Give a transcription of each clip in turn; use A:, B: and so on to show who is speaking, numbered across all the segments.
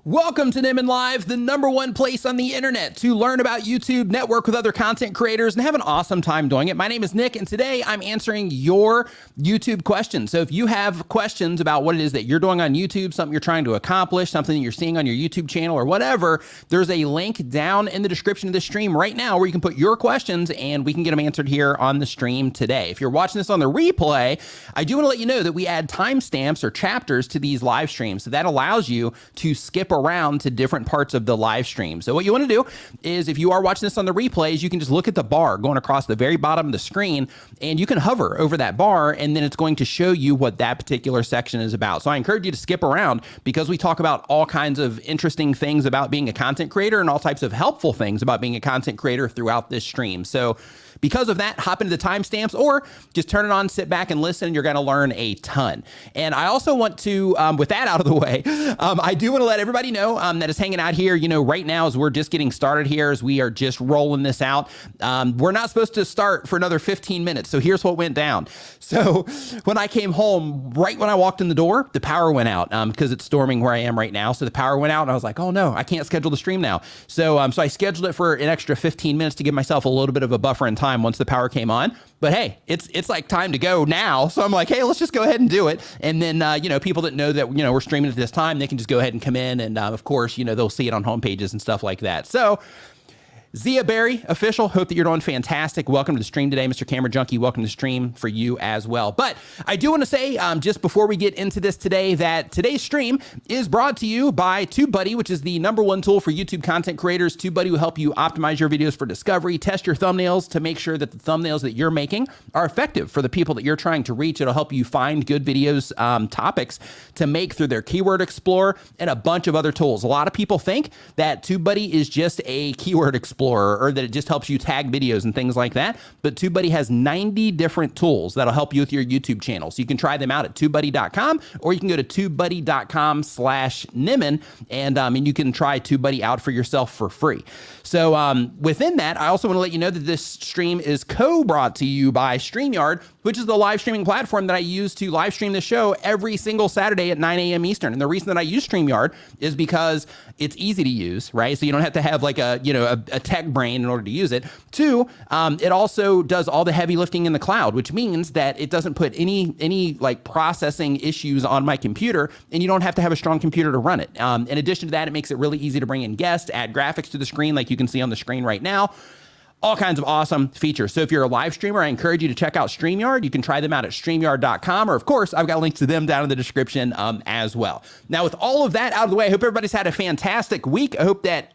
A: Welcome to Nimmin Live, the #1 place on the internet to learn about YouTube, network with other content creators, and have an awesome time doing it. My name is Nick, and today I'm answering your YouTube questions. So if you have questions about what it is that you're doing on YouTube, something you're trying to accomplish, something that you're seeing on your YouTube channel or whatever, there's a link down in the description of the stream right now where you can put your questions and we can get them answered here on the stream today. If you're watching this on the replay, I do want to let you know that we add timestamps or chapters to these live streams. So that allows you to skip around to different parts of the live stream. So what you want to do is, if you are watching this on the replays, you can just look at the bar going across the very bottom of the screen, and you can hover over that bar, and then it's going to show you what that particular section is about. So I encourage you to skip around, because we talk about all kinds of interesting things about being a content creator and all types of helpful things about being a content creator throughout this stream. So because of that, hop into the timestamps or just turn it on, sit back and listen, and you're going to learn a ton. And I also want to, with that out of the way, I do want to let everybody know that is hanging out here, right now as we're just getting started here, as we are just rolling this out. We're not supposed to start for another 15 minutes. So here's what went down. So when I came home, right when I walked in the door, the power went out because it's storming where I am right now. So the power went out and I was like, oh no, I can't schedule the stream now. So, so I scheduled it for an extra 15 minutes to give myself a little bit of a buffer in time once the power came on. But hey, it's like time to go now. So I'm like, hey, let's just go ahead and do it. And then, people that know that, we're streaming at this time, they can just go ahead and come in. And of course, they'll see it on homepages and stuff like that. So Zia Berry, official, hope that you're doing fantastic. Welcome to the stream today, Mr. Camera Junkie. Welcome to the stream for you as well. But I do want to say, just before we get into this today, that today's stream is brought to you by TubeBuddy, which is the #1 tool for YouTube content creators. TubeBuddy will help you optimize your videos for discovery, test your thumbnails to make sure that the thumbnails that you're making are effective for the people that you're trying to reach. It'll help you find good videos, topics to make through their Keyword Explorer and a bunch of other tools. A lot of people think that TubeBuddy is just a Keyword Explorer, or that it just helps you tag videos and things like that. But TubeBuddy has 90 different tools that'll help you with your YouTube channel. So you can try them out at tubebuddy.com, or you can go to tubebuddy.com/Nimmin, and you can try TubeBuddy out for yourself for free. So within that, I also want to let you know that this stream is co-brought to you by StreamYard, which is the live streaming platform that I use to live stream the show every single Saturday at 9 a.m. Eastern. And the reason that I use StreamYard is because it's easy to use, right? So you don't have to have like a tech brain in order to use it. Two, it also does all the heavy lifting in the cloud, which means that it doesn't put any like processing issues on my computer, and you don't have to have a strong computer to run it. In addition to that, it makes it really easy to bring in guests, add graphics to the screen like you can see on the screen right now. All kinds of awesome features. So if you're a live streamer, I encourage you to check out StreamYard. You can try them out at StreamYard.com, or of course, I've got links to them down in the description as well. Now, with all of that out of the way, I hope everybody's had a fantastic week. I hope that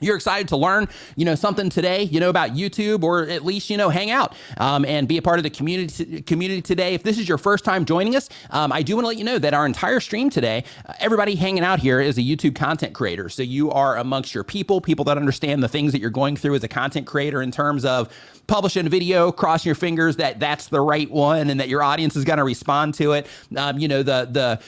A: you're excited to learn, something today, about YouTube, or at least, hang out and be a part of the community today. If this is your first time joining us, I do want to let you know that our entire stream today, everybody hanging out here is a YouTube content creator. So you are amongst your people that understand the things that you're going through as a content creator in terms of publishing a video, crossing your fingers that that's the right one and that your audience is going to respond to it. The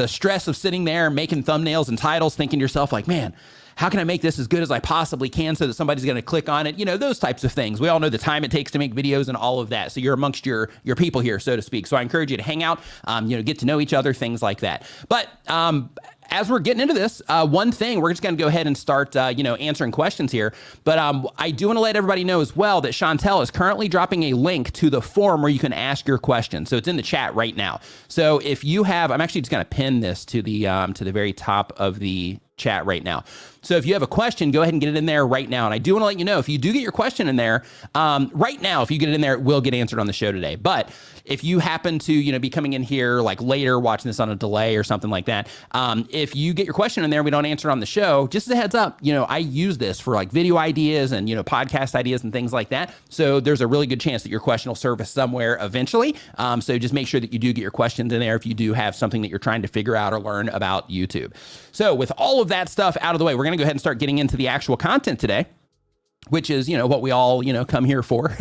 A: stress of sitting there making thumbnails and titles, thinking to yourself like, man, how can I make this as good as I possibly can so that somebody's going to click on it? Those types of things. We all know the time it takes to make videos and all of that. So you're amongst your people here, so to speak. So I encourage you to hang out, get to know each other, things like that. But as we're getting into this, one thing, we're just going to go ahead and start, answering questions here. But I do want to let everybody know as well that Chantel is currently dropping a link to the form where you can ask your question. So it's in the chat right now. So if you have, I'm actually just going to pin this to the very top of the chat right now. So if you have a question, go ahead and get it in there right now. And I do want to let you know, if you do get your question in there right now, if you get it in there, it will get answered on the show today. But if you happen to, be coming in here like later, watching this on a delay or something like that, if you get your question in there and we don't answer it on the show, just as a heads up, I use this for like video ideas and, podcast ideas and things like that. So there's a really good chance that your question will surface somewhere eventually. So just make sure that you do get your questions in there if you do have something that you're trying to figure out or learn about YouTube. So with all of that stuff out of the way, we're going to go ahead and start getting into the actual content today. which is, what we all, come here for.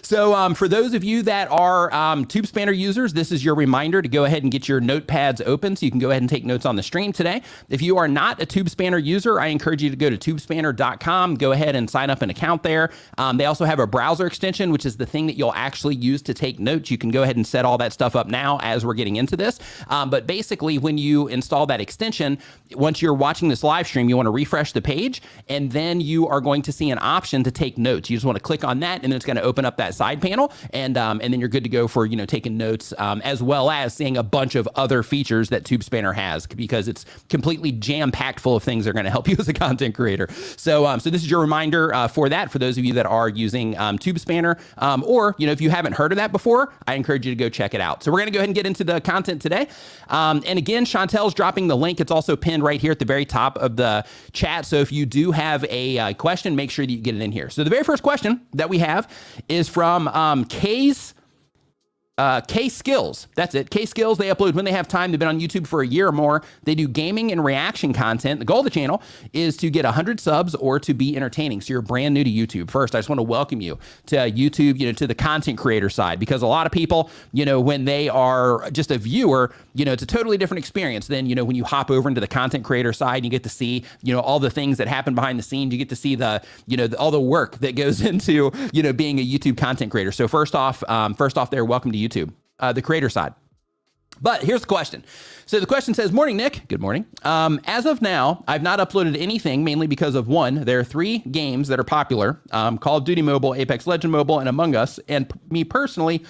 A: So for those of you that are TubeSpanner users, this is your reminder to go ahead and get your notepads open so you can go ahead and take notes on the stream today. If you are not a TubeSpanner user, I encourage you to go to tubespanner.com, go ahead and sign up an account there. They also have a browser extension, which is the thing that you'll actually use to take notes. You can go ahead and set all that stuff up now as we're getting into this. But basically, when you install that extension, once you're watching this live stream, you want to refresh the page, and then you are going to see an option to take notes. You just want to click on that, and then it's going to open up that side panel, and then you're good to go for taking notes, as well as seeing a bunch of other features that TubeSpanner has, because it's completely jam-packed full of things that are going to help you as a content creator. So this is your reminder for that, for those of you that are using TubeSpanner, or if you haven't heard of that before, I encourage you to go check it out. So we're going to go ahead and get into the content today. And again, Chantel's dropping the link. It's also pinned right here at the very top of the chat. So if you do have a question, make sure that you get it in here. So the very first question that we have is from K Skills. That's it. K Skills. They upload when they have time. They've been on YouTube for a year or more. They do gaming and reaction content. The goal of the channel is to get 100 subs or to be entertaining. So you're brand new to YouTube. First, I just want to welcome you to YouTube, to the content creator side, because a lot of people, when they are just a viewer, it's a totally different experience than, when you hop over into the content creator side, you get to see, all the things that happen behind the scenes. You get to see the, all the work that goes into, being a YouTube content creator. So first off there, welcome to YouTube. The creator side. But here's the question. So the question says, morning, Nick. Good morning. As of now, I've not uploaded anything, mainly because of one, there are 3 games that are popular, Call of Duty Mobile, Apex Legends Mobile, and Among Us. And me personally,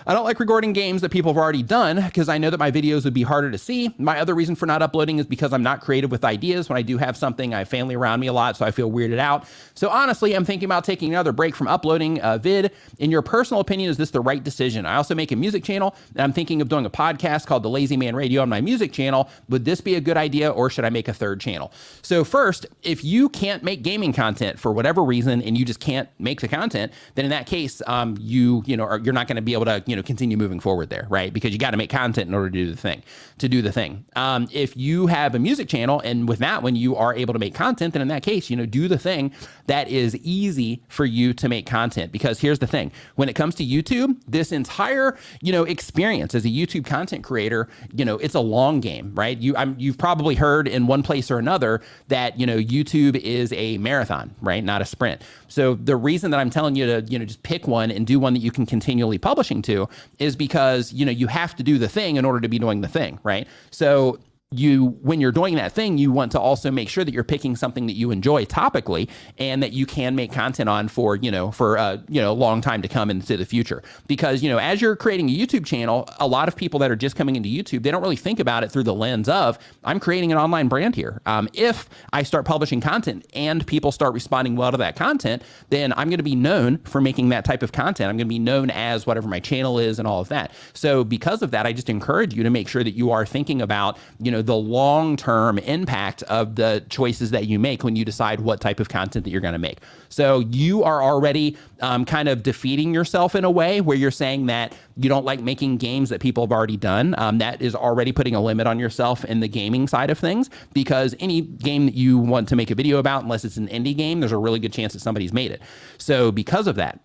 A: I don't like recording games that people have already done because I know that my videos would be harder to see. My other reason for not uploading is because I'm not creative with ideas. When I do have something, I have family around me a lot, so I feel weirded out. So honestly, I'm thinking about taking another break from uploading a vid. In your personal opinion, is this the right decision? I also make a music channel, and I'm thinking of doing a podcast called The Lazy Man Radio on my music channel. Would this be a good idea, or should I make a third channel? So first, if you can't make gaming content for whatever reason, and you just can't make the content, then in that case, you're not going to be able to, continue moving forward there, right? Because you got to make content in order to do the thing. If you have a music channel, and with that one, you are able to make content, then in that case, do the thing that is easy for you to make content. Because here's the thing, when it comes to YouTube, this entire, experience as a YouTube content creator, it's a long game, right? You've probably heard in one place or another that, YouTube is a marathon, right? Not a sprint. So the reason that I'm telling you to, just pick one and do one that you can continually publishing to is because, you have to do the thing in order to be doing the thing, right? So when you're doing that thing, you want to also make sure that you're picking something that you enjoy topically and that you can make content on for a long time to come into the future. Because, as you're creating a YouTube channel, a lot of people that are just coming into YouTube, they don't really think about it through the lens of, I'm creating an online brand here. If I start publishing content and people start responding well to that content, then I'm going to be known for making that type of content. I'm going to be known as whatever my channel is and all of that. So because of that, I just encourage you to make sure that you are thinking about, the long-term impact of the choices that you make when you decide what type of content that you're going to make. So you are already kind of defeating yourself in a way where you're saying that you don't like making games that people have already done. That is already putting a limit on yourself in the gaming side of things, because any game that you want to make a video about, unless it's an indie game, there's a really good chance that somebody's made it. So because of that,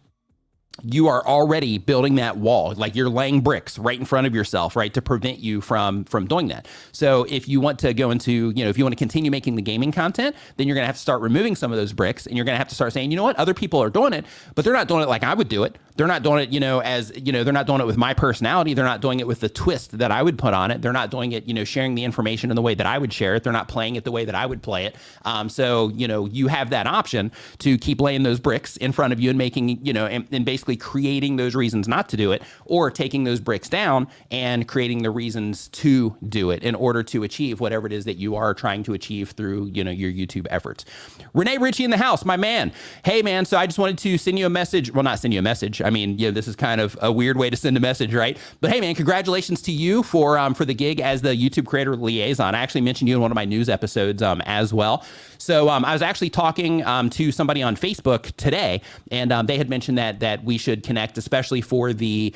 A: you are already building that wall, like you're laying bricks right in front of yourself, right, to prevent you from doing that. So if you want to go into, if you want to continue making the gaming content, then you're going to have to start removing some of those bricks, and you're going to have to start saying, other people are doing it, but they're not doing it like I would do it. They're not doing it, they're not doing it with my personality. They're not doing it with the twist that I would put on it. They're not doing it, sharing the information in the way that I would share it. They're not playing it the way that I would play it. So, you have that option to keep laying those bricks in front of you and making, and basically creating those reasons not to do it, or taking those bricks down and creating the reasons to do it in order to achieve whatever it is that you are trying to achieve through, your YouTube efforts. Renee Ritchie in the house, my man. Hey man, so I just wanted to send you a message. Well, not send you a message. I mean, this is kind of a weird way to send a message, right? But hey man, congratulations to you for the gig as the YouTube creator liaison. I actually mentioned you in one of my news episodes as well. So I was actually talking to somebody on Facebook today, and they had mentioned that we should connect, especially for the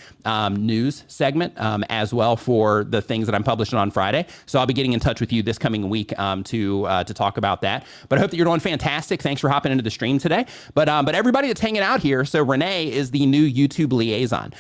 A: news segment, as well for the things that I'm publishing on Friday. So I'll be getting in touch with you this coming week to talk about that. But I hope that you're doing fantastic. Thanks for hopping into the stream today. But everybody that's hanging out here, so Renee is the new YouTube liaison.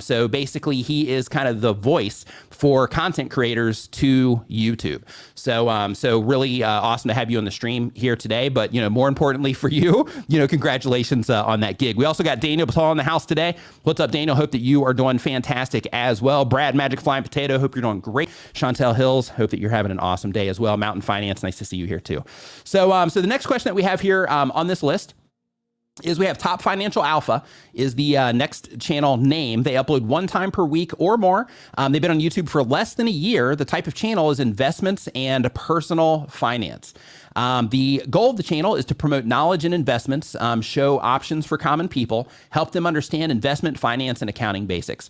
A: So basically, he is kind of the voice for content creators to YouTube. So really awesome to have you on the stream here today. But more importantly for you, congratulations on that gig. We also got Daniel Batal in the house today. What's up, Daniel? Hope that you are doing fantastic as well. Brad Magic Flying Potato, hope you're doing great. Chantel Hills, hope that you're having an awesome day as well. Mountain Finance, nice to see you here too. So the next question that we have here on this list is we have Top Financial Alpha is the next channel name. They upload one time per week or more. They've been on YouTube for less than a year. The type of channel is investments and personal finance. The goal of the channel is to promote knowledge in investments, show options for common people, help them understand investment, finance, and accounting basics.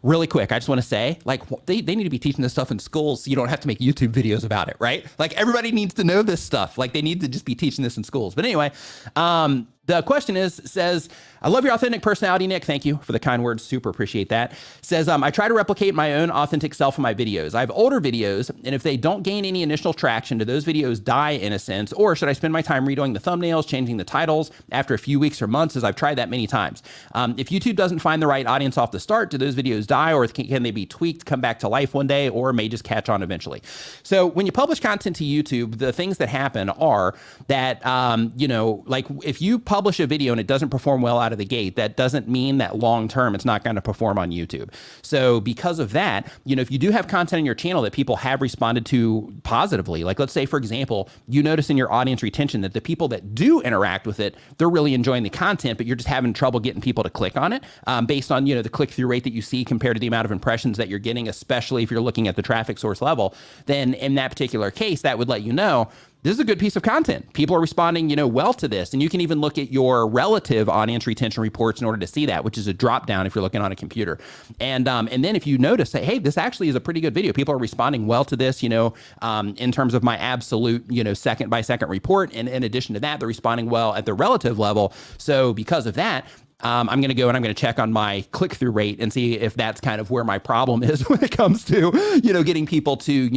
A: Really quick, I just want to say, they need to be teaching this stuff in schools so you don't have to make YouTube videos about it, right? Everybody needs to know this stuff. They need to just be teaching this in schools. But anyway, the question says, I love your authentic personality, Nick. Thank you for the kind words. Super appreciate that. Says, I try to replicate my own authentic self in my videos. I have older videos, and if they don't gain any initial traction, do those videos die in a sense? Or should I spend my time redoing the thumbnails, changing the titles after a few weeks or months, as I've tried that many times? If YouTube doesn't find the right audience off the start, do those videos die, or can they be tweaked, come back to life one day, or may just catch on eventually? So when you publish content to YouTube, the things that happen are that, if you publish a video and it doesn't perform well out of the gate, that doesn't mean that long-term it's not going to perform on YouTube. So because of that, if you do have content on your channel that people have responded to positively, let's say, for example, you notice in your audience retention that the people that do interact with it, they're really enjoying the content, but you're just having trouble getting people to click on it based on, the click-through rate that you see compared to the amount of impressions that you're getting, especially if you're looking at the traffic source level, then in that particular case, that would let you know this is a good piece of content. People are responding, well to this. And you can even look at your relative audience retention reports in order to see that, which is a drop down if you're looking on a computer. And then if you notice that, hey, this actually is a pretty good video. People are responding well to this, in terms of my absolute, second by second report. And in addition to that, they're responding well at the relative level. So because of that, I'm going to go and I'm going to check on my click-through rate and see if that's kind of where my problem is when it comes to, getting people to,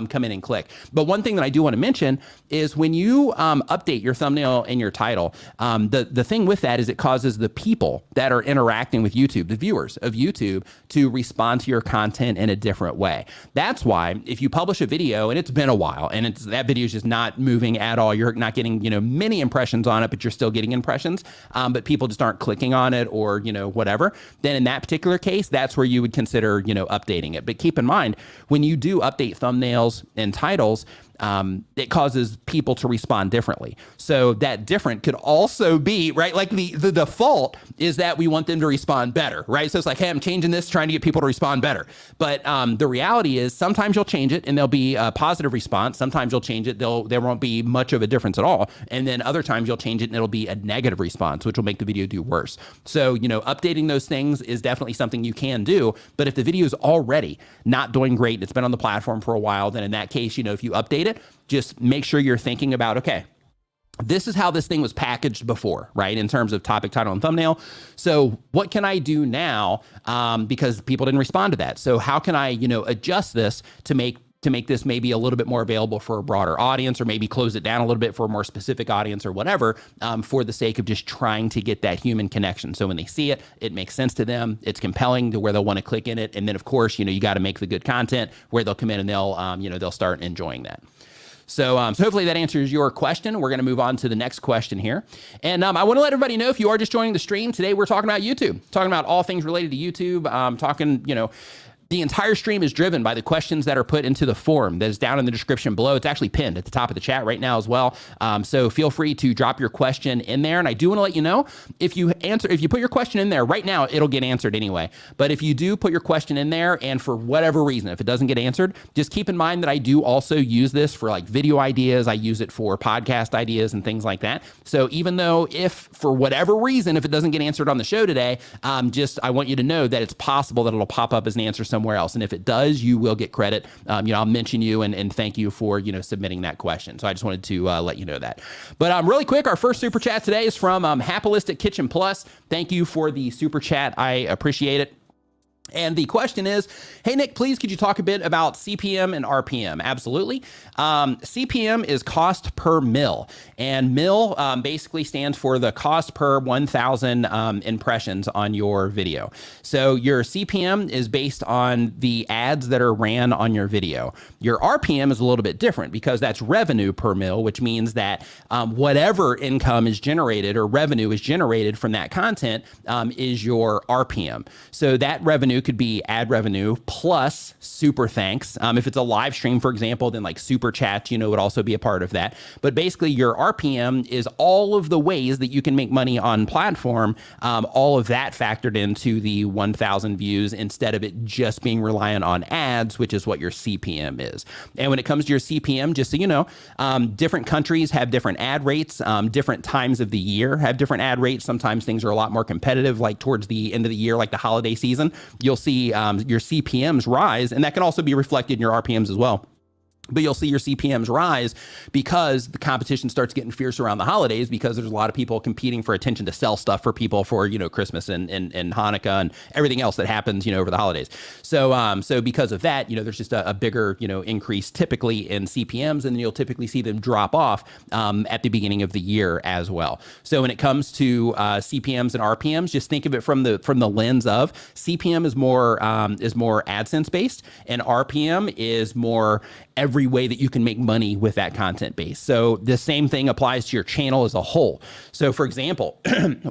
A: come in and click. But one thing that I do want to mention is when you update your thumbnail and your title, the thing with that is it causes the people that are interacting with YouTube, the viewers of YouTube, to respond to your content in a different way. That's why if you publish a video and it's been a while and that video is just not moving at all, you're not getting, many impressions on it, but you're still getting impressions, but people just aren't clicking on it or, whatever, then in that particular case, that's where you would consider, updating it. But keep in mind, when you do update thumbnails and titles, it causes people to respond differently. So that different could also be, right? The default is that we want them to respond better, right? So it's hey, I'm changing this, trying to get people to respond better. But the reality is sometimes you'll change it and there'll be a positive response. Sometimes you'll change it, there won't be much of a difference at all. And then other times you'll change it and it'll be a negative response, which will make the video do worse. So, updating those things is definitely something you can do. But if the video is already not doing great, it's been on the platform for a while, then in that case, if you update it, just make sure you're thinking about, okay, this is how this thing was packaged before, right? In terms of topic, title, and thumbnail. So what can I do now? Because people didn't respond to that. So how can I, adjust this to make this maybe a little bit more available for a broader audience, or maybe close it down a little bit for a more specific audience or whatever, for the sake of just trying to get that human connection. So when they see it, it makes sense to them. It's compelling to where they'll want to click in it. And then of course, you got to make the good content where they'll come in and they'll start enjoying that. So hopefully that answers your question. We're going to move on to the next question here. And I want to let everybody know, if you are just joining the stream, today we're talking about YouTube, talking about all things related to YouTube, talking, The entire stream is driven by the questions that are put into the form that is down in the description below. It's actually pinned at the top of the chat right now as well. So feel free to drop your question in there. And I do want to let you know, if you put your question in there right now, it'll get answered anyway. But if you do put your question in there and for whatever reason, if it doesn't get answered, just keep in mind that I do also use this for like video ideas. I use it for podcast ideas and things like that. So even though if for whatever reason, if it doesn't get answered on the show today, I want you to know that it's possible that it'll pop up as an answer somewhere somewhere else. And if it does, you will get credit. I'll mention you and thank you for, submitting that question. So I just wanted to let you know that. But really quick, our first super chat today is from Happalistic Kitchen Plus. Thank you for the super chat. I appreciate it. And the question is, hey, Nick, please, could you talk a bit about CPM and RPM? Absolutely. CPM is cost per mil, and mil basically stands for the cost per 1,000 impressions on your video. So your CPM is based on the ads that are ran on your video. Your RPM is a little bit different because that's revenue per mil, which means that whatever income is generated or revenue is generated from that content is your RPM. So that revenue could be ad revenue plus super thanks. If it's a live stream, for example, then like super chats, would also be a part of that. But basically your RPM is all of the ways that you can make money on platform, all of that factored into the 1,000 views instead of it just being reliant on ads, which is what your CPM is. And when it comes to your CPM, just so you know, different countries have different ad rates, different times of the year have different ad rates. Sometimes things are a lot more competitive, like towards the end of the year, like the holiday season. You'll see your CPMs rise, and that can also be reflected in your RPMs as well. But you'll see your CPMs rise because the competition starts getting fierce around the holidays because there's a lot of people competing for attention to sell stuff for people for, Christmas and Hanukkah and everything else that happens, over the holidays. So because of that, there's just a bigger, increase typically in CPMs, and then you'll typically see them drop off at the beginning of the year as well. So when it comes to CPMs and RPMs, just think of it from the lens of CPM is more AdSense based, and RPM is more every way that you can make money with that content base. So the same thing applies to your channel as a whole. So for example,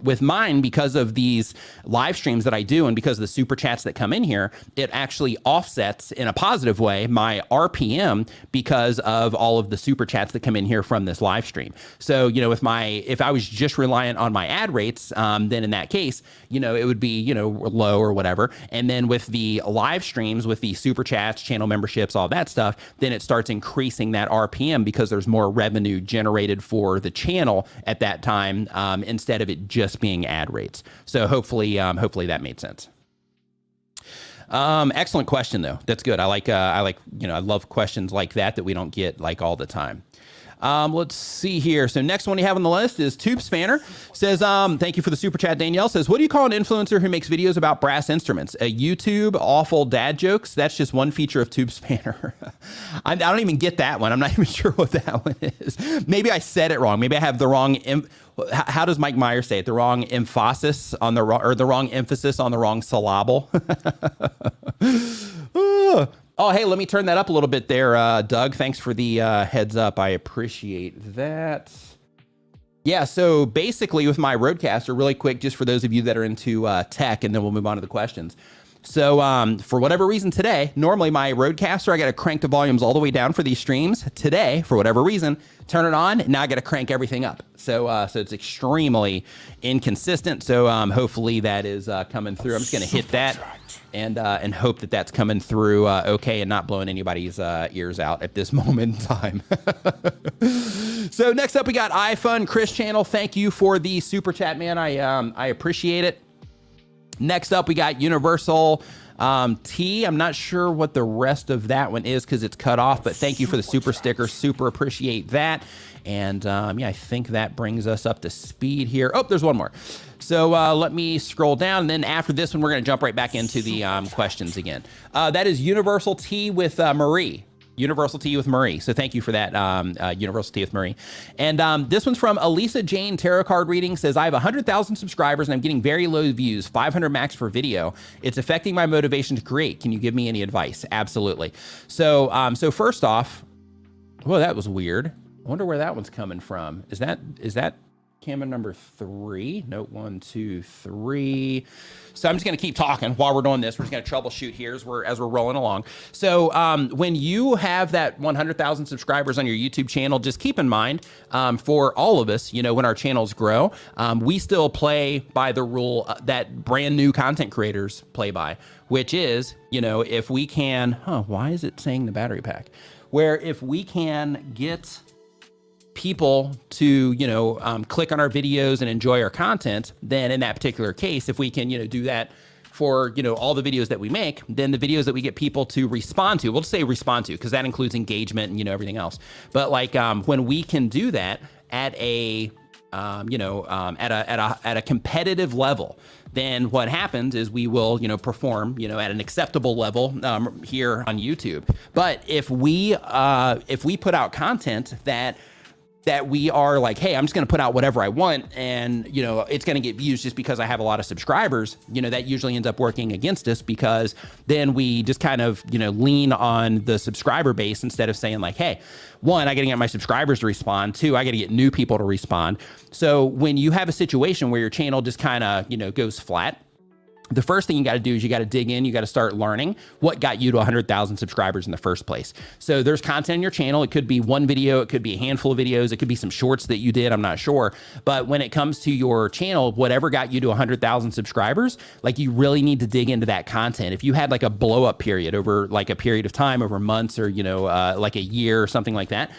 A: with mine, because of these live streams that I do and because of the super chats that come in here, it actually offsets in a positive way my RPM because of all of the super chats that come in here from this live stream. So, if I was just reliant on my ad rates, then in that case, it would be, low or whatever. And then with the live streams, with the super chats, channel memberships, all that stuff, then it starts increasing that RPM because there's more revenue generated for the channel at that time instead of it just being ad rates. So hopefully that made sense. Excellent question though. That's good. I love questions like that we don't get like all the time. Let's see here. So next one you have on the list is TubeSpanner. Says, thank you for the super chat. Danielle says, what do you call an influencer who makes videos about brass instruments? A YouTube awful dad jokes? That's just one feature of TubeSpanner. I don't even get that one. I'm not even sure what that one is. Maybe I said it wrong. Maybe I have the wrong, how does Mike Myers say it? The wrong emphasis on the wrong, or the wrong emphasis on the wrong syllable. Oh, hey, let me turn that up a little bit there, Doug. Thanks for the heads up. I appreciate that. Yeah, so basically with my Rodecaster, really quick, just for those of you that are into tech, and then we'll move on to the questions. So for whatever reason today, normally my Rodecaster, I got to crank the volumes all the way down for these streams. Today, for whatever reason, turn it on, now I got to crank everything up. So it's extremely inconsistent. So hopefully that is coming through. I'm just going to hit that and hope that that's coming through okay and not blowing anybody's ears out at this moment in time. So next up, we got iFun Chris Channel. Thank you for the super chat, man. I appreciate it. Next up, we got Universal T. I'm not sure what the rest of that one is because it's cut off, but thank you for the super sticker. Super appreciate that. And yeah, I think that brings us up to speed here. Oh, there's one more. So let me scroll down. And then after this one, we're going to jump right back into the questions again. That is Universal T with Marie. Universal T with Marie. So thank you for that, Universal T with Marie. And this one's from Elisa Jane Tarot Card Reading. Says, I have 100,000 subscribers and I'm getting very low views, 500 max for video. It's affecting my motivation to create. Can you give me any advice? Absolutely. So, so first off, well, that was weird. I wonder where that one's coming from. Is that camera number 3? Note 1, 2, 3. So I'm just going to keep talking while we're doing this. We're just going to troubleshoot here as we're rolling along. So when you have that 100,000 subscribers on your YouTube channel, just keep in mind for all of us, when our channels grow, we still play by the rule that brand new content creators play by, which is, if we can, why is it saying the battery pack? Where if we can get people to, click on our videos and enjoy our content, then in that particular case, if we can, do that for, you know, all the videos that we make, then the videos that we get people to respond to, we'll just say respond to, because that includes engagement and, you know, everything else. But like when we can do that at a, at a competitive level, then what happens is we will, you know, perform, you know, at an acceptable level here on YouTube. But if we put out content that we are like, hey, I'm just gonna put out whatever I want and, you know, it's gonna get views just because I have a lot of subscribers, you know, that usually ends up working against us, because then we just kind of, you know, lean on the subscriber base instead of saying like, hey, one, I gotta get my subscribers to respond. Two, I gotta get new people to respond. So when you have a situation where your channel just kind of, you know, goes flat, the first thing you got to do is you got to dig in, you got to start learning what got you to 100,000 subscribers in the first place. So there's content in your channel. It could be one video, it could be a handful of videos, it could be some shorts that you did, I'm not sure. But when it comes to your channel, whatever got you to 100,000 subscribers, like you really need to dig into that content. If you had like a blow up period over like a period of time, over months or, you know, like a year or something like that,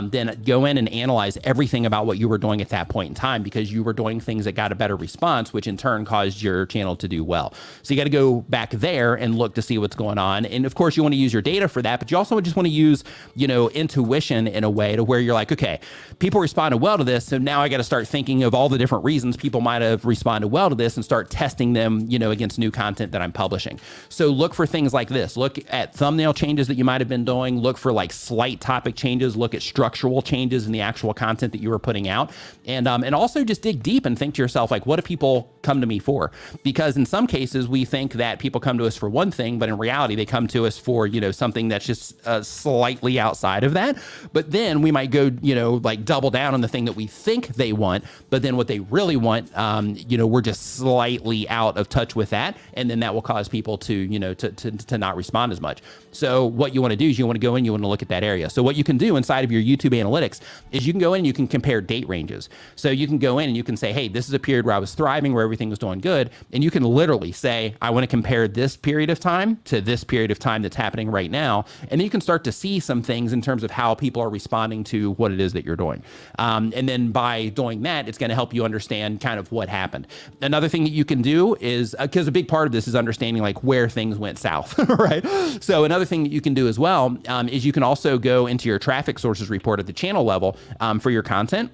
A: then go in and analyze everything about what you were doing at that point in time, because you were doing things that got a better response, which in turn caused your channel to do well. So you got to go back there and look to see what's going on. And of course you want to use your data for that, but you also just want to use, you know, intuition in a way to where you're like, okay, people responded well to this. So now I got to start thinking of all the different reasons people might have responded well to this and start testing them, you know, against new content that I'm publishing. So look for things like this. Look at thumbnail changes that you might have been doing. Look for like slight topic changes. Look at structural changes in the actual content that you were putting out. And also just dig deep and think to yourself, like, what do people come to me for? Because in some cases, we think that people come to us for one thing, but in reality, they come to us for, you know, something that's just slightly outside of that. But then we might go, you know, like double down on the thing that we think they want, but then what they really want, you know, we're just slightly out of touch with that. And then that will cause people to, you know, to not respond as much. So what you want to do is you want to go in, you want to look at that area. So what you can do inside of your YouTube analytics is you can go in and you can compare date ranges. So you can go in and you can say, hey, this is a period where I was thriving, where everything was doing good. And you can literally say, I want to compare this period of time to this period of time that's happening right now. And then you can start to see some things in terms of how people are responding to what it is that you're doing. And then by doing that, it's going to help you understand kind of what happened. Another thing that you can do is, because a big part of this is understanding like where things went south, right? So another thing that you can do as well is you can also go into your traffic sources report at the channel level for your content.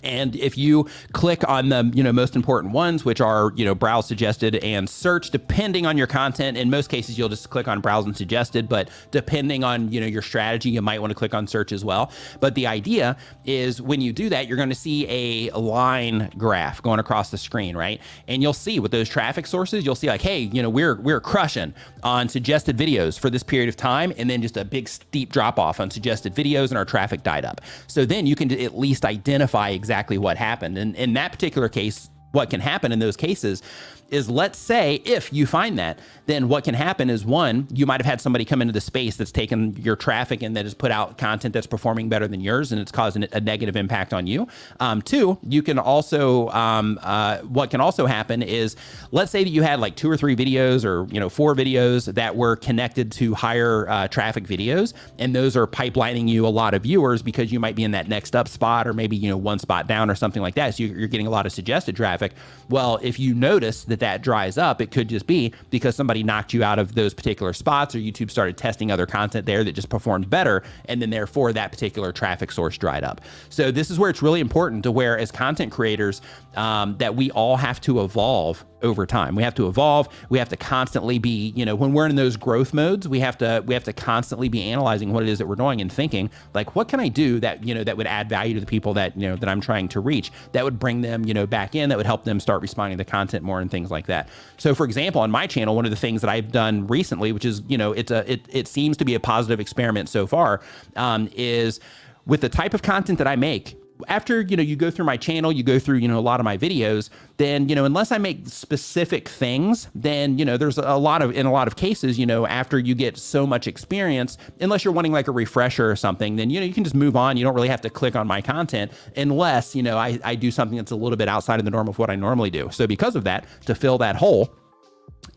A: And if you click on the, you know, most important ones, which are, you know, browse, suggested, and search, depending on your content, in most cases, you'll just click on browse and suggested, but depending on, you know, your strategy, you might want to click on search as well. But the idea is when you do that, you're going to see a line graph going across the screen, right? And you'll see with those traffic sources, you'll see like, hey, you know, we're crushing on suggested videos for this period of time. And then just a big steep drop off on suggested videos, and our traffic died up. So then you can at least identify exactly what happened. And in that particular case, what can happen in those cases is, let's say if you find that, then what can happen is, one, you might have had somebody come into the space that's taken your traffic and that has put out content that's performing better than yours, and it's causing a negative impact on you. Two, you can also, what can also happen is, let's say that you had like 2 or 3 videos or, you know, 4 videos that were connected to higher traffic videos, and those are pipelining you a lot of viewers because you might be in that next up spot, or maybe, you know, one spot down or something like that. So you're getting a lot of suggested traffic. Well, if you notice that dries up, it could just be because somebody knocked you out of those particular spots, or YouTube started testing other content there that just performed better, and then therefore that particular traffic source dried up. So this is where it's really important to where, as content creators, that we all have to evolve over time. We have to evolve. We have to constantly be, you know, when we're in those growth modes, we have to constantly be analyzing what it is that we're doing and thinking like, what can I do that, you know, that would add value to the people that, you know, that I'm trying to reach, that would bring them, you know, back in, that would help them start responding to content more and things like that. So for example, on my channel, one of the things that I've done recently, which is, you know, it seems to be a positive experiment so far, is with the type of content that I make. After, you know, you go through my channel, you go through, you know, a lot of my videos, then, you know, unless I make specific things, then, you know, there's in a lot of cases, you know, after you get so much experience, unless you're wanting like a refresher or something, then, you know, you can just move on. You don't really have to click on my content unless, you know, I do something that's a little bit outside of the norm of what I normally do. So because of that, to fill that hole,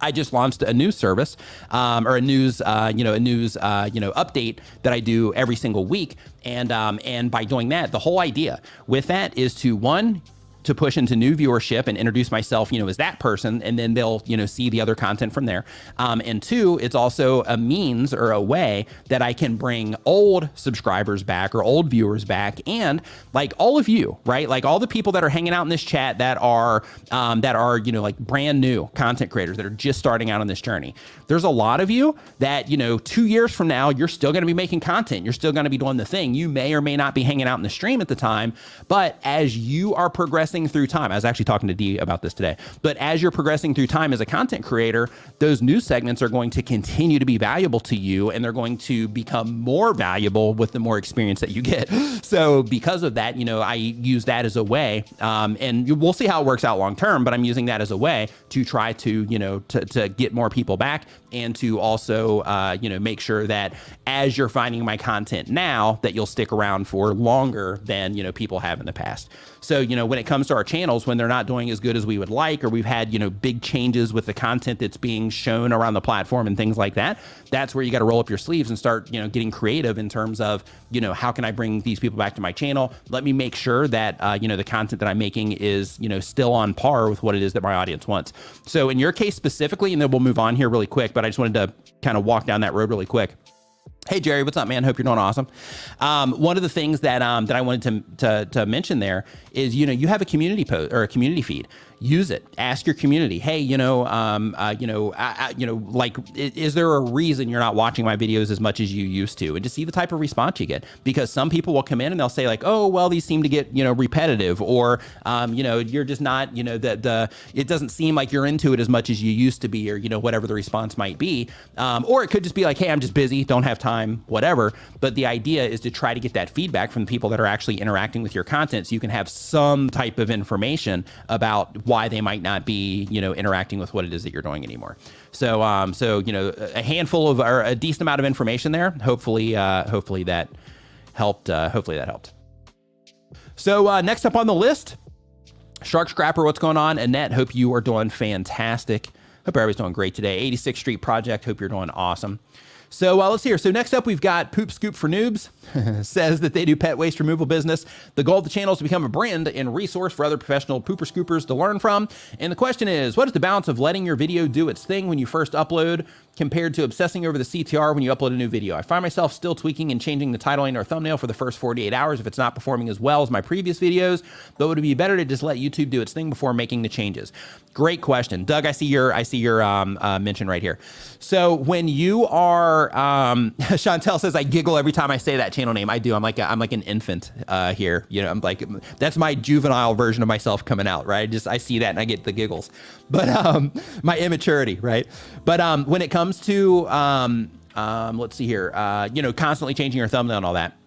A: I just launched a news service, or a news update that I do every single week. And by doing that, the whole idea with that is to, one, to push into new viewership and introduce myself, as that person, and then they'll, see the other content from there. And two, it's also a means or a way that I can bring old subscribers back or old viewers back, and like all of you, right? Like all the people that are hanging out in this chat that are like brand new content creators that are just starting out on this journey. There's a lot of you that, 2 years from now, you're still going to be making content. You're still going to be doing the thing. You may or may not be hanging out in the stream at the time, but as you are progressing through time, I was actually talking to Dee about this today, but as you're progressing through time as a content creator, those new segments are going to continue to be valuable to you, and they're going to become more valuable with the more experience that you get. So because of that, I use that as a way, and we'll see how it works out long term, but I'm using that as a way to try to, to get more people back, and to also, make sure that as you're finding my content now, that you'll stick around for longer than, people have in the past. So, when it comes to our channels, when they're not doing as good as we would like, or we've had, big changes with the content that's being shown around the platform and things like that, that's where you got to roll up your sleeves and start, getting creative in terms of, how can I bring these people back to my channel? Let me make sure that, the content that I'm making is, still on par with what it is that my audience wants. So in your case specifically, and then we'll move on here really quick, but I just wanted to kind of walk down that road really quick. Hey, Jerry, what's up, man? Hope you're doing awesome. One of the things that that I wanted to mention there is, you have a community post or a community feed. Use it. Ask your community. Hey, like, is there a reason you're not watching my videos as much as you used to? And just see the type of response you get, because some people will come in and they'll say like, oh, well, these seem to get, repetitive, or, you're just not, it doesn't seem like you're into it as much as you used to be, or, whatever the response might be. Or it could just be like, hey, I'm just busy, don't have time, whatever. But the idea is to try to get that feedback from the people that are actually interacting with your content, so you can have some type of information about why they might not be, interacting with what it is that you're doing anymore. So, a handful of, or a decent amount of information there. Hopefully that helped. So next up on the list, Shark Scrapper, what's going on? Annette, hope you are doing fantastic. Hope everybody's doing great today. 86th Street Project, hope you're doing awesome. So let's see here. So next up, we've got Poop Scoop for Noobs. Says that they do pet waste removal business. The goal of the channel is to become a brand and resource for other professional pooper scoopers to learn from. And the question is, what is the balance of letting your video do its thing when you first upload, compared to obsessing over the CTR when you upload a new video? I find myself still tweaking and changing the titling or thumbnail for the first 48 hours if it's not performing as well as my previous videos, but would it be better to just let YouTube do its thing before making the changes? Great question. Doug, I see your mention right here. So when you are, Chantel says, I giggle every time I say that channel name. I do. I'm like an infant here. I'm like, that's my juvenile version of myself coming out, right? I see that and I get the giggles, but my immaturity, right? But when it comes to, let's see here, constantly changing your thumbnail and all that,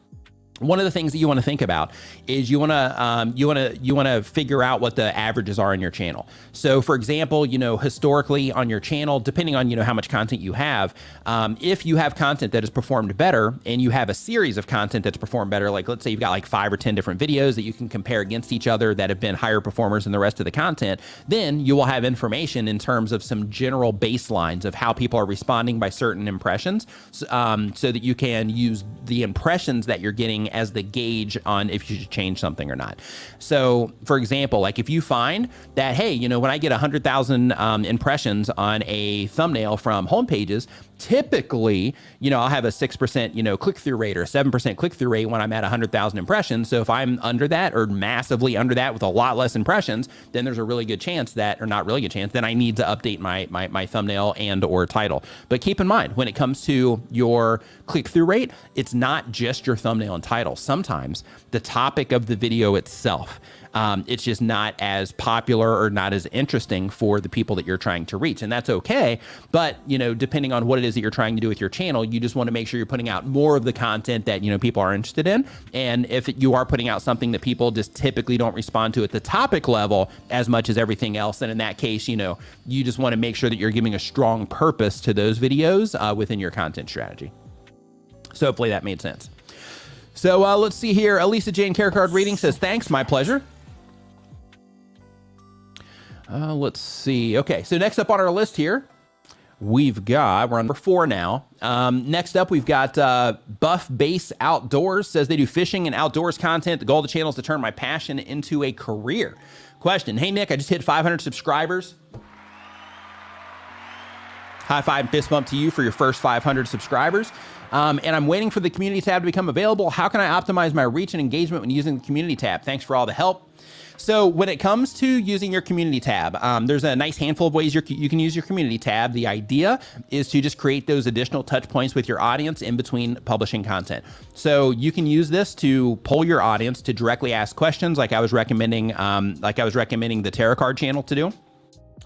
A: one of the things that you want to think about is you want to figure out what the averages are in your channel. So for example, historically on your channel, depending on, how much content you have, if you have content that has performed better and you have a series of content that's performed better, like let's say you've got like 5 or 10 different videos that you can compare against each other that have been higher performers than the rest of the content, then you will have information in terms of some general baselines of how people are responding by certain impressions, so that you can use the impressions that you're getting as the gauge on if you should change something or not. So for example, like if you find that, hey, when I get 100,000 impressions on a thumbnail from home pages, typically, I'll have a 6%, click-through rate or a 7% click-through rate when I'm at 100,000 impressions. So if I'm under that or massively under that with a lot less impressions, then there's a really good chance that, or not really good chance, then I need to update my thumbnail and or title. But keep in mind, when it comes to your click-through rate, it's not just your thumbnail and title. Sometimes the topic of the video itself, it's just not as popular or not as interesting for the people that you're trying to reach. And that's okay. But, depending on what it is that you're trying to do with your channel, you just want to make sure you're putting out more of the content that, people are interested in. And if you are putting out something that people just typically don't respond to at the topic level as much as everything else, then in that case, you just want to make sure that you're giving a strong purpose to those videos within your content strategy. So hopefully that made sense. So let's see here. Elisa Jane Care Card Reading says, thanks, my pleasure. Let's see. Okay, so next up on our list here, we've got, we're on number 4 now. Next up, we've got Buff Base Outdoors, says they do fishing and outdoors content. The goal of the channel is to turn my passion into a career. Question, hey Nick, I just hit 500 subscribers. High five and fist bump to you for your first 500 subscribers. And I'm waiting for the community tab to become available. How can I optimize my reach and engagement when using the community tab? Thanks for all the help. So when it comes to using your community tab, there's a nice handful of ways you can use your community tab. The idea is to just create those additional touch points with your audience in between publishing content. So you can use this to poll your audience to directly ask questions, like I was recommending the tarot card channel to do.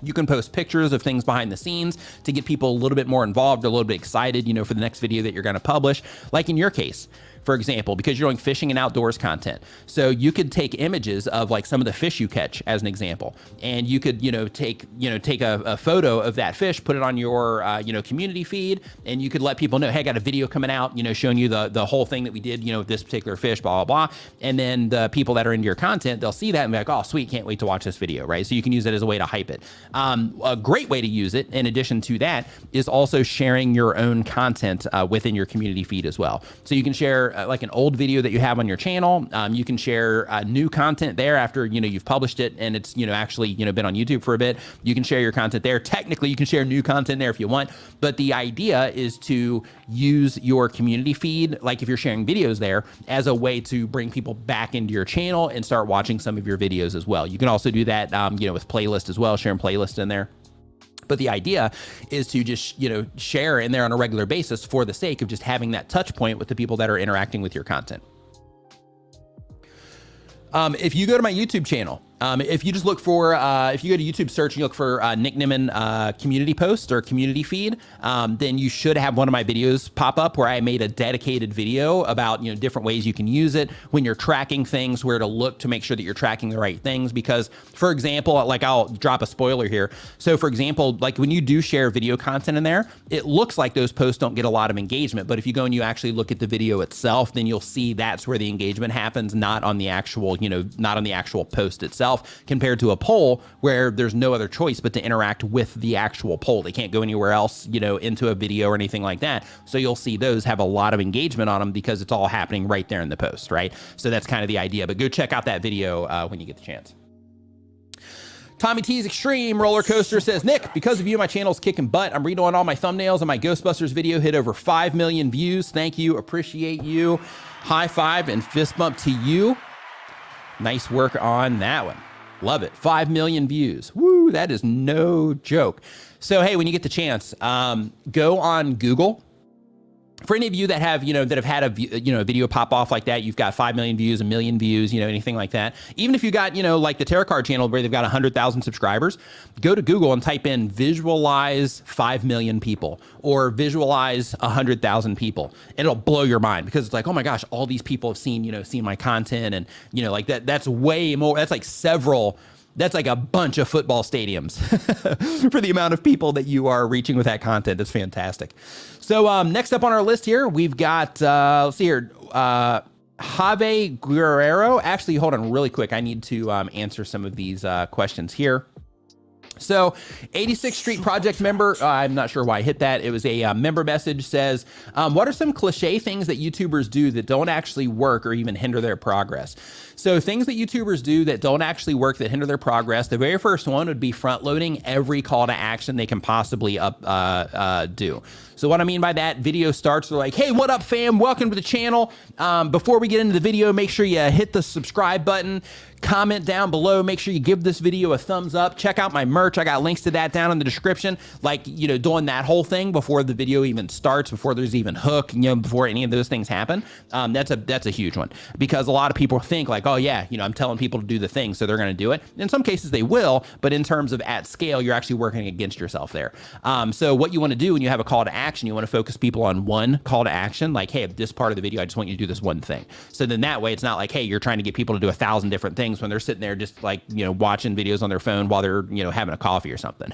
A: You can post pictures of things behind the scenes to get people a little bit more involved, a little bit excited, you know, for the next video that you're going to publish. Like in your case, for example, because you're doing fishing and outdoors content. So you could take images of like some of the fish you catch as an example, and you could, take a photo of that fish, put it on your, community feed, and you could let people know, hey, I got a video coming out, showing you the whole thing that we did, with this particular fish, blah, blah, blah. And then the people that are into your content, they'll see that and be like, oh, sweet, can't wait to watch this video, right? So you can use it as a way to hype it. A great way to use it, in addition to that, is also sharing your own content within your community feed as well. So you can share like an old video that you have on your channel. You can share new content there after, you've published it and it's, actually, been on YouTube for a bit. You can share your content there. Technically, you can share new content there if you want, but the idea is to use your community feed, like if you're sharing videos there, as a way to bring people back into your channel and start watching some of your videos as well. You can also do that, with playlists as well, sharing playlists in there. But the idea is to just, share in there on a regular basis for the sake of just having that touch point with the people that are interacting with your content. If you go to my YouTube channel, if you just look for, if you go to YouTube search and you look for Nick Nimmin community post or community feed, then you should have one of my videos pop up where I made a dedicated video about, different ways you can use it when you're tracking things, where to look to make sure that you're tracking the right things. Because, for example, like I'll drop a spoiler here. So for example, like when you do share video content in there, it looks like those posts don't get a lot of engagement. But if you go and you actually look at the video itself, then you'll see that's where the engagement happens, not on the actual, not on the actual post itself, compared to a poll where there's no other choice but to interact with the actual poll. They can't go anywhere else, into a video or anything like that. So you'll see those have a lot of engagement on them because it's all happening right there in the post, right? So that's kind of the idea, but go check out that video when you get the chance. Tommy T's Extreme Roller Coaster says, Nick, because of you, my channel's kicking butt. I'm redoing all my thumbnails and my Ghostbusters video hit over 5 million views. Thank you. Appreciate you. High five and fist bump to you. Nice work on that one. Love it. 5 million views. Woo, that is no joke. So, hey, when you get the chance, go on Google. For any of you that have, that have had a video pop off like that, you've got 5 million views, 1 million views, anything like that. Even if you got, like the tarot card channel where they've got 100,000 subscribers, go to Google and type in visualize 5 million people or visualize 100,000 people. And it'll blow your mind because it's like, oh my gosh, all these people have seen, seen my content. And, like that's way more, that's like a bunch of football stadiums for the amount of people that you are reaching with that content. It's fantastic. So next up on our list here, we've got, let's see here, Jave Guerrero. Actually, hold on really quick. I need to answer some of these questions here. So 86th Street Project member, I'm not sure why I hit that. It was a member message, says, what are some cliche things that YouTubers do that don't actually work or even hinder their progress? So things that YouTubers do that don't actually work, that hinder their progress. The very first one would be front loading every call to action they can possibly do. So what I mean by that, video starts, they're like, hey, what up fam? Welcome to the channel. Before we get into the video, make sure you hit the subscribe button, comment down below, make sure you give this video a thumbs up, check out my merch. I got links to that down in the description. Like, doing that whole thing before the video even starts, before there's even hook, before any of those things happen. That's a huge one because a lot of people think like, oh yeah, I'm telling people to do the thing, so they're going to do it. In some cases they will, but in terms of at scale, you're actually working against yourself there. So what you want to do when you have a call to action, you want to focus people on one call to action, like, hey, this part of the video, I just want you to do this one thing. So then that way it's not like, hey, you're trying to get people to do 1,000 different things when they're sitting there just like, watching videos on their phone while they're, having a coffee or something.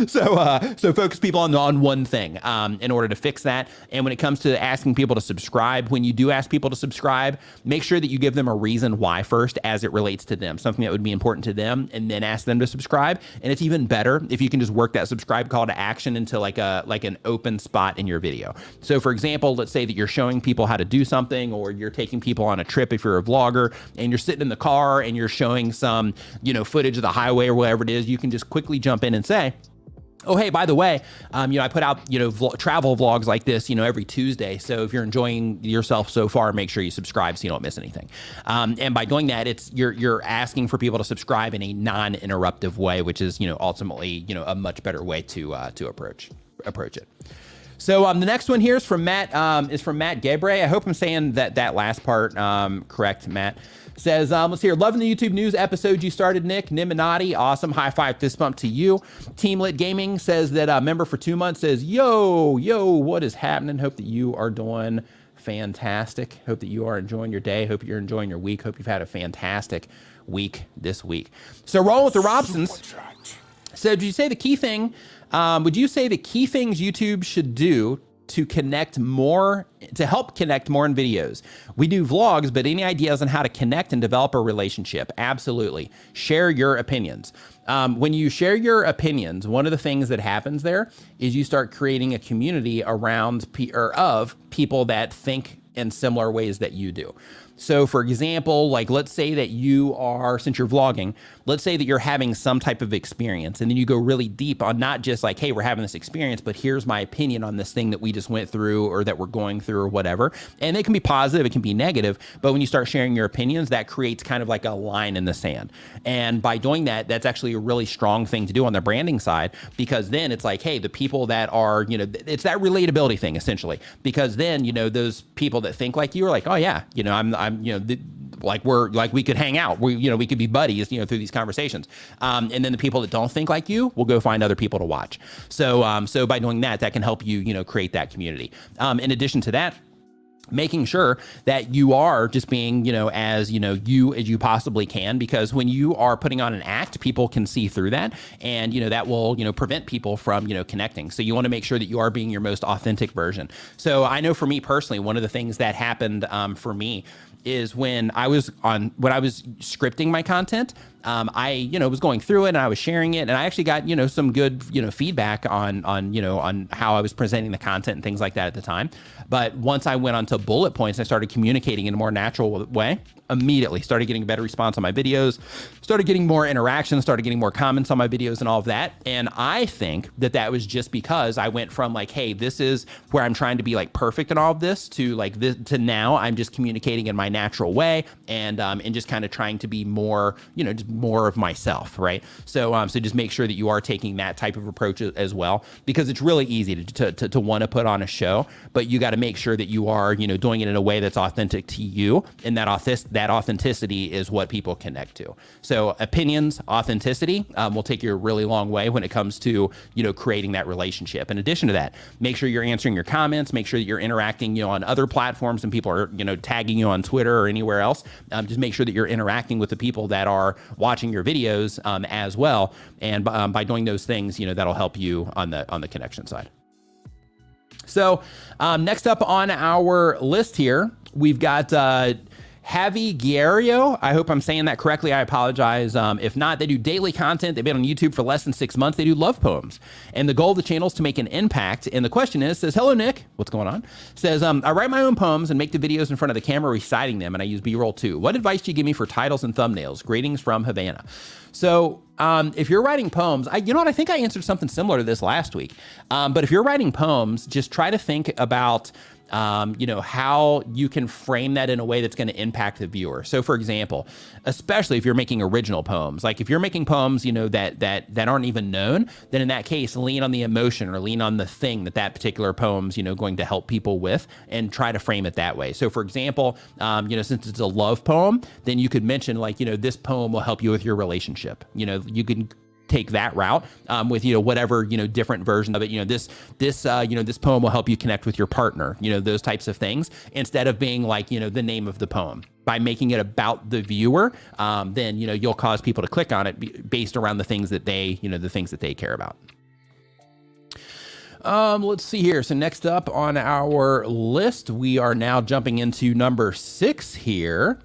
A: So focus people on one thing in order to fix that. And when it comes to asking people to subscribe, when you do ask people to subscribe, make sure that you give them a reason why first as it relates to them, something that would be important to them, and then ask them to subscribe. And it's even better if you can just work that subscribe call to action into like an open spot in your video. So for example, let's say that you're showing people how to do something, or you're taking people on a trip if you're a vlogger, and you're sitting in the car and you're showing some, footage of the highway or whatever it is. You can just quickly jump in and say, oh, hey, by the way, I put out, travel vlogs like this, every Tuesday. So if you're enjoying yourself so far, make sure you subscribe so you don't miss anything. And by doing that, you're asking for people to subscribe in a non-interruptive way, which is, ultimately, a much better way to approach it. So the next one here is from Matt, Gebre. I hope I'm saying that last part correct, Matt. Says, let's hear, loving the YouTube news episode you started, Nick. Nimmin, awesome. High five, fist bump to you. Teamlit Gaming says that a member for 2 months says, yo, what is happening? Hope that you are doing fantastic. Hope that you are enjoying your day. Hope you're enjoying your week. Hope you've had a fantastic week this week. So rolling with the Robsons. So would you say the key things YouTube should do to help connect more in videos? We do vlogs, but any ideas on how to connect and develop a relationship? Absolutely. Share your opinions. When you share your opinions, one of the things that happens there is you start creating a community around of people that think in similar ways that you do. So for example, like let's say that since you're vlogging, let's say that you're having some type of experience, and then you go really deep on not just like, hey, we're having this experience, but here's my opinion on this thing that we just went through or that we're going through or whatever. And it can be positive, it can be negative, but when you start sharing your opinions, that creates kind of like a line in the sand. And by doing that, that's actually a really strong thing to do on the branding side, because then it's like, hey, the people that are, it's that relatability thing essentially, because then, those people that think like you are like, oh yeah, we could hang out. We could be buddies, through these conversations. And then the people that don't think like you will go find other people to watch. So by doing that, that can help you, create that community. In addition to that, making sure that you are just being, as you possibly can, because when you are putting on an act, people can see through that, and that will prevent people from connecting. So you want to make sure that you are being your most authentic version. So I know for me personally, one of the things that happened for me is when I was scripting my content, I was going through it and I was sharing it, and I actually got some good feedback on how I was presenting the content and things like that at the time. But once I went onto bullet points and I started communicating in a more natural way, immediately started getting a better response on my videos, started getting more interaction, started getting more comments on my videos and all of that. And I think that was just because I went from like, hey, this is where I'm trying to be like perfect in all of this, to like this, to now I'm just communicating in my natural way, and just kind of trying to be more, just more of myself, right? So just make sure that you are taking that type of approach as well, because it's really easy to want to put on a show, but you got to make sure that you are, doing it in a way that's authentic to you, and that authenticity is what people connect to. So opinions, authenticity will take you a really long way when it comes to, creating that relationship. In addition to that, make sure you're answering your comments, make sure that you're interacting, on other platforms, and people are, tagging you on Twitter or anywhere else. Just make sure that you're interacting with the people that are watching your videos as well. And by doing those things, that'll help you on the connection side. So next up on our list here, we've got Javi Guerrero. I hope I'm saying that correctly. I apologize. If not, they do daily content. They've been on YouTube for less than 6 months. They do love poems. And the goal of the channel is to make an impact. And the question says, hello, Nick. What's going on? Says, I write my own poems and make the videos in front of the camera reciting them, and I use B-roll too. What advice do you give me for titles and thumbnails? Greetings from Havana. So if you're writing poems, I think I answered something similar to this last week. But if you're writing poems, just try to think about how you can frame that in a way that's going to impact the viewer. So for example, especially if you're making original poems, like if you're making poems, that aren't even known, then in that case, lean on the emotion or lean on the thing that particular poem's, going to help people with, and try to frame it that way. So for example, since it's a love poem, then you could mention like, this poem will help you with your relationship. You can take that route with, whatever, different version of it. This poem will help you connect with your partner, those types of things, instead of being like, the name of the poem. By making it about the viewer, then, you'll cause people to click on it based around the things that they, the things that they care about. Let's see here. So next up on our list, we are now jumping into number 6 here.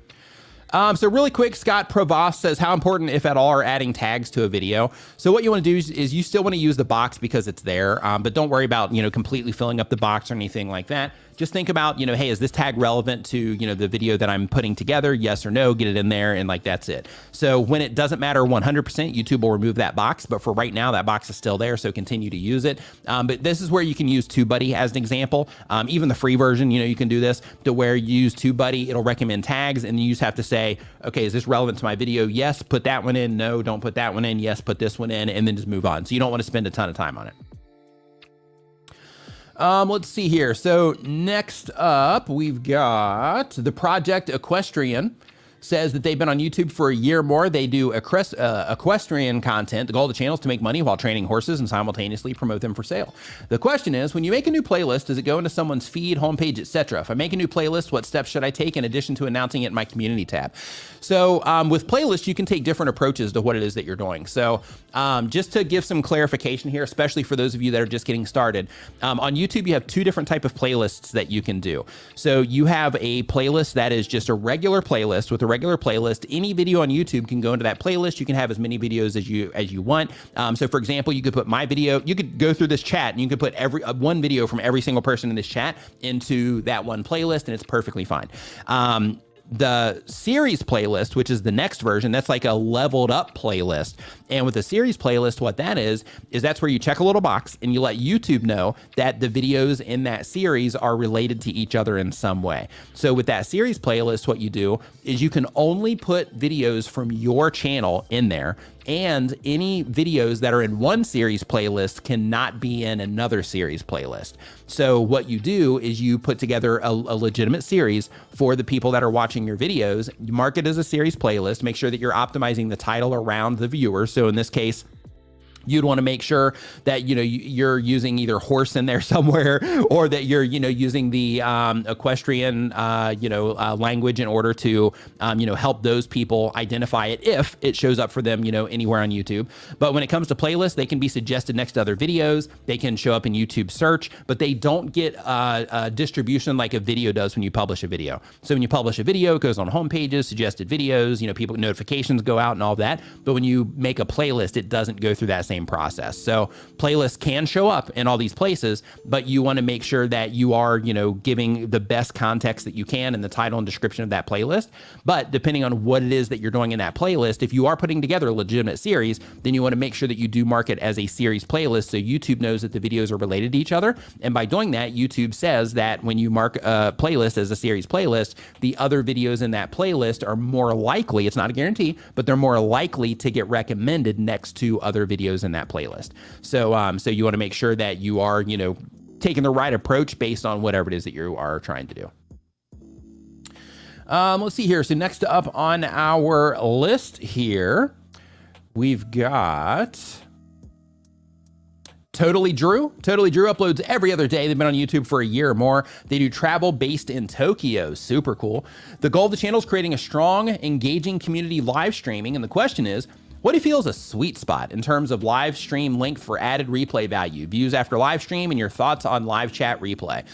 A: So really quick, Scott Provost says, how important, if at all, are adding tags to a video? So what you want to do is you still want to use the box because it's there, but don't worry about, completely filling up the box or anything like that. Just think about, hey, is this tag relevant to, the video that I'm putting together? Yes or no, get it in there, and like, that's it. So when it doesn't matter 100%, YouTube will remove that box, but for right now, that box is still there, so continue to use it. But this is where you can use TubeBuddy as an example. Even the free version, you can do this to where you use TubeBuddy, it'll recommend tags, and you just have to say, okay, is this relevant to my video? Yes, put that one in. No, don't put that one in. Yes, put this one in, and then just move on. So you don't want to spend a ton of time on it. Let's see here. So next up, we've got the Project Equestrian. Says that they've been on YouTube for a year or more. They do equestrian content. The goal of the channel is to make money while training horses and simultaneously promote them for sale. The question is, when you make a new playlist, does it go into someone's feed, homepage, etc.? If I make a new playlist, what steps should I take in addition to announcing it in my community tab? So with playlists, you can take different approaches to what it is that you're doing. So just to give some clarification here, especially for those of you that are just getting started, on YouTube, you have 2 different types of playlists that you can do. So you have a playlist that is just a regular playlist with a regular playlist. Any video on YouTube can go into that playlist. You can have as many videos as you want. So for example, you could put my video, you could go through this chat and you could put one video from every single person in this chat into that one playlist, and it's perfectly fine. The series playlist, which is the next version, that's like a leveled up playlist. And with the series playlist, what that is that's where you check a little box and you let YouTube know that the videos in that series are related to each other in some way. So with that series playlist, what you do is you can only put videos from your channel in there, and any videos that are in one series playlist cannot be in another series playlist. So what you do is you put together a legitimate series for the people that are watching your videos. You mark it as a series playlist, make sure that you're optimizing the title around the viewers. So in this case, you'd want to make sure that, you're using either horse in there somewhere, or that you're, using the equestrian, language in order to, help those people identify it if it shows up for them, anywhere on YouTube. But when it comes to playlists, they can be suggested next to other videos. They can show up in YouTube search, but they don't get a distribution like a video does when you publish a video. So when you publish a video, it goes on home pages, suggested videos, people notifications go out and all that. But when you make a playlist, it doesn't go through that same process. So playlists can show up in all these places, but you want to make sure that you are, giving the best context that you can in the title and description of that playlist. But depending on what it is that you're doing in that playlist, if you are putting together a legitimate series, then you want to make sure that you do mark it as a series playlist so YouTube knows that the videos are related to each other. And by doing that, YouTube says that when you mark a playlist as a series playlist, the other videos in that playlist are more likely, it's not a guarantee, but they're more likely to get recommended next to other videos in that playlist. So so you want to make sure that you are, taking the right approach based on whatever it is that you are trying to do. Let's see here. So next up on our list here, we've got Totally Drew. Totally Drew uploads every other day. They've been on YouTube for a year or more. They do travel based in Tokyo. Super cool. The goal of the channel is creating a strong, engaging community live streaming. And the question is, what do you feel is a sweet spot in terms of live stream length for added replay value, views after live stream, and your thoughts on live chat replay?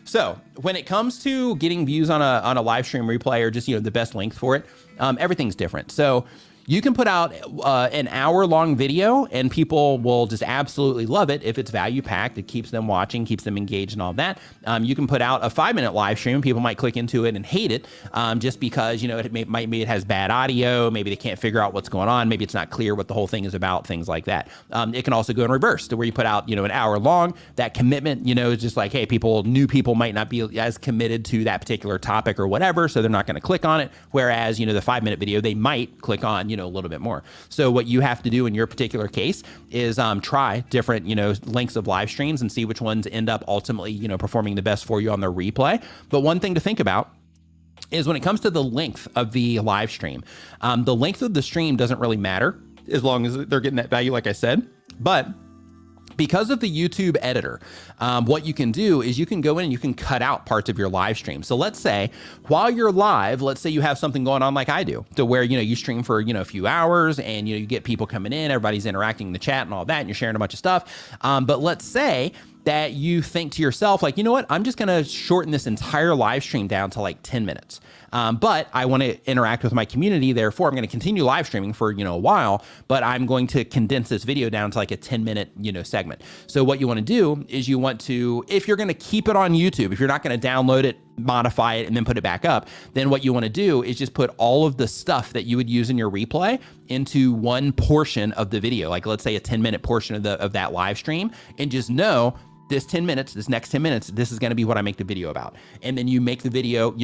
A: So when it comes to getting views on a live stream replay, or just, the best length for it, everything's different. So you can put out an hour-long video and people will just absolutely love it if it's value-packed. It keeps them watching, keeps them engaged and all that. You can put out a 5-minute live stream. People might click into it and hate it just because, maybe it has bad audio. Maybe they can't figure out what's going on. Maybe it's not clear what the whole thing is about, things like that. It can also go in reverse to where you put out, an hour long. That commitment, is just like, hey, new people might not be as committed to that particular topic or whatever, so they're not going to click on it. Whereas, the 5-minute video, they might click on, a little bit more. So what you have to do in your particular case is try different, lengths of live streams and see which ones end up ultimately, performing the best for you on the replay. But one thing to think about is when it comes to the length of the live stream, the length of the stream doesn't really matter. as long as they're getting that value, like I said. But because of the YouTube editor, what you can do is you can go in and you can cut out parts of your live stream. So let's say while you're live, let's say you have something going on like I do, to where, you stream for, a few hours and, you get people coming in, everybody's interacting in the chat and all that, and you're sharing a bunch of stuff. But let's say that you think to yourself, like, you know what, I'm just gonna shorten this entire live stream down to like 10 minutes. But I want to interact with my community. Therefore, I'm going to continue live streaming for, a while, but I'm going to condense this video down to like a 10-minute, segment. So what you want to do is you want to, if you're going to keep it on YouTube, if you're not going to download it, modify it, and then put it back up, then what you want to do is just put all of the stuff that you would use in your replay into one portion of the video. Like, let's say a 10-minute portion of that live stream, and just know this 10 minutes, this next 10 minutes, this is going to be what I make the video about. And then you make the video,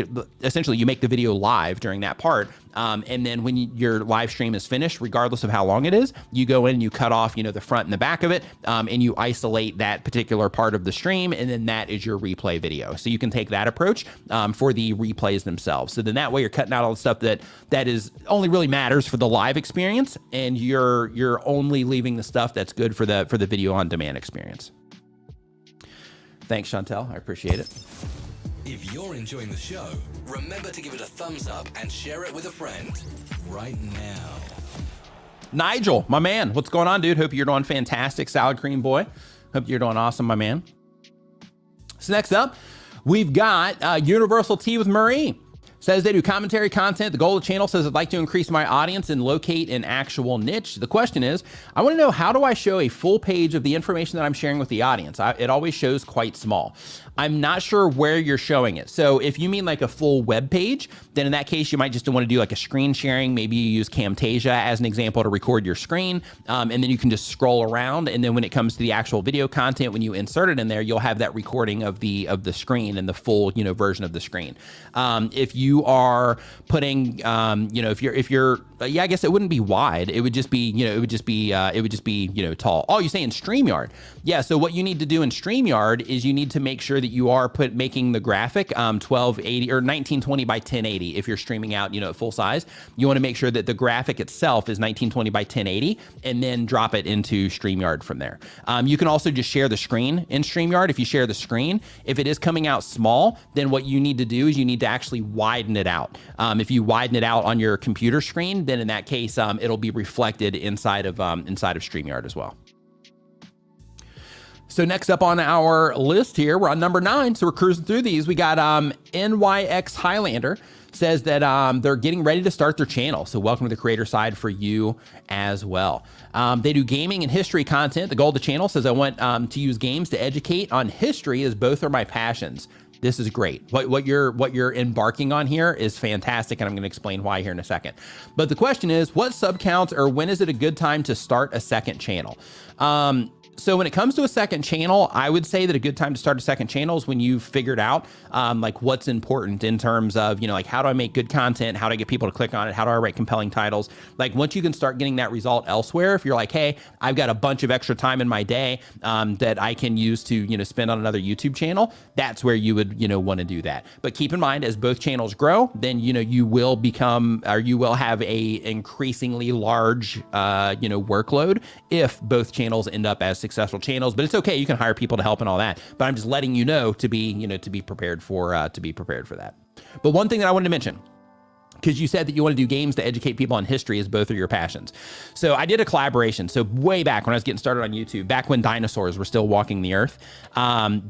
A: essentially you make the video live during that part. And then when your live stream is finished, regardless of how long it is, you go in and you cut off, the front and the back of it, and you isolate that particular part of the stream. And then that is your replay video. So you can take that approach for the replays themselves. So then that way you're cutting out all the stuff that is only really matters for the live experience. And you're only leaving the stuff that's good for the video on demand experience. Thanks, Chantel. I appreciate it.
B: If you're enjoying the show, remember to give it a thumbs up and share it with a friend right now.
A: Nigel, my man, what's going on, dude? Hope you're doing fantastic. Salad Cream Boy. Hope you're doing awesome, my man. So next up, we've got Universal Tea with Marie. Says they do commentary content. The goal of the channel says I'd like to increase my audience and locate an actual niche. The question is, I want to know, how do I show a full page of the information that I'm sharing with the audience? It always shows quite small. I'm not sure where you're showing it. So if you mean like a full web page, then in that case, you might just want to do like a screen sharing. Maybe you use Camtasia as an example to record your screen. And then you can just scroll around. And then when it comes to the actual video content, when you insert it in there, you'll have that recording of the screen and the full, version of the screen. If you are putting, if you're, I guess it wouldn't be wide. It would just be, tall. Oh, you're saying StreamYard. Yeah. So what you need to do in StreamYard is you need to make sure that you are making the graphic 1280 or 1920 by 1080. If you're streaming out, at full size, you want to make sure that the graphic itself is 1920 by 1080, and then drop it into StreamYard from there. You can also just share the screen in StreamYard. If you share the screen, if it is coming out small, then what you need to do is you need to actually widen it out. If you widen it out on your computer screen, then in that case, it'll be reflected inside of StreamYard as well. So next up on our list here, we're on number 9. So we're cruising through these. We got NYX Highlander says that they're getting ready to start their channel. So welcome to the creator side for you as well. They do gaming and history content. The goal of the channel says I want to use games to educate on history, as both are my passions. This is great. What you're embarking on here is fantastic, and I'm going to explain why here in a second. But the question is, what sub counts, or when is it a good time to start a second channel? So when it comes to a second channel, I would say that a good time to start a second channel is when you've figured out like what's important in terms of, like, how do I make good content? How do I get people to click on it? How do I write compelling titles? Like, once you can start getting that result elsewhere, if you're like, hey, I've got a bunch of extra time in my day that I can use to, spend on another YouTube channel, that's where you would, want to do that. But keep in mind, as both channels grow, then, you will have a increasingly large, workload if both channels end up as successful channels. But it's okay, you can hire people to help and all that, but I'm just letting you know to be prepared for that. But one thing that I wanted to mention, because you said that you want to do games to educate people on history, as both are your passions. So I did a collaboration. So way back when I was getting started on YouTube, back when dinosaurs were still walking the earth,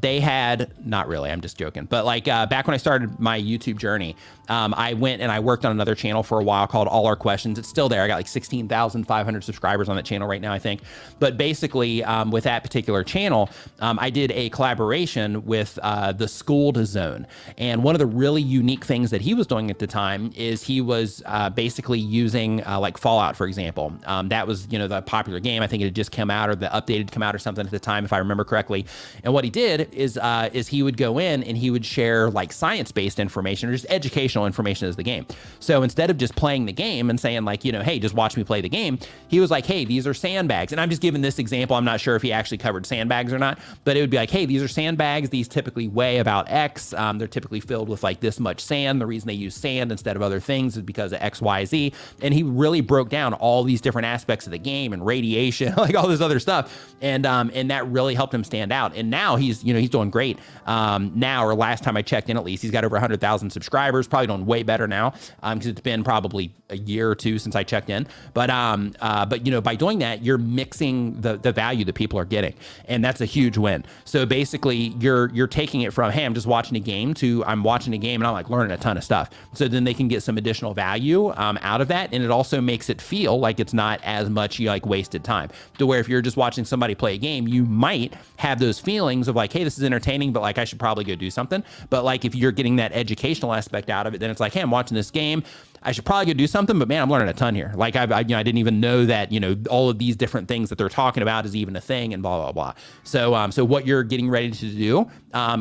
A: they had, not really, I'm just joking, but like back when I started my YouTube journey, I went and I worked on another channel for a while called All Our Questions. It's still there. I got like 16,500 subscribers on that channel right now, I think. But basically, with that particular channel, I did a collaboration with the Schooled Zone. And one of the really unique things that he was doing at the time is he was basically using like Fallout, for example. That was, the popular game. I think it had just come out, or the update had come out or something at the time, if I remember correctly. And what he did is he would go in and he would share like science-based information or just educational information as the game. So instead of just playing the game and saying like, hey, just watch me play the game, he was like, hey, these are sandbags. And I'm just giving this example. I'm not sure if he actually covered sandbags or not, but it would be like, hey, these are sandbags. These typically weigh about X. They're typically filled with like this much sand. The reason they use sand instead of other things things is because of X, Y, Z. And he really broke down all these different aspects of the game and radiation, like all this other stuff. And that really helped him stand out. And now he's doing great. Now, or last time I checked in, at least he's got over 100,000 subscribers, probably doing way better now. Cause it's been probably a year or two since I checked in. But by doing that, you're mixing the value that people are getting. And that's a huge win. So basically you're taking it from, hey, I'm just watching a game to I'm watching a game and I'm like learning a ton of stuff. So then they can get some additional value out of that. And it also makes it feel like it's not as much like wasted time, to where if you're just watching somebody play a game, you might have those feelings of like, hey, this is entertaining, but like I should probably go do something. But like if you're getting that educational aspect out of it, then it's like, hey, I'm watching this game, I should probably go do something, but man, I'm learning a ton here. Like I didn't even know that, all of these different things that they're talking about is even a thing and blah, blah, blah. So what you're getting ready to do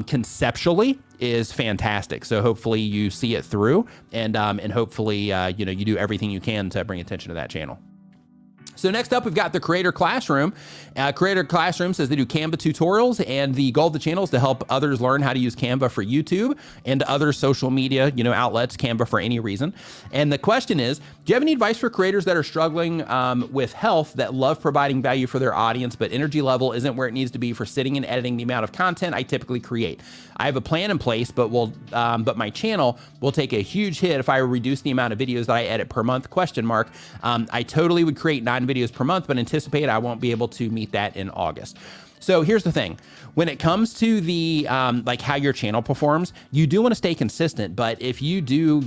A: conceptually is fantastic. So hopefully you see it through and hopefully, you do everything you can to bring attention to that channel. So next up, we've got the Creator Classroom. Creator Classroom says they do Canva tutorials, and the goal of the channel is to help others learn how to use Canva for YouTube and other social media, outlets, Canva for any reason. And the question is, do you have any advice for creators that are struggling with health, that love providing value for their audience, but energy level isn't where it needs to be for sitting and editing the amount of content I typically create? I have a plan in place, but my channel will take a huge hit if I reduce the amount of videos that I edit per month, ? I totally would create 9 videos per month, but anticipate I won't be able to meet that in August. So here's the thing. When it comes to the, like how your channel performs, you do want to stay consistent, but if you do,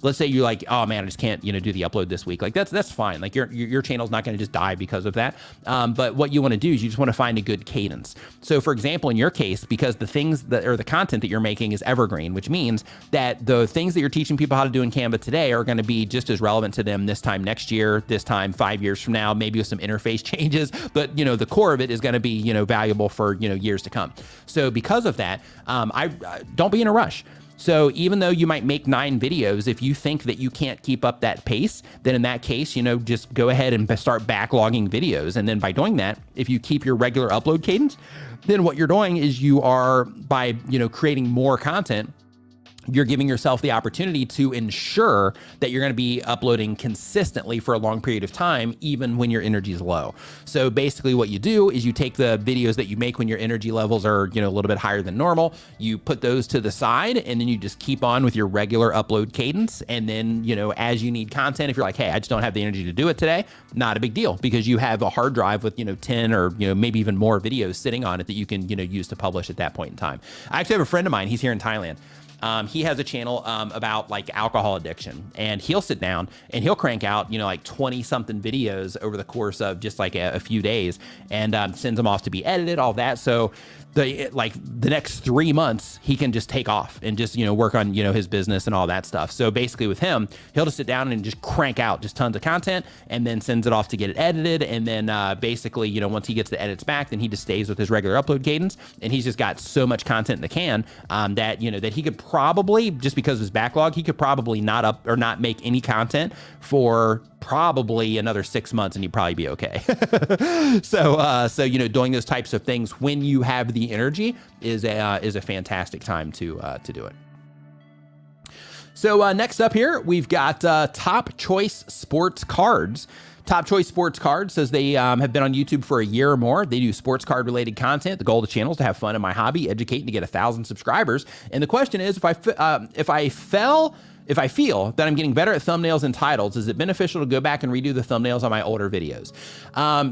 A: let's say you're like, oh man, I just can't, do the upload this week. Like that's fine. Like your channel's not going to just die because of that. But what you want to do is you just want to find a good cadence. So for example, in your case, because the things that, or the content that you're making is evergreen, which means that the things that you're teaching people how to do in Canva today are going to be just as relevant to them this time next year, this time 5 years from now, maybe with some interface changes, but the core of it is going to be, valuable for, years to come. So because of that, I don't be in a rush. So even though you might make 9 videos, if you think that you can't keep up that pace, then in that case, just go ahead and start backlogging videos. And then by doing that, if you keep your regular upload cadence, then what you're doing is you are, by, creating more content, you're giving yourself the opportunity to ensure that you're going to be uploading consistently for a long period of time, even when your energy is low. So basically what you do is you take the videos that you make when your energy levels are, a little bit higher than normal, you put those to the side, and then you just keep on with your regular upload cadence. And then, as you need content, if you're like, hey, I just don't have the energy to do it today, not a big deal, because you have a hard drive with, 10 or, maybe even more videos sitting on it that you can, use to publish at that point in time. I actually have a friend of mine, he's here in Thailand. He has a channel about like alcohol addiction, and he'll sit down and he'll crank out, like 20 something videos over the course of just like a few days, and sends them off to be edited, all that. So the next 3 months he can just take off and just, work on, his business and all that stuff. So basically with him, he'll just sit down and just crank out just tons of content, and then sends it off to get it edited. And then basically, once he gets the edits back, then he just stays with his regular upload cadence. And he's just got so much content in the can that, that he could probably, just because of his backlog, he could probably not make any content for probably another 6 months, and you'd probably be okay. So doing those types of things when you have the energy is a fantastic time to do it. So next up here, we've got Top Choice Sports Cards. Top Choice Sports Cards says they have been on YouTube for a year or more. They do sports card related content. The goal of the channel is to have fun in my hobby, educate, and to get 1,000 subscribers. And the question is, if I feel that I'm getting better at thumbnails and titles, is it beneficial to go back and redo the thumbnails on my older videos?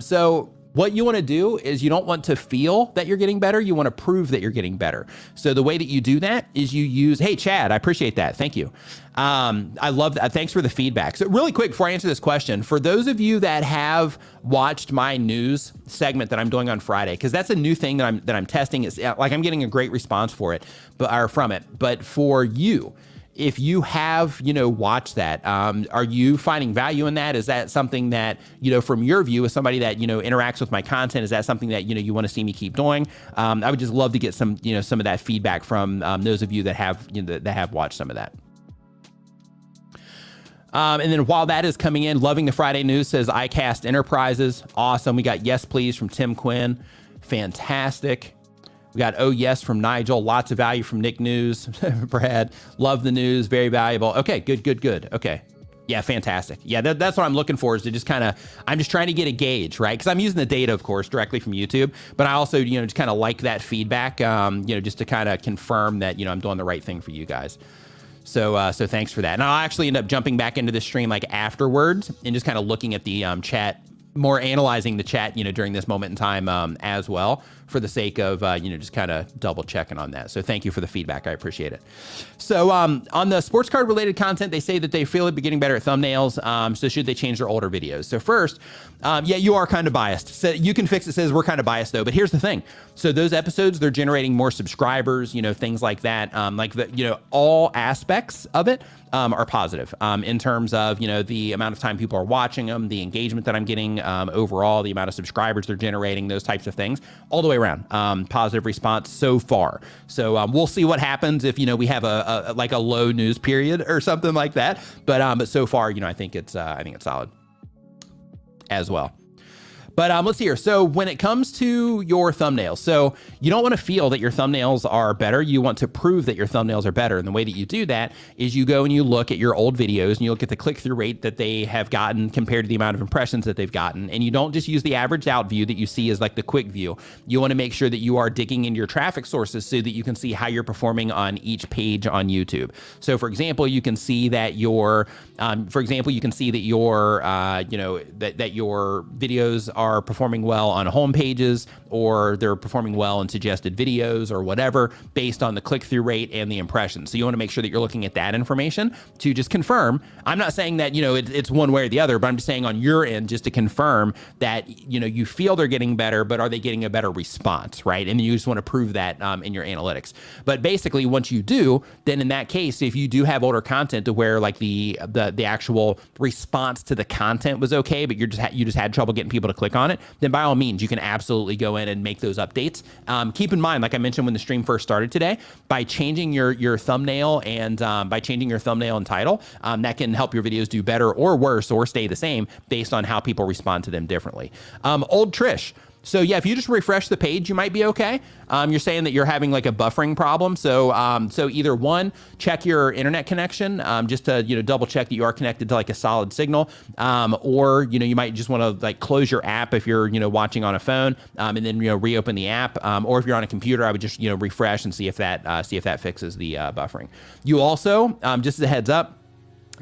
A: So what you want to do is you don't want to feel that you're getting better. You want to prove that you're getting better. So the way that you do that is you use, hey, Chad, I appreciate that. Thank you. I love that. Thanks for the feedback. So really quick before I answer this question, for those of you that have watched my news segment that I'm doing on Friday, because that's a new thing that I'm testing. It's like I'm getting a great response from it. But for you, if you have, watched that, are you finding value in that? Is that something that, from your view as somebody that, interacts with my content, is that something that, you want to see me keep doing? I would just love to get some, some of that feedback from those of you that have, that have watched some of that. And then while that is coming in, Loving the Friday News says iCast Enterprises. Awesome. We got Yes Please from Tim Quinn. Fantastic. We got oh yes from Nigel, lots of value from Nick News. Brad, love the news, very valuable. Okay, good. Okay. Yeah, fantastic. Yeah, that's what I'm looking for, is to just kind of, I'm just trying to get a gauge, right? Because I'm using the data, of course, directly from YouTube, but I also, just kind of like that feedback, just to kind of confirm that, I'm doing the right thing for you guys. So thanks for that. And I'll actually end up jumping back into the stream like afterwards and just kind of looking at the chat, more analyzing the chat, during this moment in time as well, for the sake of, just kind of double checking on that. So thank you for the feedback. I appreciate it. So on the sports card related content, they say that they feel it be getting better at thumbnails. So should they change their older videos? So first, yeah, you are kind of biased. So you can fix it, says we're kind of biased though, but here's the thing. So those episodes, they're generating more subscribers, things like that. All aspects of it are positive in terms of, the amount of time people are watching them, the engagement that I'm getting overall, the amount of subscribers they're generating, those types of things, all the way around. Positive response so far. So we'll see what happens if, we have a low news period or something like that. But so far, I think it's solid as well. But let's see here. So when it comes to your thumbnails, so you don't want to feel that your thumbnails are better. You want to prove that your thumbnails are better. And the way that you do that is you go and you look at your old videos and you look at the click-through rate that they have gotten compared to the amount of impressions that they've gotten. And you don't just use the averaged out view that you see as like the quick view. You want to make sure that you are digging into your traffic sources so that you can see how you're performing on each page on YouTube. So for example, you can see that your that your videos are performing well on home pages, or they're performing well in suggested videos or whatever, based on the click-through rate and the impressions. So you want to make sure that you're looking at that information to just confirm. I'm not saying that, it's one way or the other, but I'm just saying on your end, just to confirm that, you feel they're getting better, but are they getting a better response, right? And you just want to prove that in your analytics. But basically, once you do, then in that case, if you do have older content to where like the actual response to the content was okay, but you just had trouble getting people to click on it, then by all means, you can absolutely go in and make those updates. Keep in mind, like I mentioned when the stream first started today, by changing your thumbnail and title, that can help your videos do better or worse or stay the same based on how people respond to them differently. Old Trish. So yeah, if you just refresh the page, you might be okay. You're saying that you're having like a buffering problem. So either one, check your internet connection, just to, double check that you are connected to like a solid signal. Or, you might just want to like close your app if you're, watching on a phone, and then, reopen the app. Or if you're on a computer, I would just, refresh and see if that fixes the buffering. You also, just as a heads up,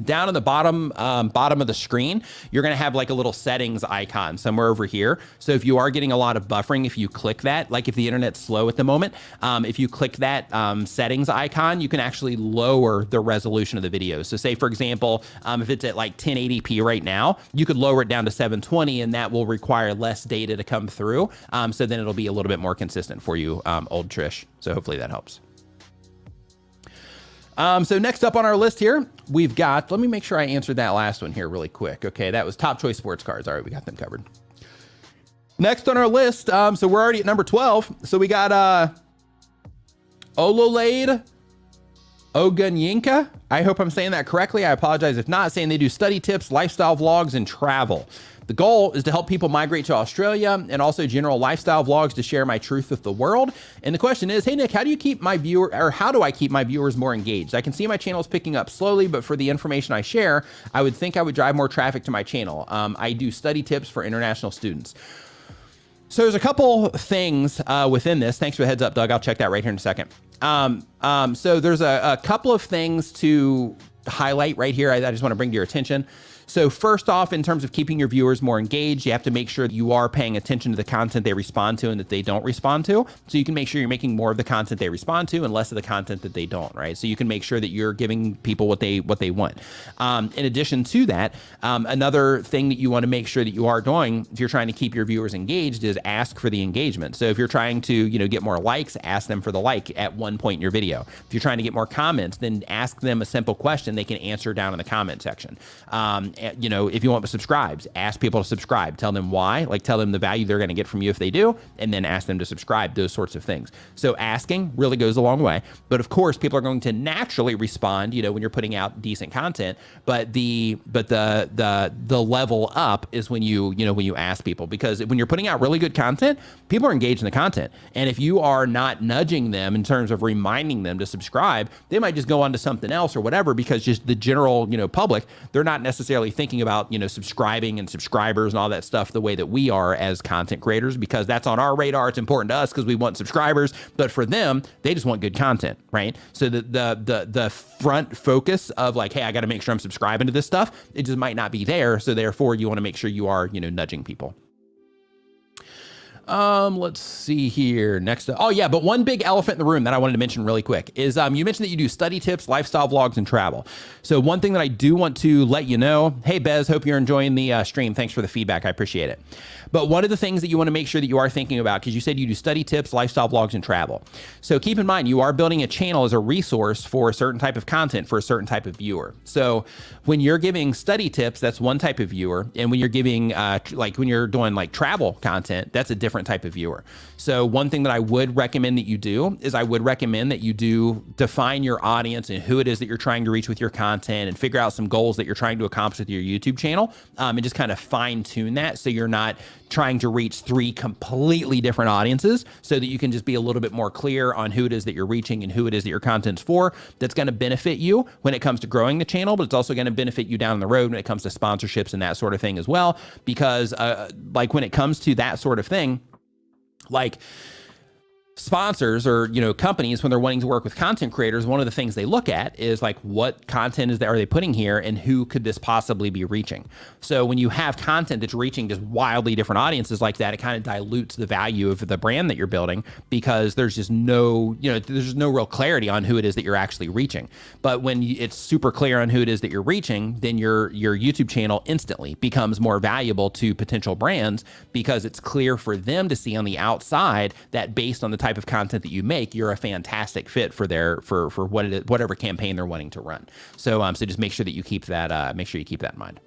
A: down on the bottom of the screen, you're going to have like a little settings icon somewhere over here. So if you are getting a lot of buffering, if you click that, like if the internet's slow at the moment, if you click that settings icon, you can actually lower the resolution of the video. So say, for example, if it's at like 1080p right now, you could lower it down to 720, and that will require less data to come through. So then it'll be a little bit more consistent for you, old Trish. So hopefully that helps. So next up on our list here, we've got, let me make sure I answered that last one here really quick. Okay, that was top choice sports cards. All right, we got them covered. Next on our list, so we're already at number 12. So we got Ololade Oganyinka. I hope I'm saying that correctly. I apologize if not. Saying they do study tips, lifestyle vlogs, and travel. The goal is to help people migrate to Australia and also general lifestyle vlogs to share my truth with the world. And the question is, hey Nick, how do I keep my viewers more engaged? I can see my channel is picking up slowly, but for the information I share, I would think I would drive more traffic to my channel. I do study tips for international students. So there's a couple things within this. Thanks for the heads up, Doug. I'll check that right here in a second. So there's a couple of things to highlight right here. I just want to bring to your attention. So first off, in terms of keeping your viewers more engaged, you have to make sure that you are paying attention to the content they respond to and that they don't respond to. So you can make sure you're making more of the content they respond to and less of the content that they don't, right? So you can make sure that you're giving people what they want. In addition to that, another thing that you want to make sure that you are doing if you're trying to keep your viewers engaged is ask for the engagement. So if you're trying to, get more likes, ask them for the like at one point in your video. If you're trying to get more comments, then ask them a simple question they can answer down in the comment section. if you want subscribes, ask people to subscribe, tell them why, like tell them the value they're going to get from you if they do, and then ask them to subscribe, those sorts of things. So asking really goes a long way. But of course, people are going to naturally respond, when you're putting out decent content, but the level up is when you ask people, because when you're putting out really good content, people are engaged in the content. And if you are not nudging them in terms of reminding them to subscribe, they might just go on to something else or whatever, because just the general, public, they're not necessarily thinking about, subscribing and subscribers and all that stuff the way that we are as content creators, because that's on our radar. It's important to us because we want subscribers, but for them, they just want good content, right? So the front focus of like, hey, I got to make sure I'm subscribing to this stuff, it just might not be there. So therefore you want to make sure you are, nudging people. Let's see here. Next. Oh yeah, but one big elephant in the room that I wanted to mention really quick is, you mentioned that you do study tips, lifestyle vlogs, and travel. So one thing that I do want to let you know, hey Bez, hope you're enjoying the stream. Thanks for the feedback. I appreciate it. But one of the things that you want to make sure that you are thinking about, because you said you do study tips, lifestyle vlogs, and travel. So keep in mind, you are building a channel as a resource for a certain type of content for a certain type of viewer. So when you're giving study tips, that's one type of viewer. And when you're giving, when you're doing like travel content, that's a different type of viewer. So one thing that I would recommend that you do is I would recommend that you do define your audience and who it is that you're trying to reach with your content, and figure out some goals that you're trying to accomplish with your YouTube channel, and just kind of fine tune that so you're not trying to reach 3 completely different audiences, so that you can just be a little bit more clear on who it is that you're reaching and who it is that your content's for. That's going to benefit you when it comes to growing the channel, but it's also going to benefit you down the road when it comes to sponsorships and that sort of thing as well. Because when it comes to that sort of thing, like sponsors or, companies, when they're wanting to work with content creators, one of the things they look at is like, what content are they putting here and who could this possibly be reaching? So when you have content that's reaching just wildly different audiences like that, it kind of dilutes the value of the brand that you're building, because there's just no, there's no real clarity on who it is that you're actually reaching. But when it's super clear on who it is that you're reaching, then your YouTube channel instantly becomes more valuable to potential brands, because it's clear for them to see on the outside that based on the type of content that you make, you're a fantastic fit for what it is, whatever campaign they're wanting to run. So just make sure that you keep that in mind.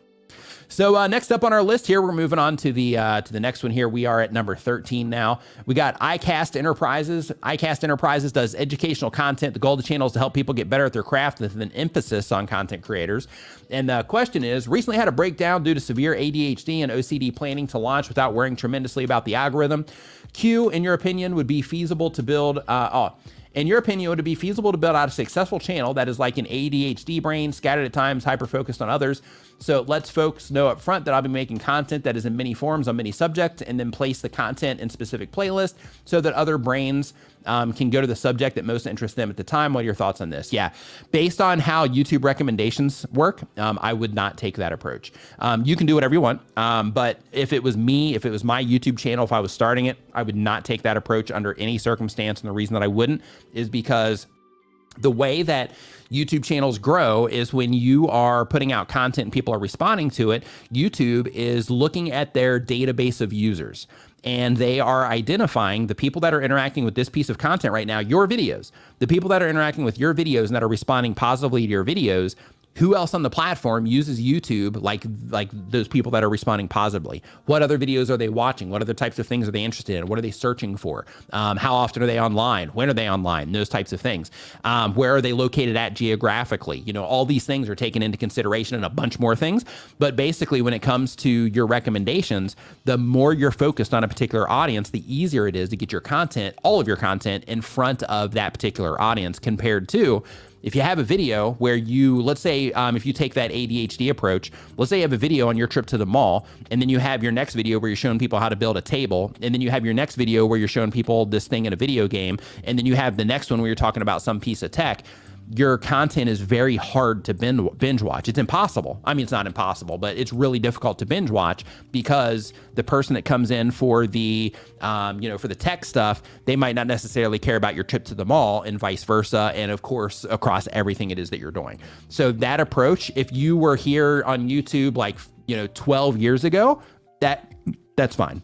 A: So next up on our list here, we're moving on to the next one here. We are at number 13 now. We got iCast Enterprises. iCast Enterprises does educational content. The goal of the channel is to help people get better at their craft with an emphasis on content creators. And the question is, recently had a breakdown due to severe ADHD and OCD, planning to launch without worrying tremendously about the algorithm. Q, in your opinion, would be feasible to build... In your opinion, would it be feasible to build out a successful channel that is like an ADHD brain, scattered at times, hyper-focused on others? So let's folks know up front that I'll be making content that is in many forms on many subjects, and then place the content in specific playlists so that other brains can go to the subject that most interests them at the time. What are your thoughts on this? Yeah, based on how YouTube recommendations work, I would not take that approach. You can do whatever you want, but if it was me, if it was my YouTube channel, if I was starting it, I would not take that approach under any circumstance. And the reason that I wouldn't is because the way that YouTube channels grow is when you are putting out content and people are responding to it. YouTube is looking at their database of users, and they are identifying the people that are interacting with this piece of content right now, your videos, the people that are interacting with your videos and that are responding positively to your videos. Who else on the platform uses YouTube like those people that are responding positively? What other videos are they watching? What other types of things are they interested in? What are they searching for? How often are they online? When are they online? Those types of things. Where are they located at geographically? All these things are taken into consideration, and a bunch more things. But basically, when it comes to your recommendations, the more you're focused on a particular audience, the easier it is to get your content, all of your content, in front of that particular audience, compared to if you have a video where you, let's say, if you take that ADHD approach, let's say you have a video on your trip to the mall, and then you have your next video where you're showing people how to build a table, and then you have your next video where you're showing people this thing in a video game, and then you have the next one where you're talking about some piece of tech. Your content is very hard to binge watch. It's impossible. I mean, it's not impossible, but it's really difficult to binge watch, because the person that comes in for the, for the tech stuff, they might not necessarily care about your trip to the mall, and vice versa. And of course, across everything it is that you're doing. So that approach, if you were here on YouTube, 12 years ago, that's fine.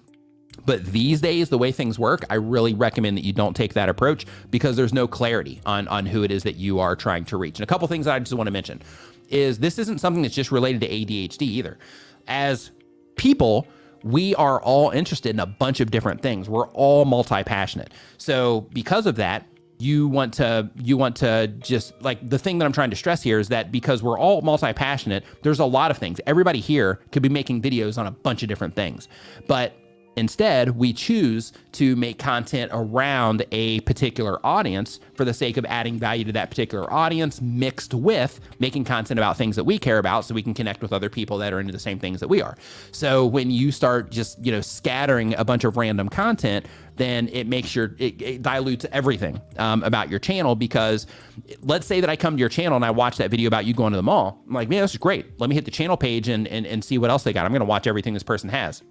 A: But these days, the way things work, I really recommend that you don't take that approach, because there's no clarity on who it is that you are trying to reach. And a couple things that I just want to mention. is this isn't something that's just related to ADHD either. As people, we are all interested in a bunch of different things. We're all multi-passionate. So because of that, you want to just, like, the thing that I'm trying to stress here is that because we're all multi-passionate, there's a lot of things. Everybody here could be making videos on a bunch of different things, but instead, we choose to make content around a particular audience for the sake of adding value to that particular audience, mixed with making content about things that we care about so we can connect with other people that are into the same things that we are. So when you start just, scattering a bunch of random content, then it makes it dilutes everything about your channel, because let's say that I come to your channel and I watch that video about you going to the mall. I'm like, man, this is great. Let me hit the channel page and see what else they got. I'm going to watch everything this person has.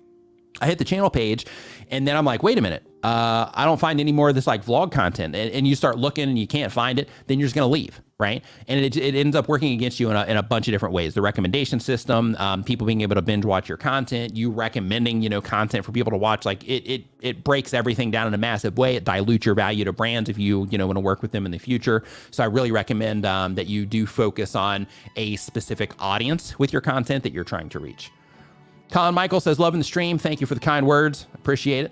A: I hit the channel page and then I'm like, wait a minute, I don't find any more of this like vlog content. And you start looking and you can't find it, then you're just gonna leave, right? And it ends up working against you in a bunch of different ways. The recommendation system, people being able to binge watch your content, you recommending, content for people to watch, like it breaks everything down in a massive way. It dilutes your value to brands if you want to work with them in the future. So I really recommend that you do focus on a specific audience with your content that you're trying to reach. Colin Michael says, loving the stream. Thank you for the kind words. Appreciate it.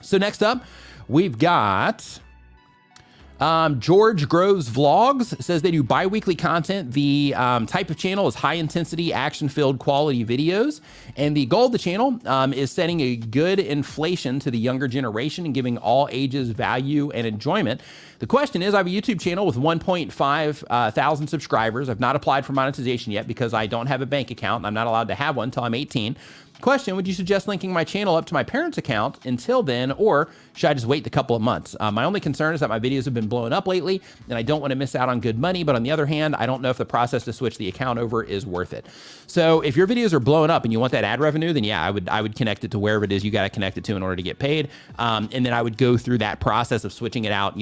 A: So next up, we've got George Groves Vlogs. Says they do bi-weekly content. The type of channel is high intensity, action-filled quality videos. And the goal of the channel is setting a good inflation to the younger generation and giving all ages value and enjoyment. The question is, I have a YouTube channel with 1.5 thousand subscribers. I've not applied for monetization yet because I don't have a bank account. I'm not allowed to have one until I'm 18. Question, would you suggest linking my channel up to my parents' account until then, or should I just wait a couple of months? My only concern is that my videos have been blowing up lately and I don't want to miss out on good money, but on the other hand, I don't know if the process to switch the account over is worth it. So if your videos are blowing up and you want that ad revenue, then yeah, I would connect it to wherever it is you got to connect it to in order to get paid. And then I would go through that process of switching it out,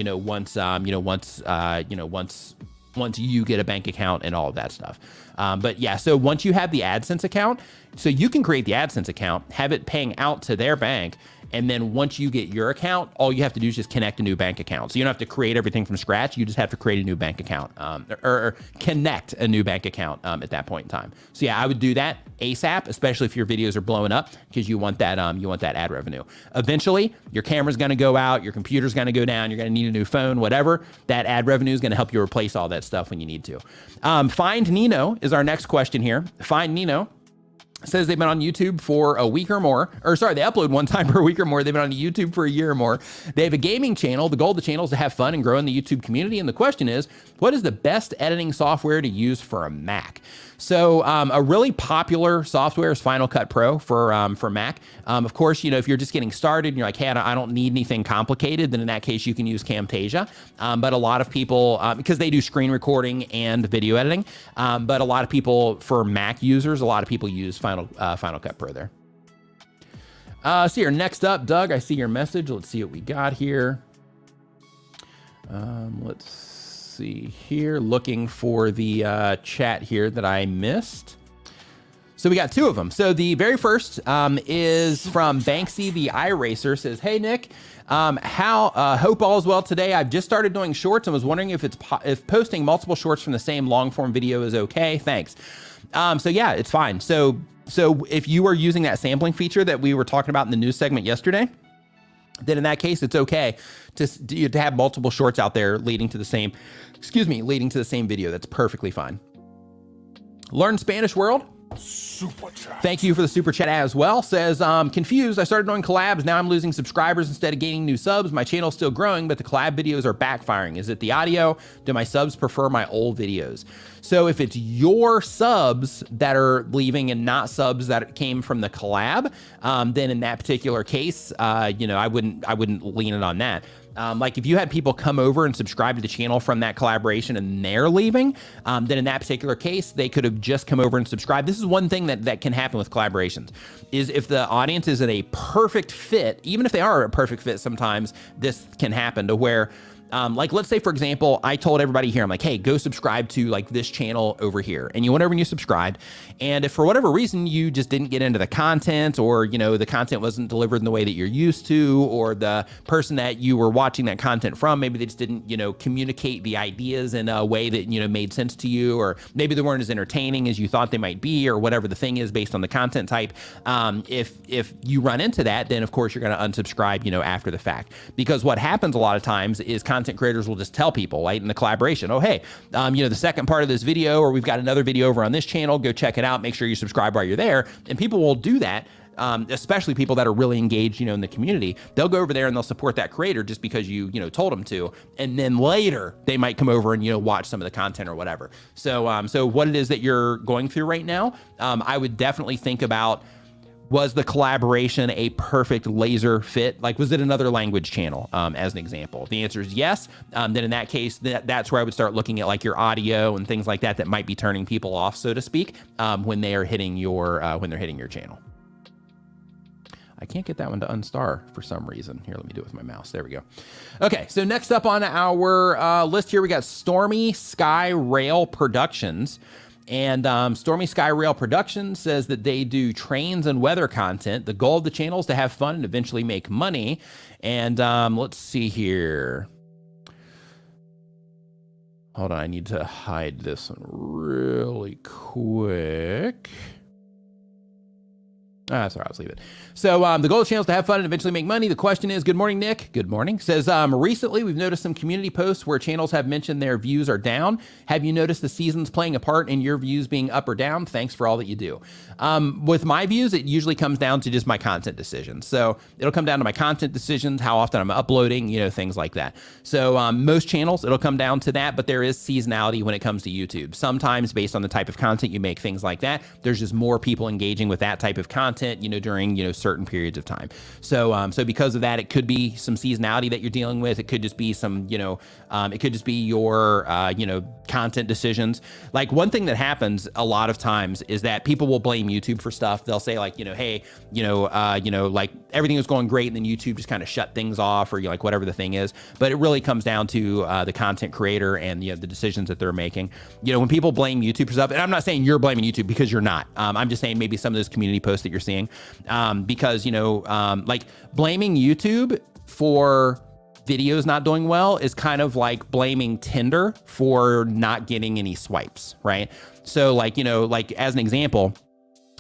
A: once you get a bank account and all of that stuff. But yeah, so once you have the AdSense account, so you can create the AdSense account, have it paying out to their bank, and then once you get your account, all you have to do is just connect a new bank account. So you don't have to create everything from scratch. You just have to create a new bank account, or connect a new bank account at that point in time. So yeah, I would do that ASAP, especially if your videos are blowing up, because you want that ad revenue. Eventually, your camera's going to go out, your computer's going to go down, you're going to need a new phone, whatever. That ad revenue is going to help you replace all that stuff when you need to. Find Nino is our next question here. Find Nino says they've been on YouTube for a week or more, or sorry, they upload one time per week or more. They've been on YouTube for a year or more. They have a gaming channel. The goal of the channel is to have fun and grow in the YouTube community. And the question is, what is the best editing software to use for a Mac? So a really popular software is Final Cut Pro for Mac. Of course, if you're just getting started and you're like, hey, I don't need anything complicated, then in that case, you can use Camtasia. But a lot of people, because they do screen recording and video editing, but a lot of people, for Mac users, a lot of people use Final Cut Pro there. So here, next up, Doug, I see your message. Let's see what we got here. Let's see here, looking for the chat here that I missed. So we got two of them. So the very first is from Banksy the iRacer. Says, hey Nick, hope all is well today. I've just started doing shorts and was wondering if if posting multiple shorts from the same long form video is okay. Thanks. So yeah, it's fine. So if you are using that sampling feature that we were talking about in the news segment yesterday, then in that case, it's okay to have multiple shorts out there leading to the same video. That's perfectly fine. Learn Spanish World. Super chat. Thank you for the super chat as well. Says, confused. I started doing collabs. Now I'm losing subscribers instead of gaining new subs. My channel's still growing, but the collab videos are backfiring. Is it the audio? Do my subs prefer my old videos? So if it's your subs that are leaving and not subs that came from the collab, then in that particular case, I wouldn't lean it on that. Like if you had people come over and subscribe to the channel from that collaboration and they're leaving, then in that particular case, they could have just come over and subscribed. This is one thing that can happen with collaborations, is if the audience isn't a perfect fit, even if they are a perfect fit, sometimes this can happen to where Like, let's say, for example, I told everybody here, I'm like, hey, go subscribe to like this channel over here. And you went over and you subscribed. And if for whatever reason you just didn't get into the content, or, you know, the content wasn't delivered in the way that you're used to, or the person that you were watching that content from, maybe they just didn't, you know, communicate the ideas in a way that, you know, made sense to you, or maybe they weren't as entertaining as you thought they might be, or whatever the thing is based on the content type. If you run into that, then of course you're going to unsubscribe, you know, after the fact. Because what happens a lot of times is content creators will just tell people, right, in the collaboration, oh, hey, you know, the second part of this video, or we've got another video over on this channel, go check it out. Make sure you subscribe while you're there. And people will do that. Especially people that are really engaged, you know, in the community. They'll go over there and they'll support that creator just because you know, told them to. And then later they might come over and, you know, watch some of the content or whatever. So, so what it is that you're going through right now, I would definitely think about, was the collaboration a perfect laser fit? Like, was it another language channel, as an example? If the answer is yes, then in that case, that's where I would start looking at like your audio and things like that that might be turning people off, so to speak, when they are hitting your when they're hitting your channel. I can't get that one to unstar for some reason. Here, let me do it with my mouse. There we go. Okay, so next up on our list here, we got Stormy Sky Rail Productions. And Stormy Sky Rail Productions says that they do trains and weather content. The goal of the channel is to have fun and eventually make money. And let's see here. Hold on, I need to hide this one really quick. Sorry, I'll just leave it. So the goal of the channel is to have fun and eventually make money. The question is, good morning, Nick. Good morning. Says, recently we've noticed some community posts where channels have mentioned their views are down. Have you noticed the seasons playing a part in your views being up or down? Thanks for all that you do. With my views, it usually comes down to just my content decisions. So it'll come down to my content decisions, how often I'm uploading, you know, things like that. So most channels, it'll come down to that, but there is seasonality when it comes to YouTube. Sometimes based on the type of content you make, things like that, there's just more people engaging with that type of content, you know, during, you know, certain periods of time. So, so because of that, it could be some seasonality that you're dealing with. It could just be some, you know, it could just be your, you know, content decisions. Like one thing that happens a lot of times is that people will blame YouTube for stuff. They'll say like, you know, hey, you know, like everything was going great and then YouTube just kind of shut things off, or you know, like whatever the thing is. But it really comes down to the content creator and, you know, the decisions that they're making. You know, when people blame YouTube for stuff, and I'm not saying you're blaming YouTube because you're not. I'm just saying maybe some of those community posts that you're seeing, because, you know, like blaming YouTube for videos not doing well is kind of like blaming Tinder for not getting any swipes, right? So like, you know, like as an example,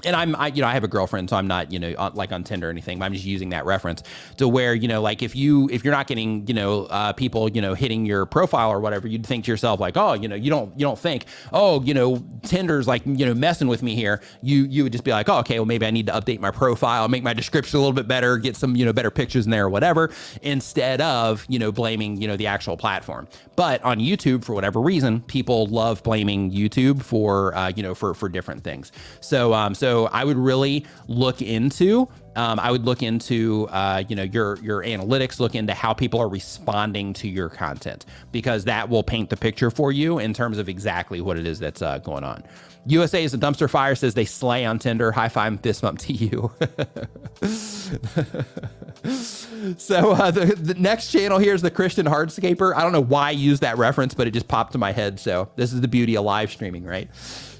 A: and you know, I have a girlfriend, so I'm not, you know, like on Tinder or anything, but I'm just using that reference to where, you know, like if you're not getting, you know, people, you know, hitting your profile or whatever, you'd think to yourself like, oh, you know, you don't think, oh, you know, Tinder's like, you know, messing with me here. You would just be like, oh, okay, well, maybe I need to update my profile, make my description a little bit better, get some, you know, better pictures in there or whatever, instead of, you know, blaming, you know, the actual platform. But on YouTube, for whatever reason, people love blaming YouTube for, you know, for different things. So I would really look into, you know, your analytics, look into how people are responding to your content, because that will paint the picture for you in terms of exactly what it is that's going on. USA is a dumpster fire, says they slay on Tinder. High five and fist bump to you. So the next channel here is the Christian Hardscaper. I don't know why I used that reference, but it just popped in my head. So this is the beauty of live streaming, right?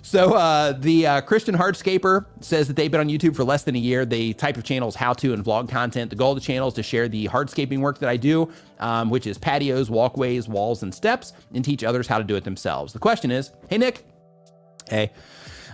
A: So the Christian Hardscaper says that they've been on YouTube for less than a year. The type of channel is how-to and vlog content. The goal of the channel is to share the hardscaping work that I do, which is patios, walkways, walls, and steps, and teach others how to do it themselves. The question is, hey, Nick. Hey.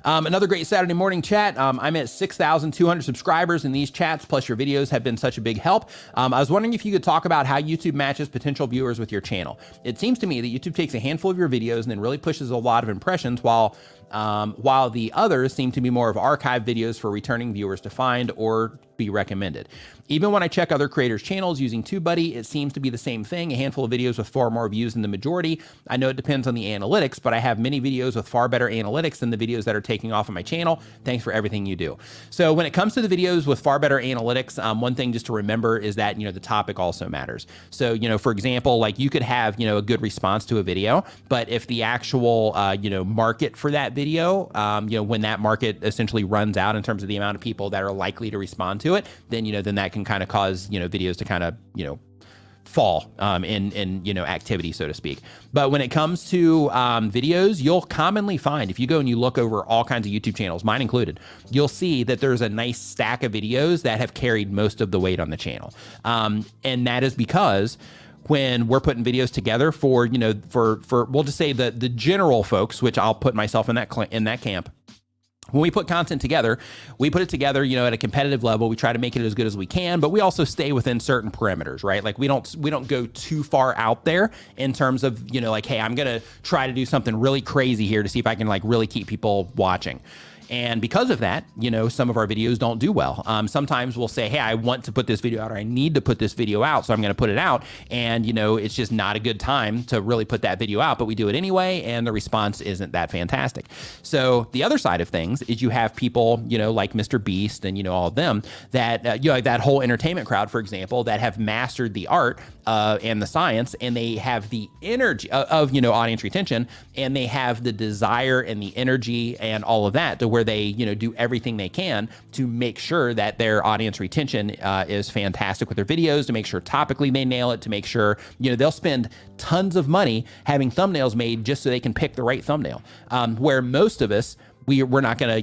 A: Another great Saturday morning chat. I'm at 6,200 subscribers, and these chats plus your videos have been such a big help. I was wondering if you could talk about how YouTube matches potential viewers with your channel. It seems to me that YouTube takes a handful of your videos and then really pushes a lot of impressions, while the others seem to be more of archived videos for returning viewers to find or be recommended. Even when I check other creators' channels using TubeBuddy, it seems to be the same thing, a handful of videos with far more views than the majority. I know it depends on the analytics, but I have many videos with far better analytics than the videos that are taking off on my channel. Thanks for everything you do. So when it comes to the videos with far better analytics, one thing just to remember is that, you know, the topic also matters. So, you know, for example, like you could have, you know, a good response to a video, but if the actual, you know, market for that video, you know, when that market essentially runs out in terms of the amount of people that are likely to respond to it, then, you know, then that can kind of cause, you know, videos to kind of, you know, fall in activity, so to speak. But when it comes to videos, you'll commonly find, if you go and you look over all kinds of YouTube channels, mine included, you'll see that there's a nice stack of videos that have carried most of the weight on the channel. And that is because when we're putting videos together for we'll just say the general folks, which I'll put myself in that camp. When we put content together, we put it together, at a competitive level. We try to make it as good as we can, but we also stay within certain parameters, right? Like we don't go too far out there in terms of, hey, I'm going to try to do something really crazy here to see if I can really keep people watching. And because of that, some of our videos don't do well. Sometimes we'll say, hey, I want to put this video out, or I need to put this video out, so I'm going to put it out. And, it's just not a good time to really put that video out, but we do it anyway, and the response isn't that fantastic. So the other side of things is you have people, like Mr. Beast and, all of them that, that whole entertainment crowd, for example, that have mastered the art and the science, and they have the energy of audience retention, and they have the desire and the energy and all of that to where they do everything they can to make sure that their audience retention is fantastic with their videos, to make sure topically they nail it, to make sure they'll spend tons of money having thumbnails made just so they can pick the right thumbnail. Where most of us, we're not gonna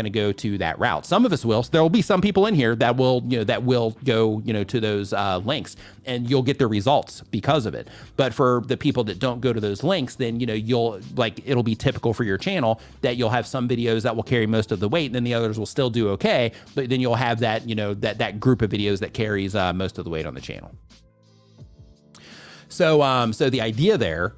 A: go to that route. Some of us will. So there will be some people in here that will go to those links, and you'll get the results because of it. But for the people that don't go to those links, then it'll be typical for your channel that you'll have some videos that will carry most of the weight, and then the others will still do okay. But then you'll have that that group of videos that carries most of the weight on the channel. So the idea there